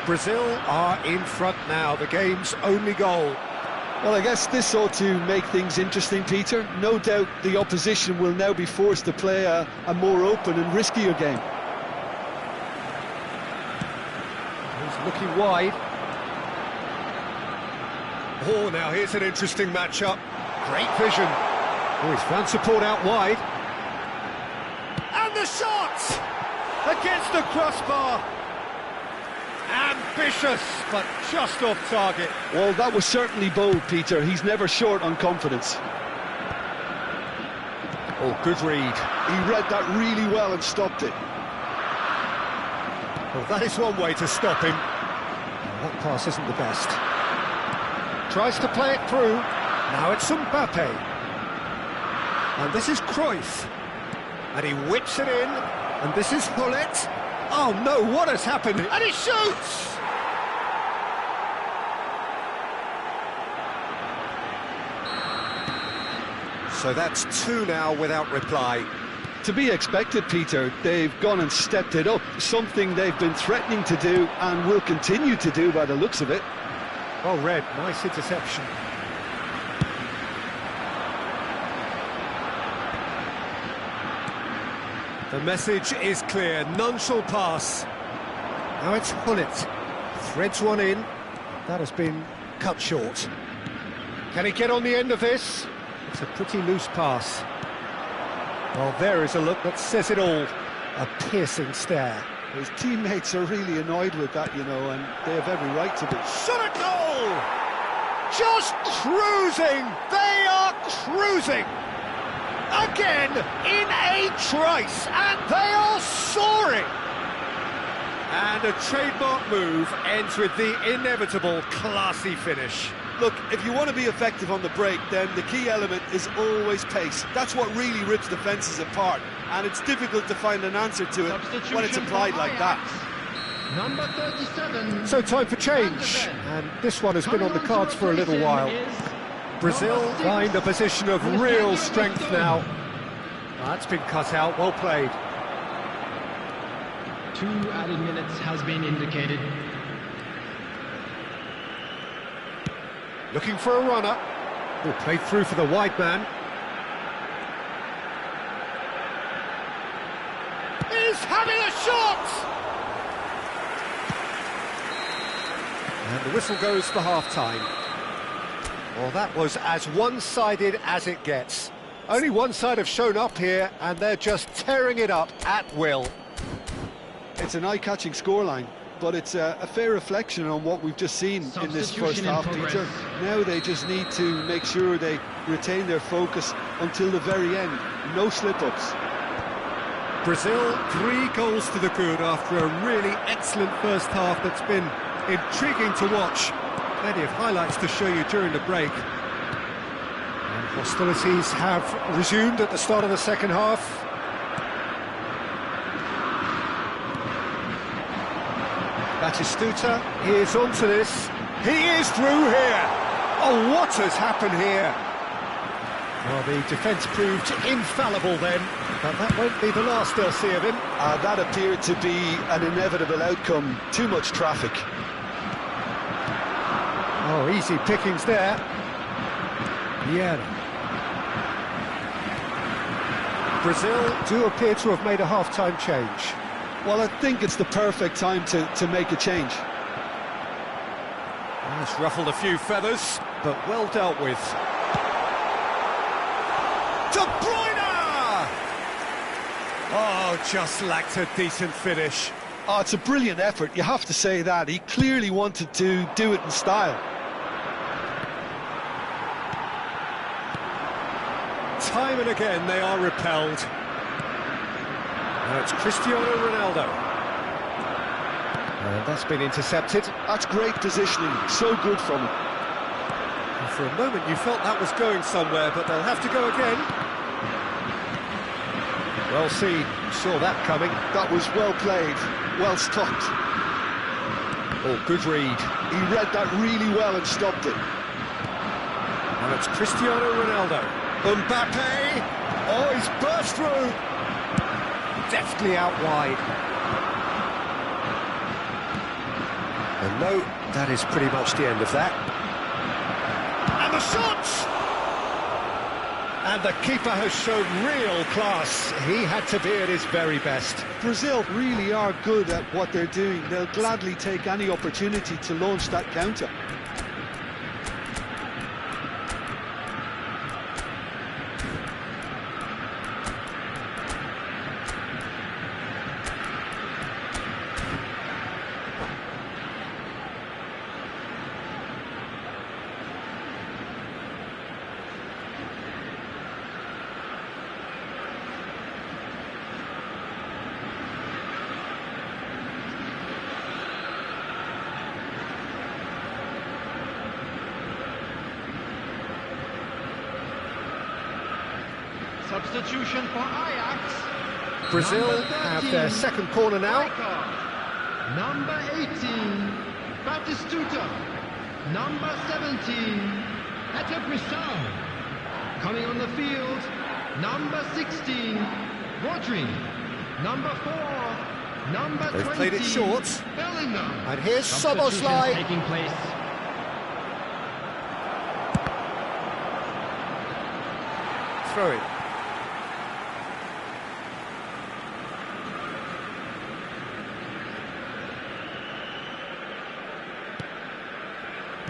Brazil are in front now, the game's only goal. Well, I guess this ought to make things interesting, Peter. No doubt the opposition will now be forced to play a more open and riskier game. He's looking wide. Oh, now here's an interesting matchup. Great vision. Oh, he's found support out wide. And the shot! Against the crossbar. Ambitious, but just off target. Well, that was certainly bold, Peter. He's never short on confidence. Oh, good read. He read that really well and stopped it. Well, that is one way to stop him. Well, that pass isn't the best. Tries to play it through. Now it's Mbappe. And this is Cruyff. And he whips it in. And this is Hullet. Oh no, what has happened? And he shoots! So that's two now without reply. To be expected, Peter. They've gone and stepped it up. Something they've been threatening to do and will continue to do by the looks of it. Well read, nice interception. The message is clear, none shall pass. Now it's Hullet, threads one in. That has been cut short. Can he get on the end of this? It's a pretty loose pass. Well, there is a look that says it all. A piercing stare. His teammates are really annoyed with that, you know, and they have every right to be. Shot at goal! Just cruising! They are cruising! Again, in a trice, and they are soaring! And a trademark move ends with the inevitable classy finish. Look, if you want to be effective on the break, then the key element is always pace. That's what really rips defences apart, and it's difficult to find an answer to it when it's applied like that. Number 37. So time for change, and this one has been on the cards for a little while. Brazil find a position of real strength now. That's been cut out, well played. 2 added minutes has been indicated. Looking for a runner. Oh, played through for the wide man. He's having a shot! And the whistle goes for half-time. Well, that was as one-sided as it gets. Only one side have shown up here, and they're just tearing it up at will. It's an eye-catching scoreline, but it's a fair reflection on what we've just seen in this first half, Peter. Now they just need to make sure they retain their focus until the very end. No slip-ups. Brazil, 3 goals to the good after a really excellent first half that's been intriguing to watch. Plenty of highlights to show you during the break. And hostilities have resumed at the start of the second half. Batistuta is onto this. He is through here. Oh, what has happened here? Well, the defence proved infallible then, but that won't be the last they'll see of him. That appeared to be an inevitable outcome. Too much traffic. Oh, easy pickings there. Yeah. Brazil do appear to have made a half-time change. Well, I think it's the perfect time to make a change. Well, it's ruffled a few feathers, but well dealt with. De Bruyne! Oh, just lacked a decent finish. Oh, it's a brilliant effort, you have to say that. He clearly wanted to do it in style. Time and again they are repelled. Now it's Cristiano Ronaldo. And that's been intercepted. That's great positioning, so good from him. And for a moment you felt that was going somewhere, but they'll have to go again. Well seen, saw that coming. That was well played, well stopped. Oh, good read. He read that really well and stopped it. Now it's Cristiano Ronaldo. Mbappe! Oh, he's burst through! Deftly out wide. And no, that is pretty much the end of that. And the shots! And the keeper has shown real class. He had to be at his very best. Brazil really are good at what they're doing. They'll gladly take any opportunity to launch that counter. Substitution for Ajax. Brazil have their second corner now. Number 18, Batistuta. Number 17, Hector Brisson. Coming on the field, number 16, Rodri. Number 4, number 20. They've played it short. Bellingham. And here's Substitution Szoboszlai. taking place. Throw it.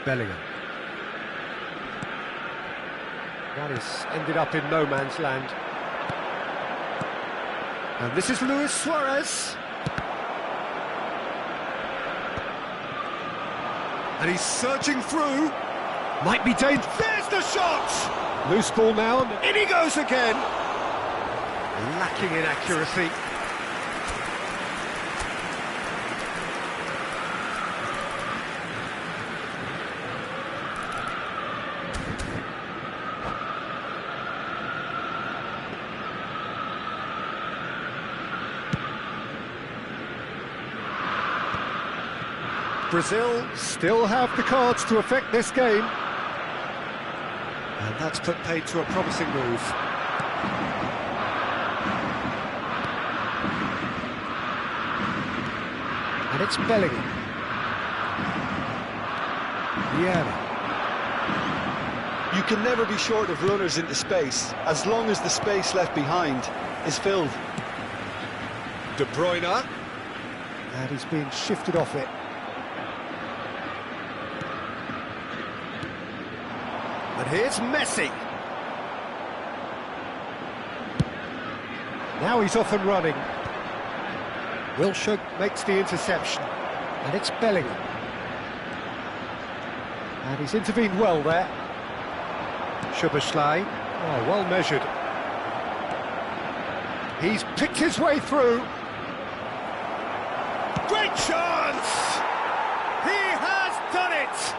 Bellingham. That has ended up in no man's land. And this is Luis Suarez. And he's surging through. Might be dangerous. There's the shot! Loose ball now, and in he goes again. Lacking in accuracy. Brazil still have the cards to affect this game. And that's put paid to a promising move. And it's Bellingham. Yeah. You can never be short of runners into space, as long as the space left behind is filled. De Bruyne. And he's being shifted off it. And here's Messi. Now he's off and running. Wilshere makes the interception. And it's Bellingham. And he's intervened well there. Szoboszlai. Oh, well measured. He's picked his way through. Great chance! He has done it!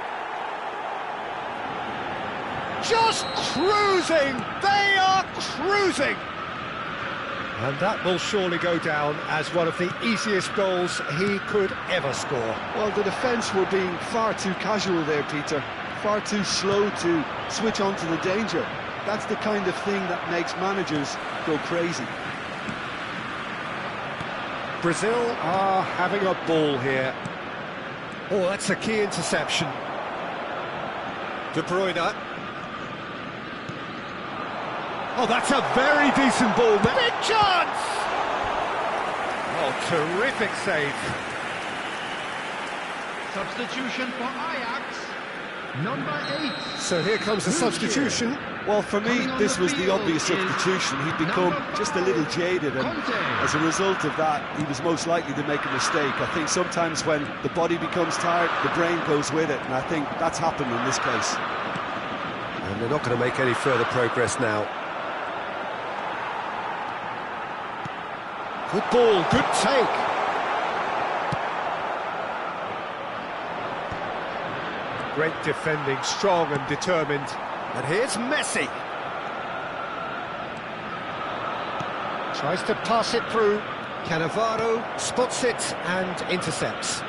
Just cruising! They are cruising! And that will surely go down as one of the easiest goals he could ever score. Well, the defence were being far too casual there, Peter. Far too slow to switch on to the danger. That's the kind of thing that makes managers go crazy. Brazil are having a ball here. Oh, that's a key interception. De Bruyne. Oh, that's a very decent ball. Big chance! Oh, terrific save. Substitution for Ajax, number 8. So here comes the substitution. Well, for me, this was the obvious substitution. He'd become just a little jaded, and as a result of that, he was most likely to make a mistake. I think sometimes when the body becomes tired, the brain goes with it, and I think that's happened in this case. And they're not going to make any further progress now. Good ball, good take. Great defending, strong and determined. And here's Messi. Tries to pass it through. Cannavaro spots it and intercepts.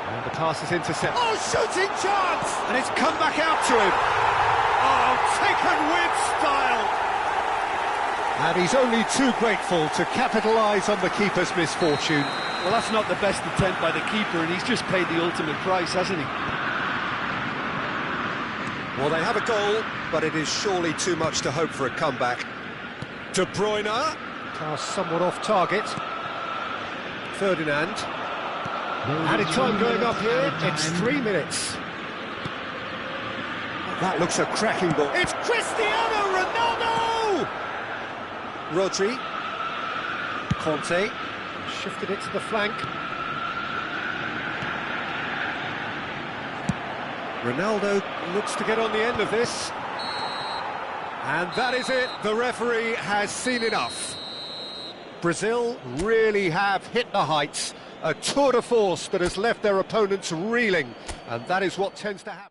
And the pass is intercepted. Oh, shooting chance! And it's come back out to him. Oh, taken with style. And he's only too grateful to capitalise on the keeper's misfortune. Well, that's not the best attempt by the keeper, and he's just paid the ultimate price, hasn't he? Well, they have a goal, but it is surely too much to hope for a comeback. De Bruyne. Pass somewhat off target. Ferdinand. Added time going up here. It's 3 minutes. That looks a cracking ball. It's Cristiano Ronaldo! Rodri. Conte. Shifted it to the flank. Ronaldo looks to get on the end of this. And that is it. The referee has seen enough. Brazil really have hit the heights. A tour de force that has left their opponents reeling. And that is what tends to happen.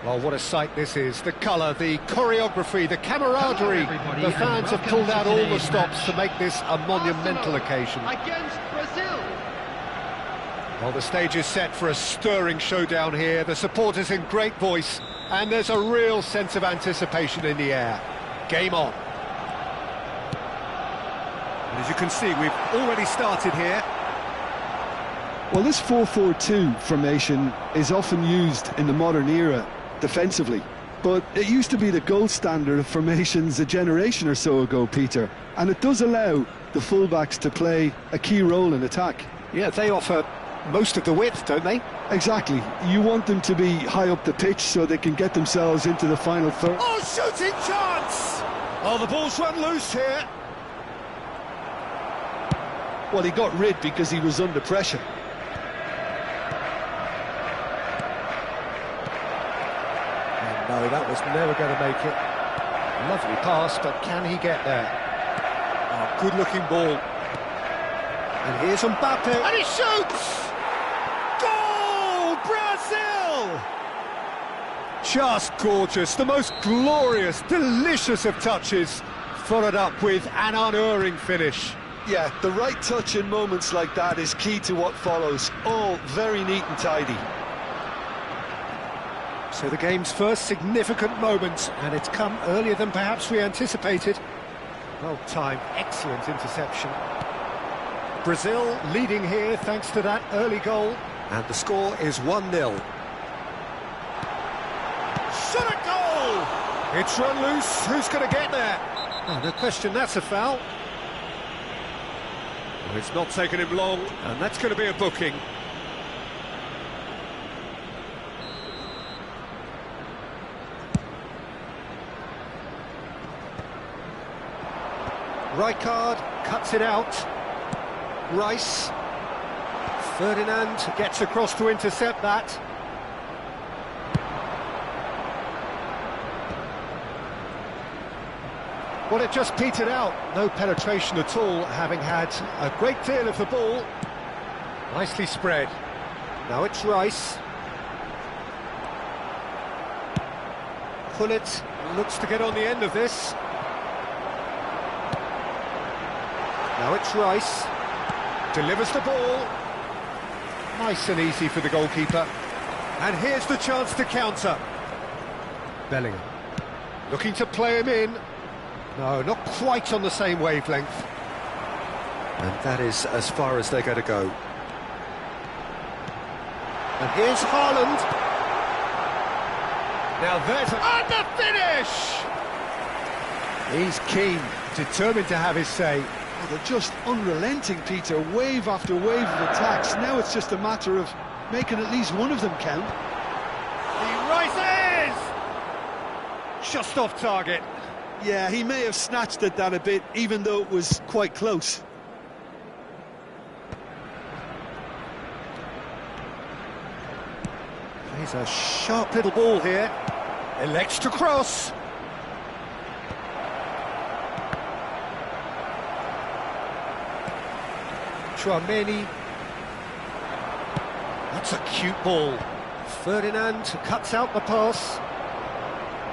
Well, what a sight this is. The colour, the choreography, the camaraderie. The fans have pulled out all the stops to make this a monumental occasion. Against Brazil. Well, the stage is set for a stirring showdown here. The supporters in great voice, and there's a real sense of anticipation in the air. Game on. And as you can see, we've already started here. Well, this 4-4-2 formation is often used in the modern era defensively, but it used to be the gold standard of formations a generation or so ago, Peter, and it does allow the fullbacks to play a key role in attack. Yeah, they offer most of the width, don't they? Exactly. You want them to be high up the pitch so they can get themselves into the final third. Oh, shooting chance! Oh, the ball's run loose here. Well, he got rid because he was under pressure. No, that was never going to make it. Lovely pass, but can he get there? Oh, good-looking ball. And here's Mbappe, and he shoots! Goal! Brazil! Just gorgeous, the most glorious, delicious of touches, followed up with an unerring finish. Yeah, the right touch in moments like that is key to what follows. All very neat and tidy. So the game's first significant moment, and it's come earlier than perhaps we anticipated. Well timed, excellent interception. Brazil leading here thanks to that early goal, and the score is 1-0. Shot a goal! It's run loose, who's going to get there? Oh, no question, that's a foul. Well, it's not taken him long, and that's going to be a booking. Rijkaard cuts it out. Rice. Ferdinand gets across to intercept that. Well, it just petered out. No penetration at all, having had a great deal of the ball. Nicely spread. Now it's Rice. Gullit looks to get on the end of this. Now it's Rice, delivers the ball, nice and easy for the goalkeeper, and here's the chance to counter. Bellingham, looking to play him in, no, not quite on the same wavelength, and that is as far as they're going to go. And here's Haaland, now there's and the finish! He's keen, determined to have his say. Oh, they're just unrelenting, Peter, wave after wave of attacks. Now it's just a matter of making at least one of them count. He rises! Just off target. Yeah, he may have snatched at that a bit, even though it was quite close. Plays a sharp little ball here. Elects to cross. Tchouaméni. That's a cute ball. Ferdinand cuts out the pass.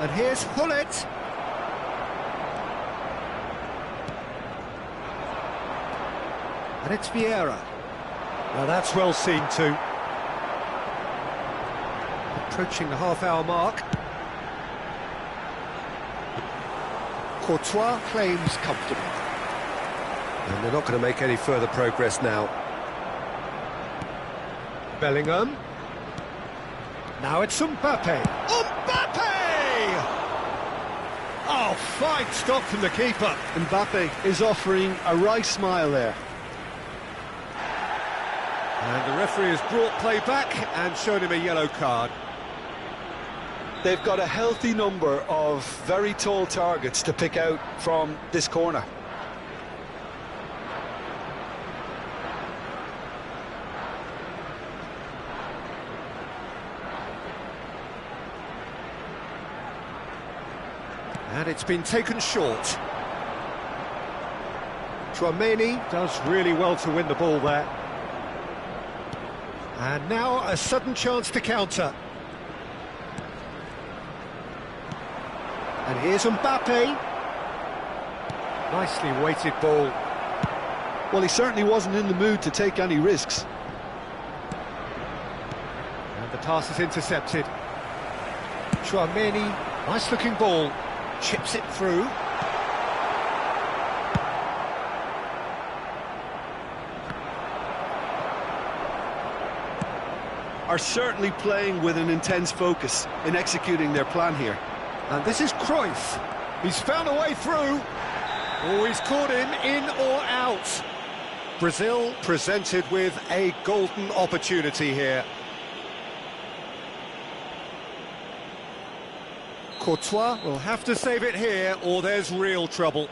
And here's Gullit. And it's Vieira. Now that's well seen too. Approaching the half-hour mark. Courtois claims comfortable. And they're not going to make any further progress now. Bellingham. Now it's Mbappe. Mbappe! Oh, fine stop from the keeper. Mbappe is offering a Rice smile there. And the referee has brought play back and shown him a yellow card. They've got a healthy number of very tall targets to pick out from this corner. And it's been taken short. Tchouaméni does really well to win the ball there. And now a sudden chance to counter. And here's Mbappe. Nicely weighted ball. Well, he certainly wasn't in the mood to take any risks. And the pass is intercepted. Tchouaméni, nice looking ball. Chips it through. Are certainly playing with an intense focus in executing their plan here. And this is Cruyff. He's found a way through. Oh, he's caught him in or out. Brazil presented with a golden opportunity here. Courtois will have to save it here or there's real trouble.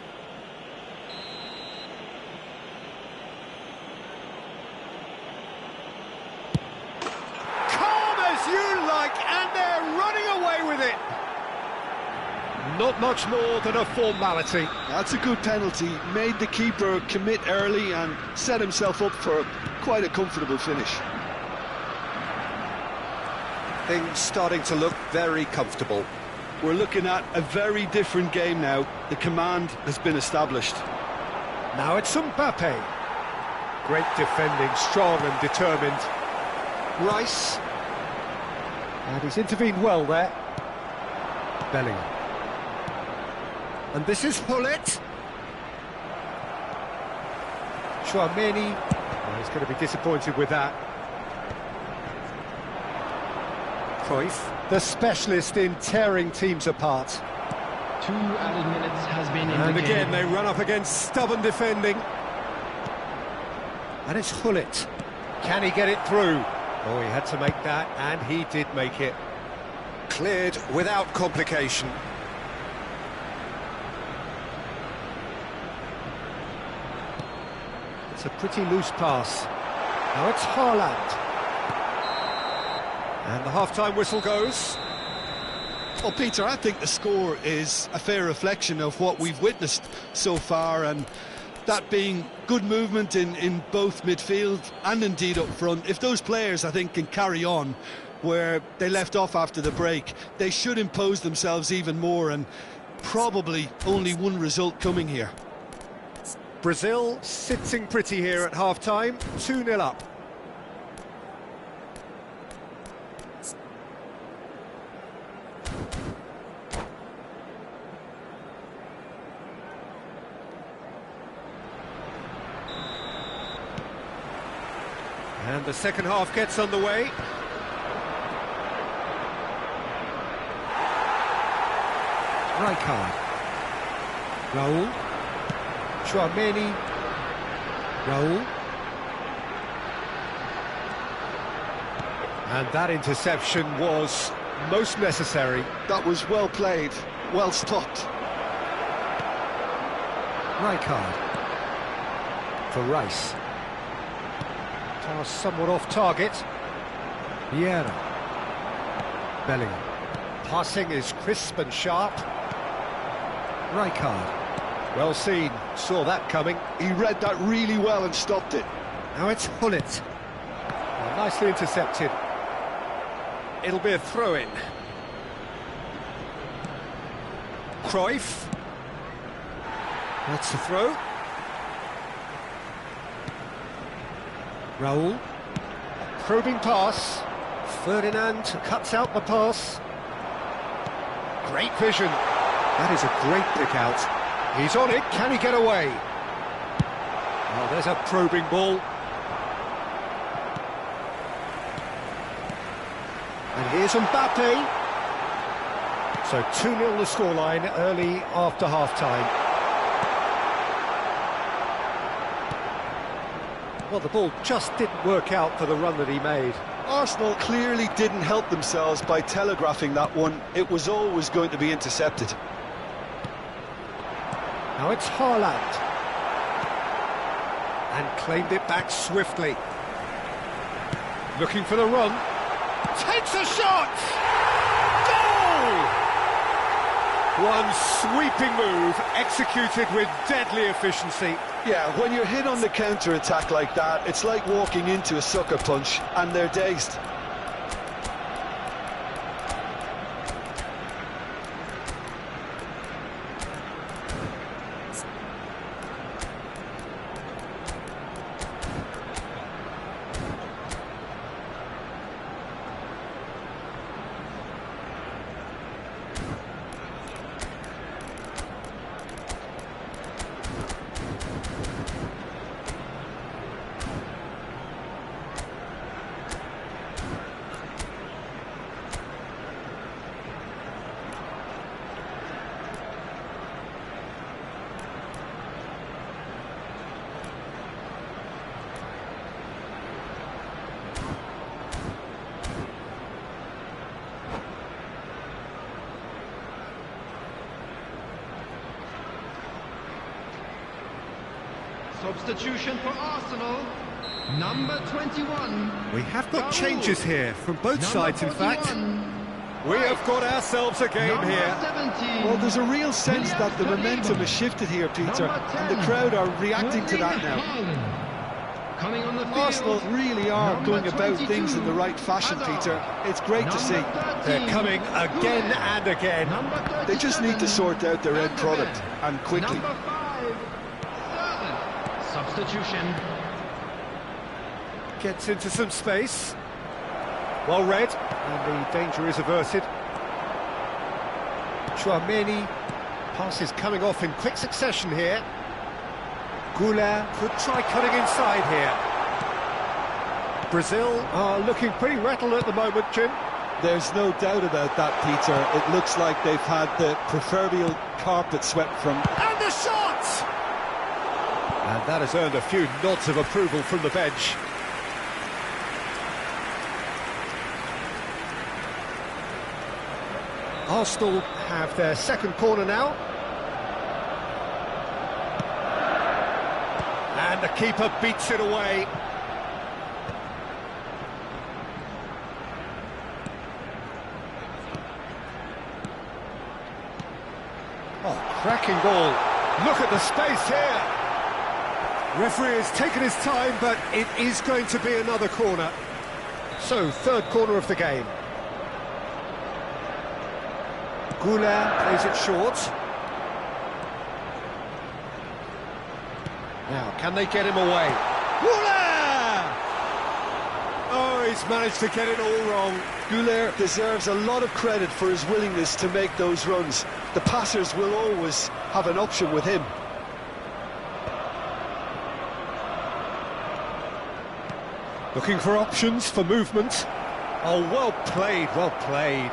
Calm as you like, and they're running away with it. Not much more than a formality. That's a good penalty. Made the keeper commit early and set himself up for quite a comfortable finish. Things starting to look very comfortable. We're looking at a very different game now. The command has been established. Now it's Mbappe. Great defending, strong and determined. Rice. And he's intervened well there. Bellingham. And this is Hullet. Tchouaméni. Oh, he's going to be disappointed with that. Cruyff, the specialist in tearing teams apart. 2 added minutes has been And indicated. again, they run up against stubborn defending. And it's Hullet. Can he get it through? Oh, he had to make that, and he did make it. Cleared without complication. It's a pretty loose pass. Now it's Haaland. And the half-time whistle goes. Well, Peter, I think the score is a fair reflection of what we've witnessed so far, and that being good movement in both midfield and indeed up front. If those players, I think, can carry on where they left off after the break, they should impose themselves even more, and probably only one result coming here. Brazil sitting pretty here at half-time, 2-0 up. And the second half gets underway. Rijkaard. Raúl. Tchouaméni. Raúl. And that interception was most necessary. That was well played, well stopped. Rijkaard. For Rice. Pass somewhat off target. Vieira. Bellingham. Passing is crisp and sharp. Rijkaard. Well seen, saw that coming. He read that really well and stopped it. Now it's Hullet. Well, nicely intercepted. It'll be a throw-in. Cruyff. That's the throw. Raúl. Probing pass. Ferdinand cuts out the pass. Great vision. That is a great pick out. He's on it. Can he get away? Oh, there's a probing ball. And here's Mbappe. So 2-0 the scoreline early after half-time. Well, the ball just didn't work out for the run that he made. Arsenal clearly didn't help themselves by telegraphing that one. It was always going to be intercepted. Now it's Haaland. And claimed it back swiftly. Looking for the run. Takes a shot! Goal! One sweeping move, executed with deadly efficiency. Yeah, when you're hit on the counter-attack like that, it's like walking into a sucker punch, and they're dazed. Substitution for Arsenal. Number 21. We have got changes here from both sides, in fact. We have got ourselves a game Number here. 17. Well, there's a real sense that the momentum has shifted here, Peter, and the crowd are reacting to that now. Coming on the field. Arsenal really are Number going about 22. things in the right fashion, Peter. It's great to see. They're coming again and again. They just need to sort out their end product, and quickly. Number 5. Sterling. Substitution. Gets into some space. Well read, and the danger is averted. Chouameni, passes coming off in quick succession here. Goulart could try cutting inside here. Brazil are looking pretty rattled at the moment, Jim. There's no doubt about that, Peter. It looks like they've had the proverbial carpet swept from... And the shot! And that has earned a few nods of approval from the bench. Arsenal have their second corner now. And the keeper beats it away. Oh, cracking ball. Look at the space here. Referee has taken his time, but it is going to be another corner. So, third corner of the game. Goulart plays it short. Now, can they get him away? Goulart! Oh, he's managed to get it all wrong. Goulart deserves a lot of credit for his willingness to make those runs. The passers will always have an option with him. Looking for options for movement. Oh, well played, well played.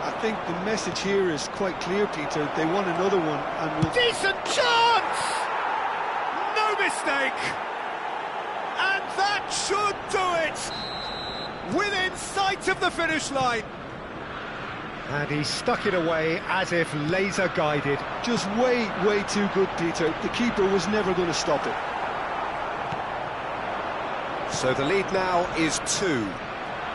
I think the message here is quite clear, Peter. They want another one, and will... Decent chance! No mistake! And that should do it! Within sight of the finish line! And he stuck it away as if laser guided. Just way too good, Peter. The keeper was never going to stop it. So the lead now is 2.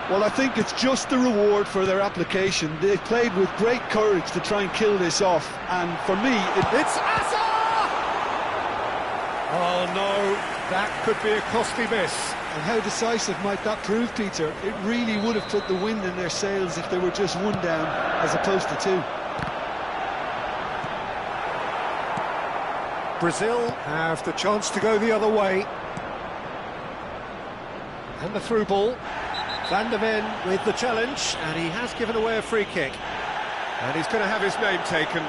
Well, I think it's just the reward for their application. They played with great courage to try and kill this off, and for me, It's Asa! Oh no, that could be a costly miss. And how decisive might that prove, Peter? It really would have put the wind in their sails if they were just one down, as opposed to 2. Brazil have the chance to go the other way. And the through ball. Van der Ven with the challenge, and he has given away a free kick. And he's going to have his name taken.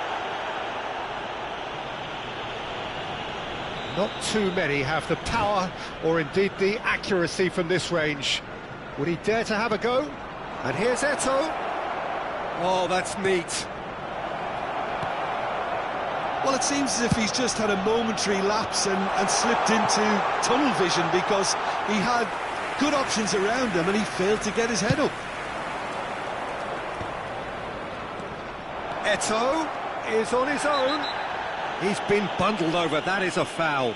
Not too many have the power, or indeed the accuracy from this range. Would he dare to have a go? And here's Eto'o. Oh, that's neat. Well, it seems as if he's just had a momentary lapse and slipped into tunnel vision, because he had good options around him and he failed to get his head up. Eto'o is on his own. He's been bundled over, that is a foul.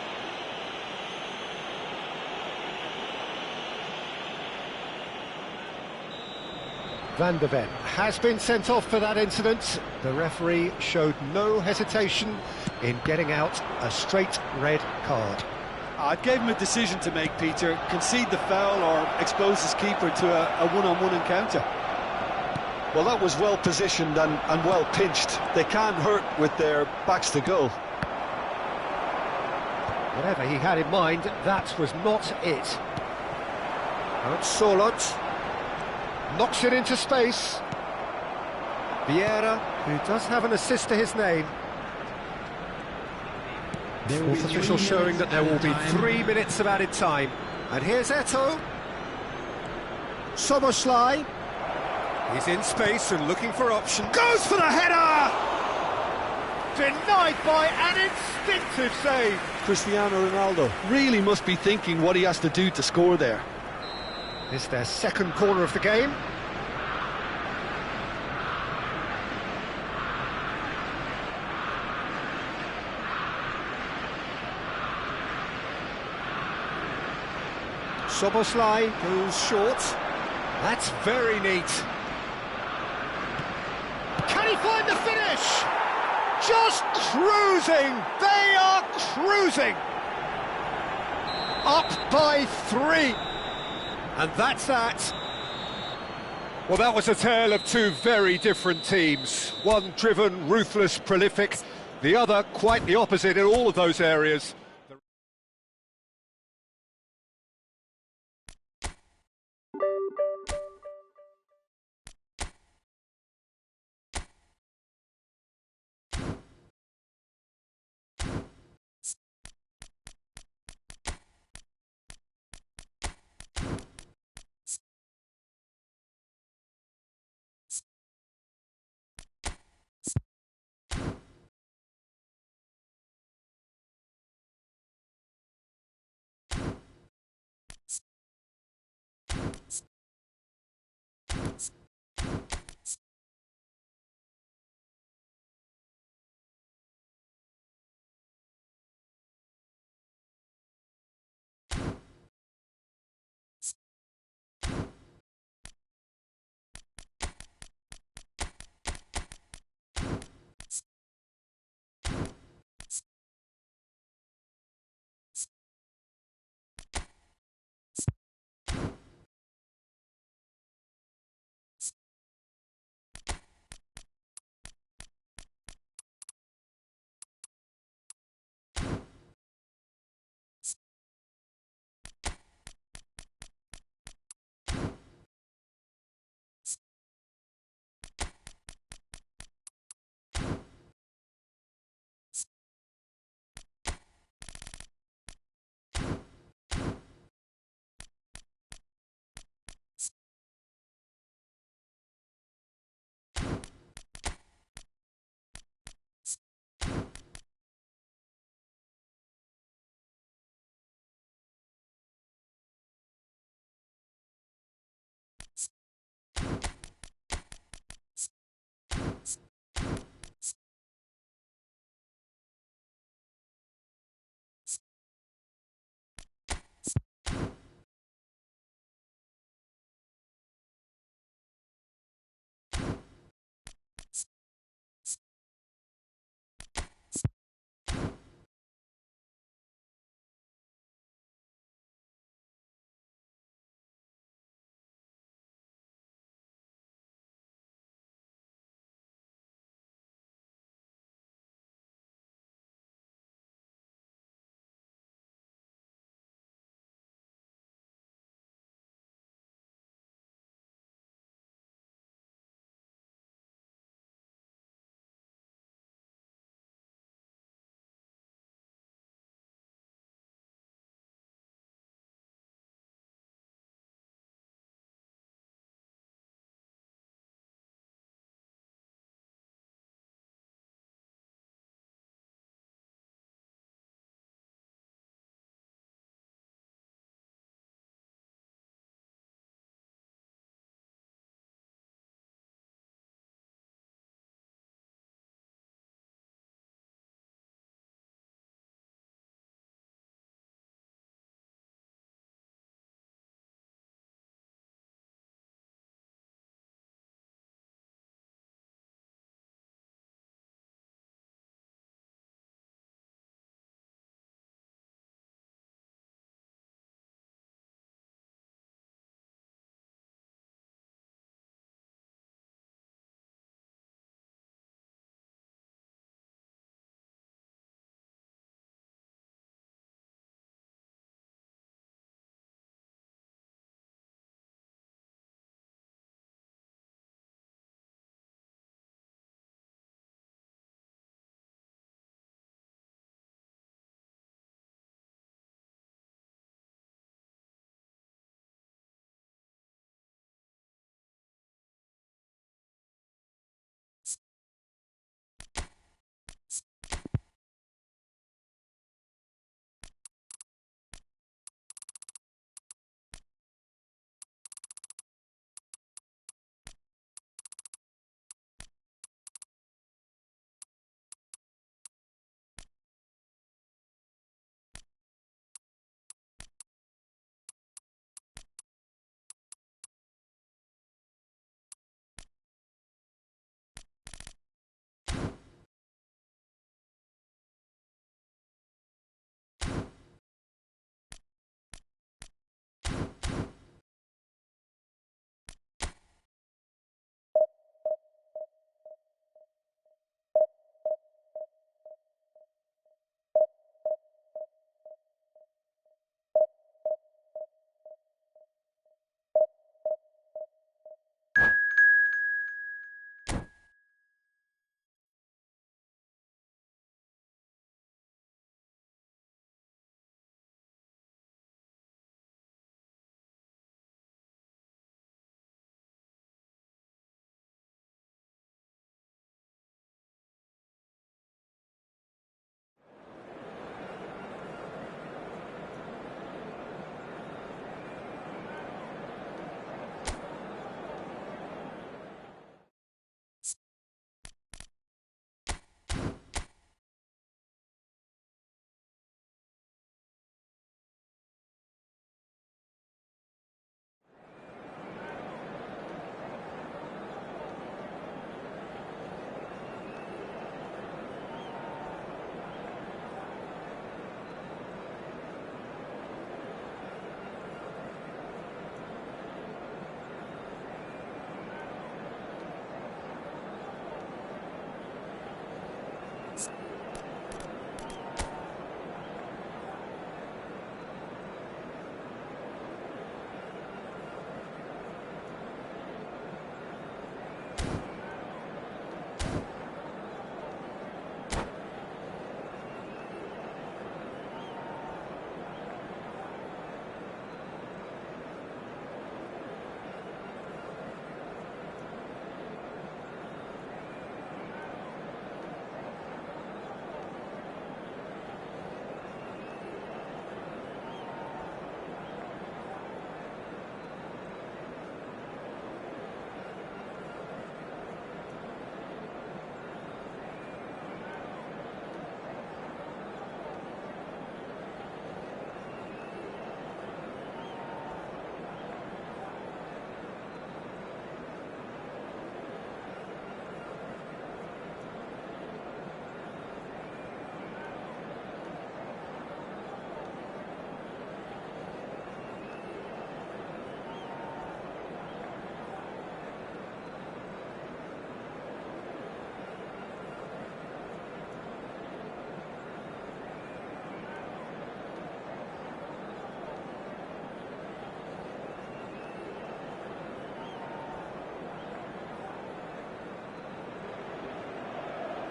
Van der Ven has been sent off for that incident. The referee showed no hesitation in getting out a straight red card. I gave him a decision to make, Peter. Concede the foul or expose his keeper to a one-on-one encounter. Well, that was well positioned and well pinched. They can't hurt with their backs to goal. Whatever he had in mind, that was not it. And Solot knocks it into space. Vieira, who does have an assist to his name. Fourth official showing that there will be 3 minutes of added time. And here's Eto'o. Szoboszlai. He's in space and looking for option. Goes for the header! Denied by an instinctive save. Cristiano Ronaldo really must be thinking what he has to do to score there. It's their second corner of the game. Soboslai goes short. That's very neat. Can he find the finish? Just cruising! They are cruising! Up by 3. And that's that. Well, that was a tale of two very different teams. One driven, ruthless, prolific. The other quite the opposite in all of those areas.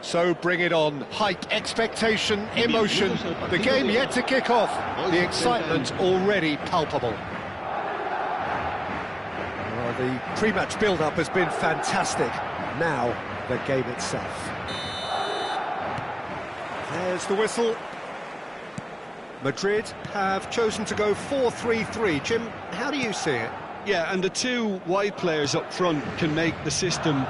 So bring it on. Hype, expectation, emotion. The game yet to kick off. The excitement already palpable. Well, the pre-match build-up has been fantastic. Now, the game itself. There's the whistle. Madrid have chosen to go 4-3-3. Jim, how do you see it? Yeah, and the two wide players up front can make the system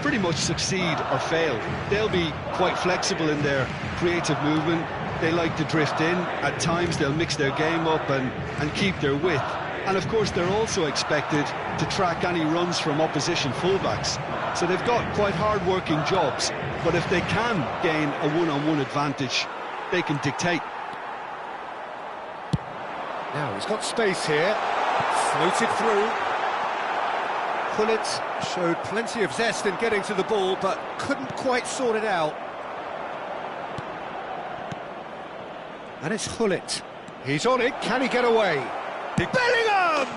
pretty much succeed or fail. They'll be quite flexible in their creative movement. They like to drift in. At times they'll mix their game up and keep their width. And of course they're also expected to track any runs from opposition fullbacks. So they've got quite hard-working jobs, but if they can gain a one-on-one advantage, they can dictate. Now he's got space here. Floated through. Gullit showed plenty of zest in getting to the ball, but couldn't quite sort it out. And it's Gullit. He's on it. Can he get away? Bellingham!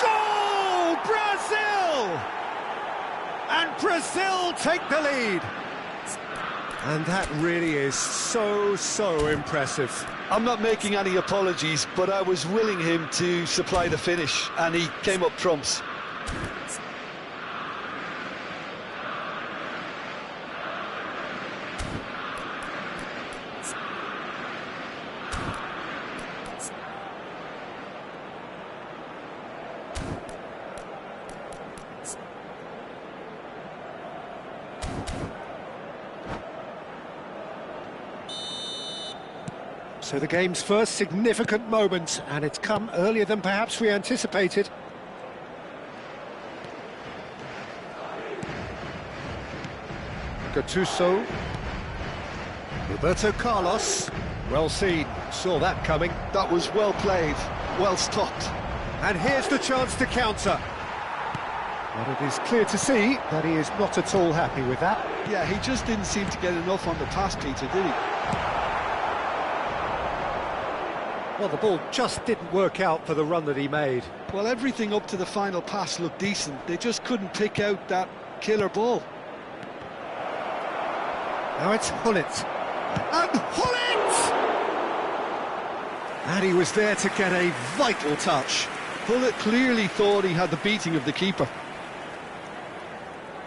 Goal! Brazil! And Brazil take the lead. And that really is so impressive. I'm not making any apologies, but I was willing him to supply the finish, and he came up trumps. So the game's first significant moment, and it's come earlier than perhaps we anticipated. Gattuso. Roberto Carlos. Well seen, saw that coming. That was well played, well stopped. And here's the chance to counter. But it is clear to see that he is not at all happy with that. Yeah, he just didn't seem to get enough on the pass, Peter, did he? Well, the ball just didn't work out for the run that he made. Well, everything up to the final pass looked decent. They just couldn't pick out that killer ball. Now it's Gullit. And Gullit! And he was there to get a vital touch. Gullit clearly thought he had the beating of the keeper.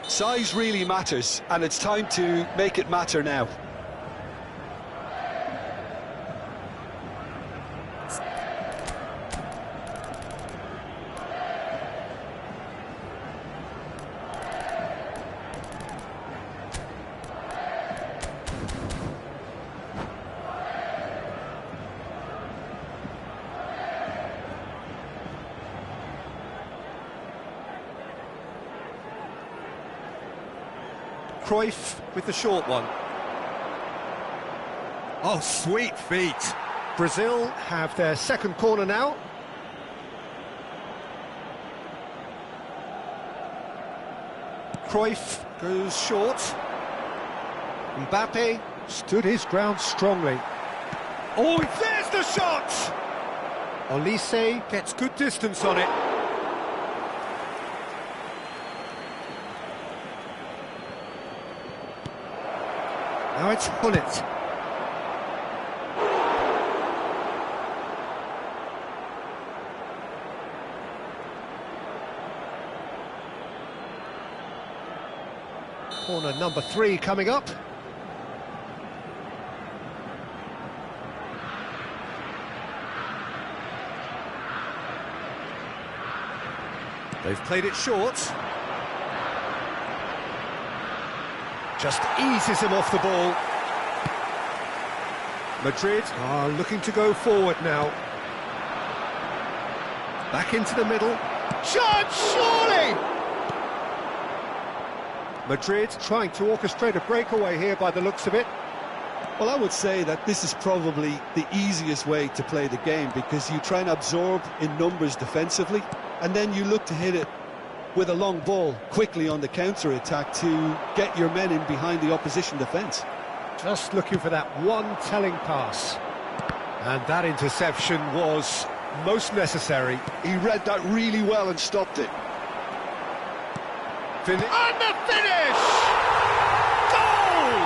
Size really matters, and it's time to make it matter now. Cruyff with the short one. Oh, sweet feet. Brazil have their second corner now. Cruyff goes short. Mbappe stood his ground strongly. Oh, there's the shot! Olise gets good distance on it. Now it's Gullit. Corner number 3 coming up. They've played it short. Just eases him off the ball. Madrid are looking to go forward now. Back into the middle. Shot, surely! Madrid trying to orchestrate a breakaway here by the looks of it. Well, I would say that this is probably the easiest way to play the game, because you try and absorb in numbers defensively, and then you look to hit it with a long ball quickly on the counter-attack to get your men in behind the opposition defence. Just looking for that one telling pass. And that interception was most necessary. He read that really well and stopped it. And the finish! Goal!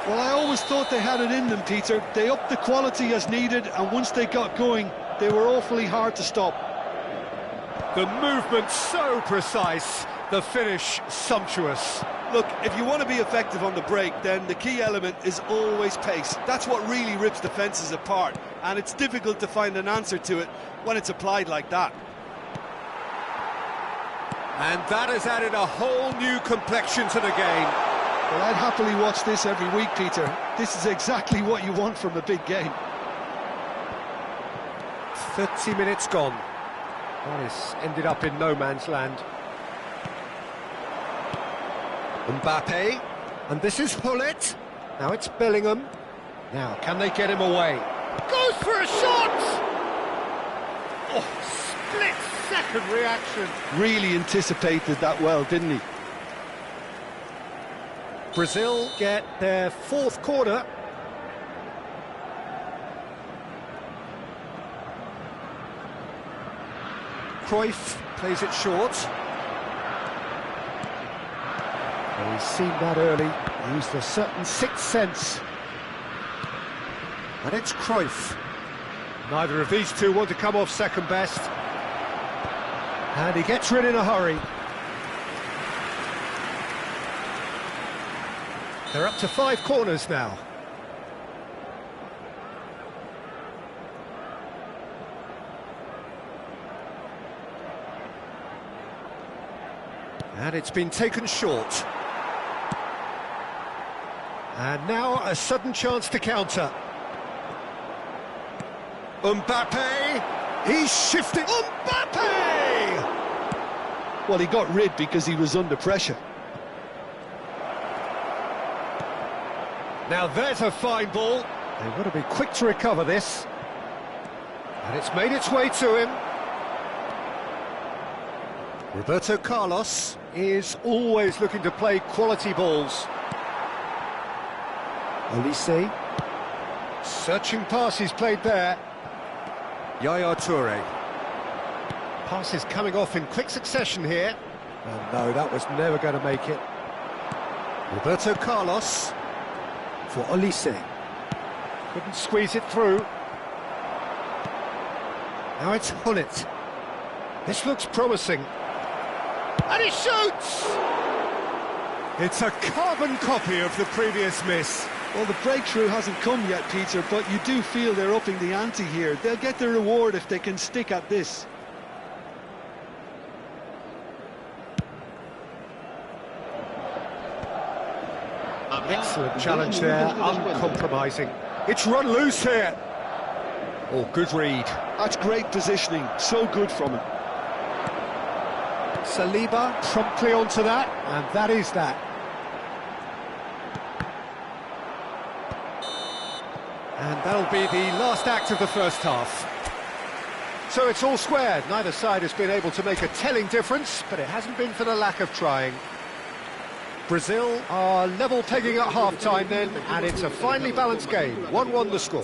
Well, I always thought they had it in them, Peter. They upped the quality as needed, and once they got going, they were awfully hard to stop. The movement so precise, the finish sumptuous. Look, if you want to be effective on the break, then the key element is always pace. That's what really rips defences apart, and it's difficult to find an answer to it when it's applied like that. And that has added a whole new complexion to the game. Well, I'd happily watch this every week, Peter. This is exactly what you want from a big game. 30 minutes gone. Well, it's ended up in no man's land. Mbappe, and this is Hullet. Now it's Bellingham. Now, can they get him away? Goes for a shot! Oh, split-second reaction. Really anticipated that well, didn't he? Brazil get their fourth corner. Cruyff plays it short. Well, he's seen that early, used a certain sixth sense. And it's Cruyff. Neither of these two want to come off second best. And he gets rid in a hurry. They're up to 5 corners now. And it's been taken short. And now a sudden chance to counter. Mbappe! He's shifting. Mbappe! Well, he got rid because he was under pressure. Now there's a fine ball. They've got to be quick to recover this. And it's made its way to him. Roberto Carlos is always looking to play quality balls. Olise. Searching pass he's played there. Yaya Toure. Passes coming off in quick succession here. And no, that was never going to make it. Roberto Carlos. For Olise. Couldn't squeeze it through. Now it's Hullet. This looks promising. And he shoots! It's a carbon copy of the previous miss. Well, the breakthrough hasn't come yet, Peter, but you do feel they're upping the ante here. They'll get their reward if they can stick at this. Excellent challenge there, uncompromising. It's run loose here. Oh, good read. That's great positioning, so good from him. Saliba promptly onto that, and that is that. And that'll be the last act of the first half. So it's all squared. Neither side has been able to make a telling difference, but it hasn't been for the lack of trying. Brazil are level pegging at half-time then, and it's a finely balanced game. 1-1 the score.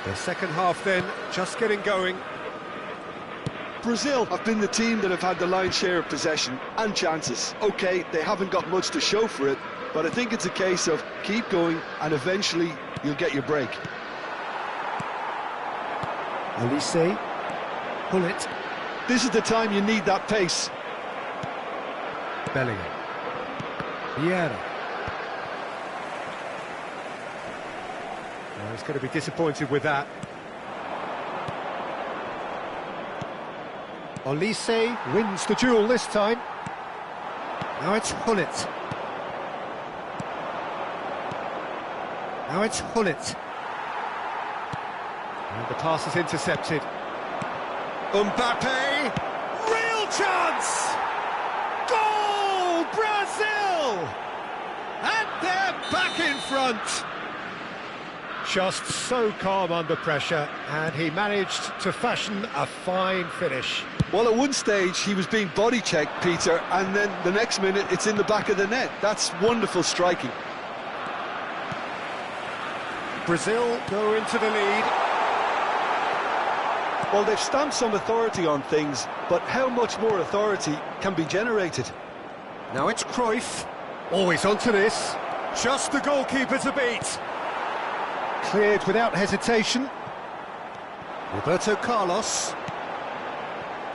The second half then, just getting going. Brazil have been the team that have had the lion's share of possession and chances. OK, they haven't got much to show for it, but I think it's a case of keep going and eventually you'll get your break. Olise, Hullet. This is the time you need that pace. Bellingham. Vieira. He's going to be disappointed with that. Olise wins the duel this time. Now it's Hullet. Now it's Hullet. And the pass is intercepted. Mbappe! Real chance! Goal! Brazil! They're back in front! Just so calm under pressure, and he managed to fashion a fine finish. Well, at one stage he was being body checked, Peter, and then the next minute it's in the back of the net. That's wonderful striking. Brazil go into the lead. Well, they've stamped some authority on things, but how much more authority can be generated? Now it's Cruyff. Always onto this. Just the goalkeeper to beat. Cleared without hesitation. Roberto Carlos.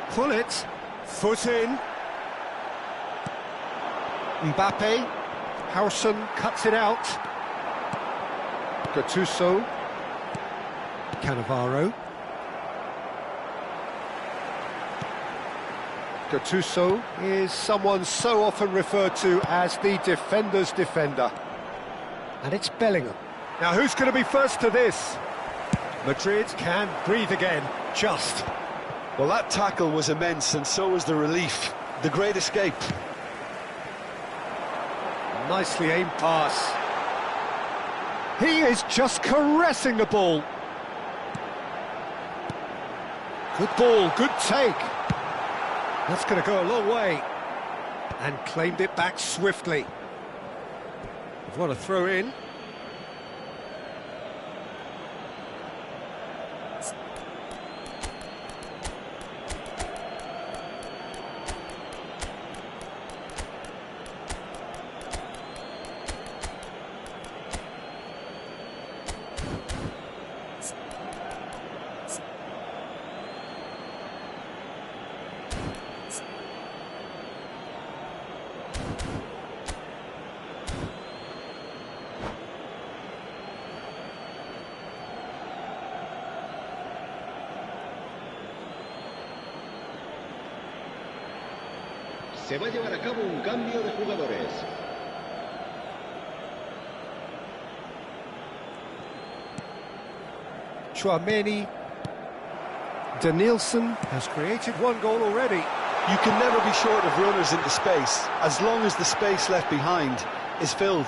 Pull it. Foot in. Mbappe. Howson cuts it out. Gattuso. Cannavaro. Gattuso is someone so often referred to as the defender's defender. And it's Bellingham. Now who's going to be first to this? Madrid can breathe again, just. Well, that tackle was immense, and so was the relief. The great escape. Nicely aimed pass. He is just caressing the ball. Good ball, good take. That's going to go a long way. And claimed it back swiftly. What a throw in. Se va a llevar a cabo un cambio de jugadores. Tchouaméni. Danielson has created one goal already. You can never be short of runners into space, as long as the space left behind is filled.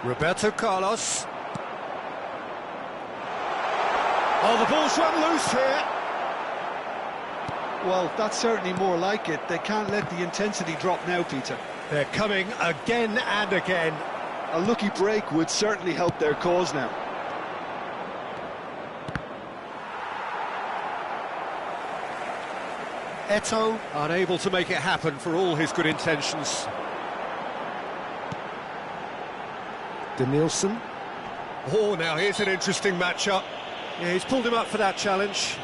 Roberto Carlos. Oh, the ball's run loose here. Well, that's certainly more like it. They can't let the intensity drop now, Peter. They're coming again and again. A lucky break would certainly help their cause now. Eto'o unable to make it happen for all his good intentions. Danielson. Oh, now here's an interesting matchup. Yeah, he's pulled him up for that challenge.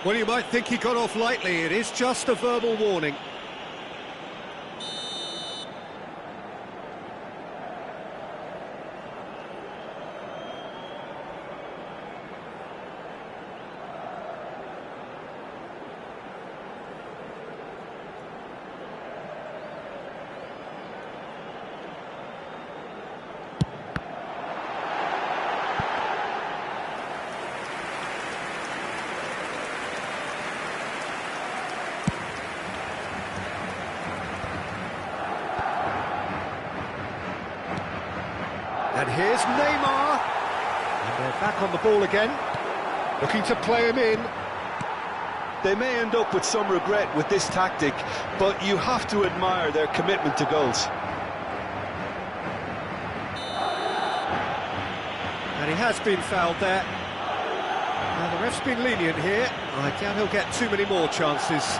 Well, you might think he got off lightly. It is just a verbal warning. And here's Neymar. And they're back on the ball again. Looking to play him in. They may end up with some regret with this tactic, but you have to admire their commitment to goals. And he has been fouled there. Now the ref's been lenient here. I doubt he'll get too many more chances.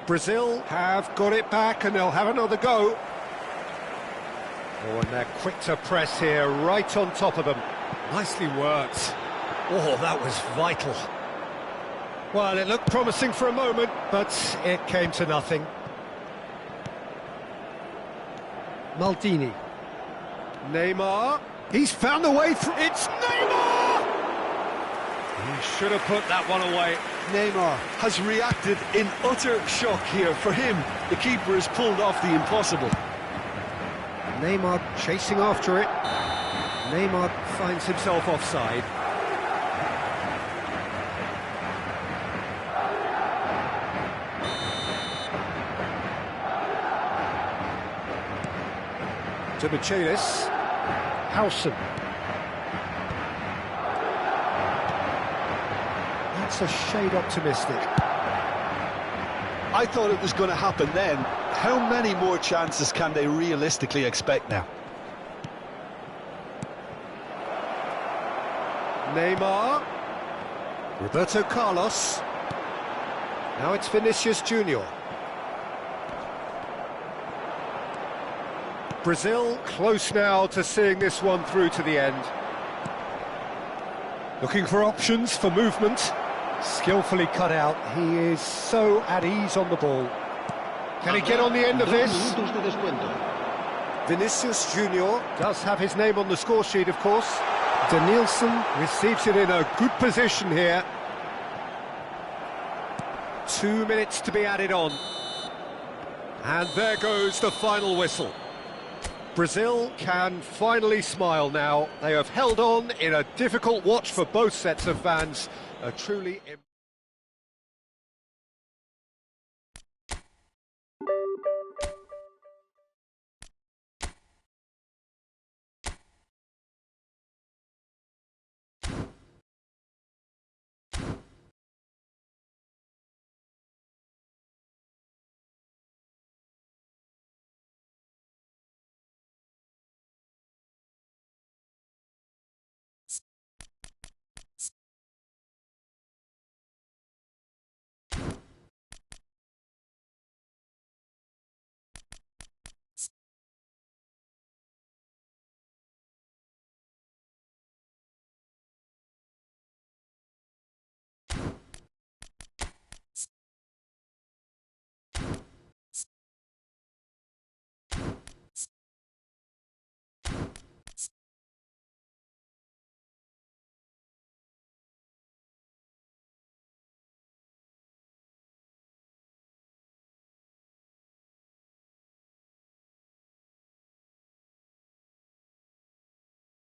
Brazil have got it back and they'll have another go. Oh, and they're quick to press here, right on top of them. Nicely worked. Oh, that was vital. Well, it looked promising for a moment, but it came to nothing. Maldini. Neymar. He's found a way through. It's Neymar! He should have put that one away. Neymar has reacted in utter shock here. For him, the keeper has pulled off the impossible. Neymar chasing after it. Neymar finds himself offside. To Michaelis. Howson. That's a shade optimistic. I thought it was going to happen then. How many more chances can they realistically expect now? Neymar. Roberto Carlos. Now it's Vinicius Junior. Brazil close now to seeing this one through to the end. Looking for options for movement. Skillfully cut out. He is so at ease on the ball. Can he get on the end of this? Vinicius Junior does have his name on the score sheet, of course. Danielson receives it in a good position here. 2 minutes to be added on. And there goes the final whistle. Brazil can finally smile now. They have held on in a difficult watch for both sets of fans. A truly